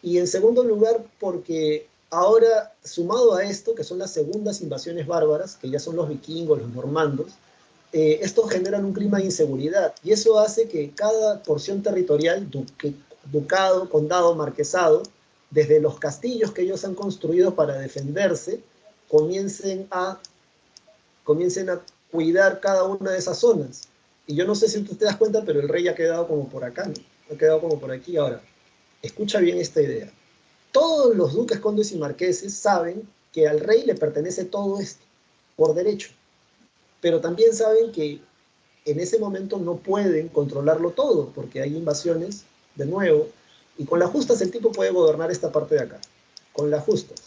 Y en segundo lugar porque ahora, sumado a esto, que son las segundas invasiones bárbaras, que ya son los vikingos, los normandos, estos generan un clima de inseguridad y eso hace que cada porción territorial, ducado, condado, marquesado, desde los castillos que ellos han construido para defenderse, comiencen a, comiencen a cuidar cada una de esas zonas. Y yo no sé si tú te das cuenta, pero el rey ha quedado como por acá, ¿no? Ha quedado como por aquí. Ahora, escucha bien esta idea. Todos los duques, condes y marqueses saben que al rey le pertenece todo esto, por derecho. Pero también saben que en ese momento no pueden controlarlo todo, porque hay invasiones, de nuevo, y con las justas el tipo puede gobernar esta parte de acá, con las justas.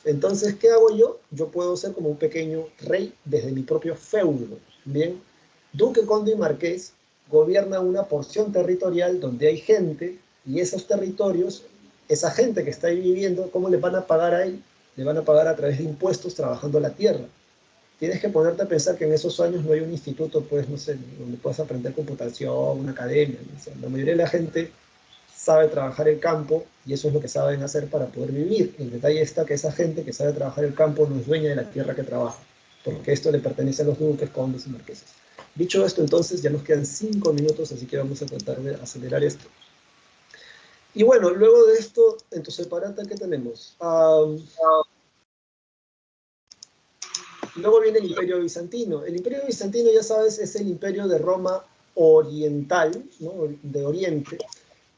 Entonces, ¿qué hago yo? Yo puedo ser como un pequeño rey desde mi propio feudo, ¿bien? Duque, conde y marqués gobiernan una porción territorial donde hay gente, y esos territorios, esa gente que está ahí viviendo, ¿cómo le van a pagar a él? Le van a pagar a través de impuestos trabajando la tierra. tienes que ponerte a pensar que en esos años no hay un instituto, pues, no sé, donde puedas aprender computación, una academia, ¿no? O sea, la mayoría de la gente sabe trabajar el campo y eso es lo que saben hacer para poder vivir. El detalle está que esa gente que sabe trabajar el campo no es dueña de la tierra que trabaja, porque esto le pertenece a los duques, condes y marqueses. Dicho esto, entonces, ya nos quedan 5 minutos, así que vamos a tratar de acelerar esto. Y bueno, luego de esto, en tu separata, ¿qué tenemos? Luego viene el Imperio Bizantino. El Imperio Bizantino, ya sabes, es el imperio de Roma oriental, ¿no? De Oriente.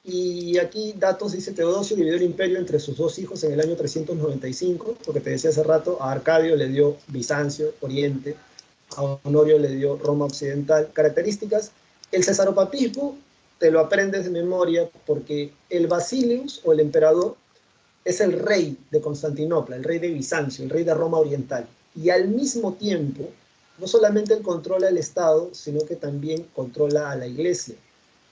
Y aquí datos, dice Teodosio dividió el imperio entre sus dos hijos en el año 395, lo que te decía hace rato, a Arcadio le dio Bizancio, Oriente, a Honorio le dio Roma Occidental. Características, el cesaropapismo te lo aprendes de memoria porque el Basilius o el emperador es el rey de Constantinopla, el rey de Bizancio, el rey de Roma Oriental. Y al mismo tiempo, no solamente él controla el Estado, sino que también controla a la Iglesia.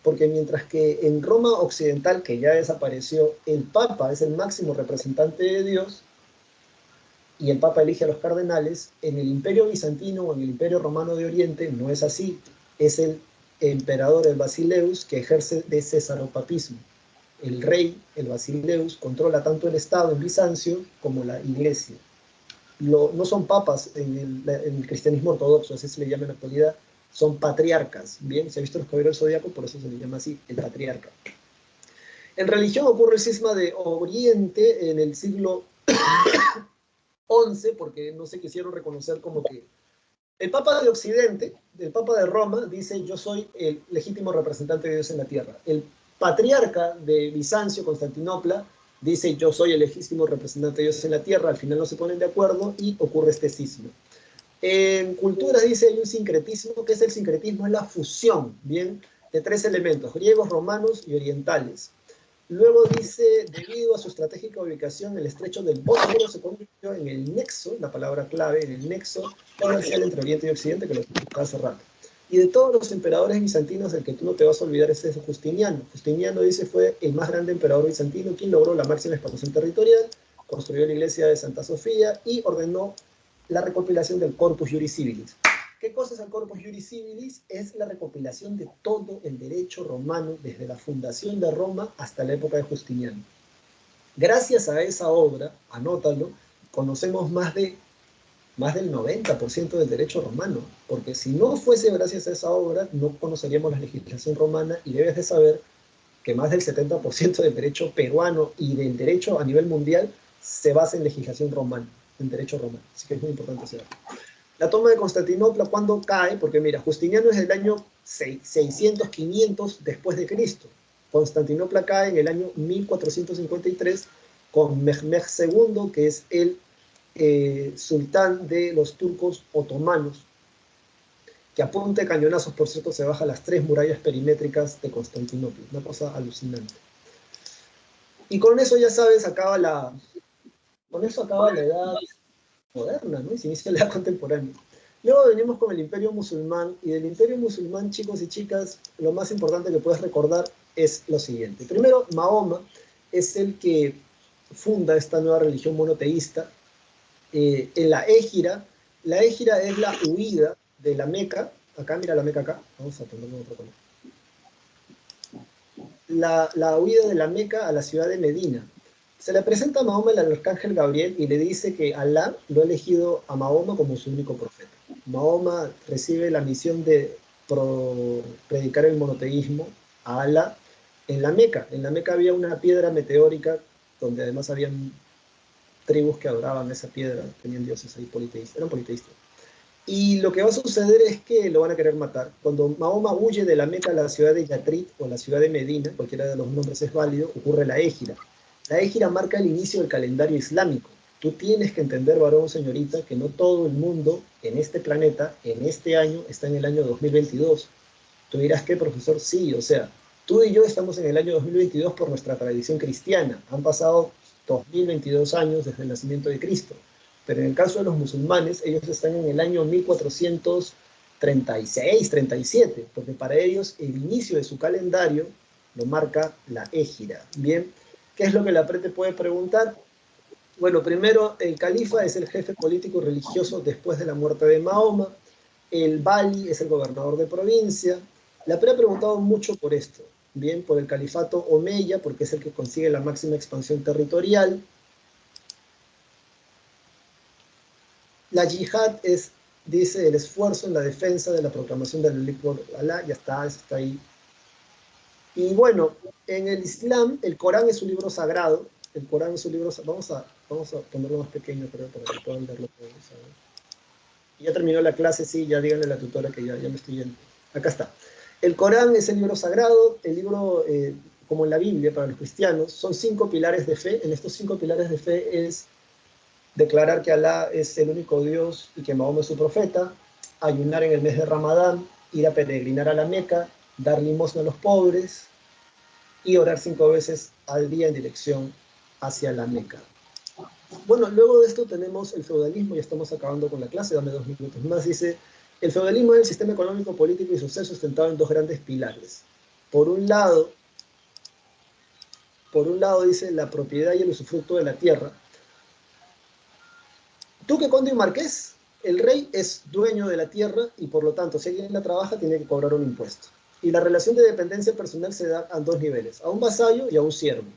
Porque mientras que en Roma Occidental, que ya desapareció, el Papa es el máximo representante de Dios y el Papa elige a los cardenales, en el Imperio Bizantino o en el Imperio Romano de Oriente no es así. Es el emperador, el Basileus, que ejerce de cesaropapismo. El rey, el Basileus, controla tanto el Estado en Bizancio como la Iglesia. No son papas en el cristianismo ortodoxo, así se le llama en la actualidad, son patriarcas. Bien, se ha visto los caballeros del zodiaco, por eso se le llama así, el patriarca. En religión ocurre el cisma de Oriente en el siglo XI, porque no se quisieron reconocer como que el Papa de Occidente, el Papa de Roma, dice: yo soy el legítimo representante de Dios en la tierra. El patriarca de Bizancio, Constantinopla, dice: yo soy el legítimo representante de Dios en la tierra. Al final no se ponen de acuerdo y ocurre este cisma. En cultura dice hay un sincretismo. ¿Qué es el sincretismo? Es la fusión, ¿bien?, de tres elementos, griegos, romanos y orientales. Luego dice, debido a su estratégica ubicación, el estrecho del Bósforo se convirtió en el nexo, la palabra clave, en el nexo comercial entre Oriente y Occidente, que lo explicaba hace rato. Y de todos los emperadores bizantinos, el que tú no te vas a olvidar es Justiniano. Justiniano, dice, fue el más grande emperador bizantino, quien logró la máxima expansión territorial, construyó la iglesia de Santa Sofía y ordenó la recopilación del Corpus Juris Civilis. ¿Qué cosa es el Corpus Juris Civilis? Es la recopilación de todo el derecho romano desde la fundación de Roma hasta la época de Justiniano. Gracias a esa obra, anótalo, conocemos más del 90% del derecho romano, porque si no fuese gracias a esa obra, no conoceríamos la legislación romana, y debes de saber que más del 70% del derecho peruano y del derecho a nivel mundial se basa en legislación romana, en derecho romano. Así que es muy importante saberlo. La toma de Constantinopla, ¿cuándo cae? Porque mira, Justiniano es del año 600, 500 después de Cristo. Constantinopla cae en el año 1453 con Mehmed II, que es el sultán de los turcos otomanos, que a punta de cañonazos, por cierto, se baja las 3 murallas perimétricas de Constantinopla. Una cosa alucinante. Y con eso, ya sabes, acaba la edad moderna, ¿no? Y se inicia la edad contemporánea. Luego venimos con el Imperio Musulmán, y del Imperio Musulmán, chicos y chicas, lo más importante que puedes recordar es lo siguiente. Primero, Mahoma es el que funda esta nueva religión monoteísta. En la Égira es la huida de la Meca. Acá, mira la Meca acá. Vamos a ponerlo en otro color. La huida de la Meca a la ciudad de Medina. Se le presenta a Mahoma el arcángel Gabriel y le dice que Alá lo ha elegido a Mahoma como su único profeta. Mahoma recibe la misión de predicar el monoteísmo a Alá en la Meca. En la Meca había una piedra meteórica donde además habían tribus que adoraban esa piedra, tenían dioses ahí politeístas, eran politeístas. Y lo que va a suceder es que lo van a querer matar. Cuando Mahoma huye de la Meca a la ciudad de Yathrib o la ciudad de Medina, cualquiera de los nombres es válido, ocurre la Égira. La Égira marca el inicio del calendario islámico. Tú tienes que entender, varón o señorita, que no todo el mundo en este planeta, en este año, está en el año 2022. Tú dirás, ¿qué, profesor? Sí, o sea, tú y yo estamos en el año 2022 por nuestra tradición cristiana. Han pasado 2022 años desde el nacimiento de Cristo. Pero en el caso de los musulmanes, ellos están en el año 1436, 37, porque para ellos el inicio de su calendario lo marca la Égira. Bien, ¿qué es lo que la PRE te puede preguntar? Bueno, primero, el califa es el jefe político y religioso después de la muerte de Mahoma. El Bali es el gobernador de provincia. La PRE ha preguntado mucho por esto, bien, por el califato Omeya, porque es el que consigue la máxima expansión territorial. La yihad es, dice, el esfuerzo en la defensa de la proclamación de la ley por Alá, ya está, eso está ahí. Y bueno, en el Islam, el Corán es un libro sagrado. El Corán es un libro, vamos a ponerlo más pequeño, creo, para que puedan verlo todos. Ya terminó la clase, sí, ya díganle a la tutora que ya me estoy yendo. Acá está. El Corán es el libro sagrado, el libro, como en la Biblia para los cristianos, son 5 pilares de fe. En estos 5 pilares de fe es declarar que Alá es el único Dios y que Mahoma es su profeta, ayunar en el mes de Ramadán, ir a peregrinar a la Meca, dar limosna a los pobres y orar 5 veces al día en dirección hacia la Meca. Bueno, luego de esto tenemos el feudalismo, ya estamos acabando con la clase, dame 2 minutos más. Dice, el feudalismo es el sistema económico, político y social sustentado en 2 grandes pilares. Por un lado dice la propiedad y el usufructo de la tierra. Duque, conde y marqués, el rey es dueño de la tierra y por lo tanto, si alguien la trabaja, tiene que cobrar un impuesto. Y la relación de dependencia personal se da a 2 niveles, a un vasallo y a un siervo.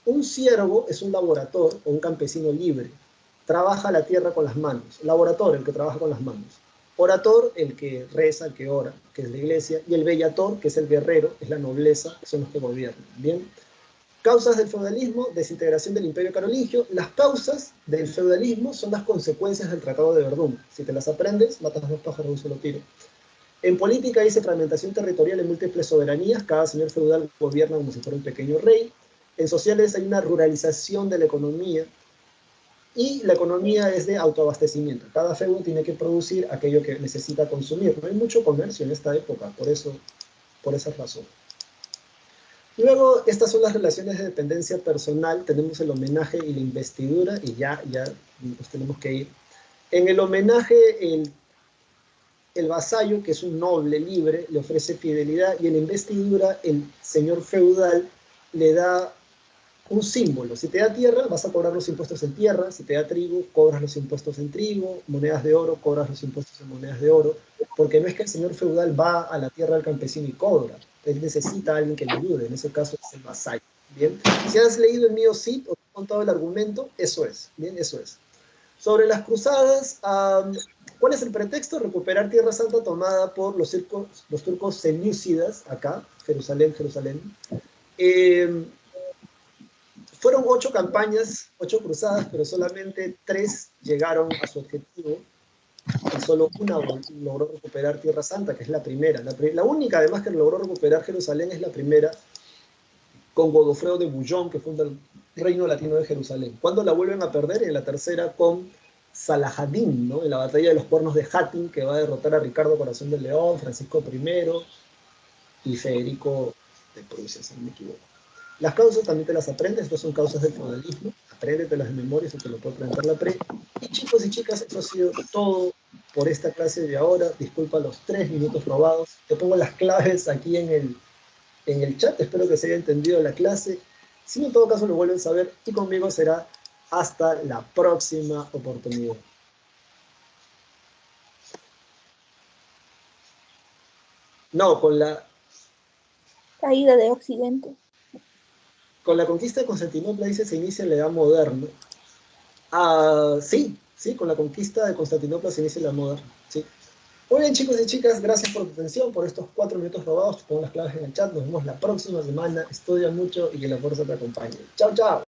Un siervo es un laborador o un campesino libre. Trabaja la tierra con las manos. Laborador, el que trabaja con las manos. Orator, el que reza, el que ora, que es la iglesia. Y el bellator, que es el guerrero, es la nobleza, que son los que gobiernan. Bien. Causas del feudalismo, desintegración del imperio carolingio. Las causas del feudalismo son las consecuencias del Tratado de Verdún. Si te las aprendes, matas 2 pájaros de un solo tiro. En política dice fragmentación territorial en múltiples soberanías. Cada señor feudal gobierna como si fuera un pequeño rey. En sociales hay una ruralización de la economía y la economía es de autoabastecimiento. Cada feudo tiene que producir aquello que necesita consumir. No hay mucho comercio en esta época, por esa razón. Luego, estas son las relaciones de dependencia personal. Tenemos el homenaje y la investidura y ya nos tenemos que ir. En el homenaje, el vasallo, que es un noble libre, le ofrece fidelidad y en la investidura el señor feudal le da un símbolo. Si te da tierra, vas a cobrar los impuestos en tierra. Si te da trigo, cobras los impuestos en trigo. Monedas de oro, cobras los impuestos en monedas de oro. Porque no es que el señor feudal va a la tierra del campesino y cobra. Él necesita a alguien que le ayude. En ese caso es el vasallo. Bien. Si has leído el mío Cid o te he contado el argumento, eso es. Bien, eso es. Sobre las cruzadas, ¿cuál es el pretexto? Recuperar Tierra Santa tomada por los turcos selúcidas, acá, Jerusalén. Fueron 8 campañas, 8 cruzadas, pero solamente 3 llegaron a su objetivo y solo una logró recuperar Tierra Santa, que es la primera. La única, además, que logró recuperar Jerusalén es la primera, con Godofredo de Bouillon, que funda el Reino Latino de Jerusalén. ¿Cuándo la vuelven a perder? En la tercera con Salahadín, ¿no? En la batalla de los cuernos de Hattin, que va a derrotar a Ricardo Corazón de León, Francisco I y Federico de Prusia, si no me equivoco. Las causas también te las aprendes, estas son causas del feudalismo, apréndetelas de memoria, eso te lo puede presentar la PRE. Y chicos y chicas, eso ha sido todo por esta clase de ahora. Disculpa los 3 minutos robados. Te pongo las claves aquí en el chat, espero que se haya entendido la clase. Si no, en todo caso lo vuelven a saber y conmigo será hasta la próxima oportunidad. No, con la caída de Occidente. Con la conquista de Constantinopla, dice, se inicia la Edad Moderna. Sí, con la conquista de Constantinopla se inicia la Edad Moderna. Sí. Muy bien, chicos y chicas, gracias por tu atención, por estos 4 minutos robados. Te pongo las claves en el chat. Nos vemos la próxima semana. Estudia mucho y que la fuerza te acompañe. Chao, chao.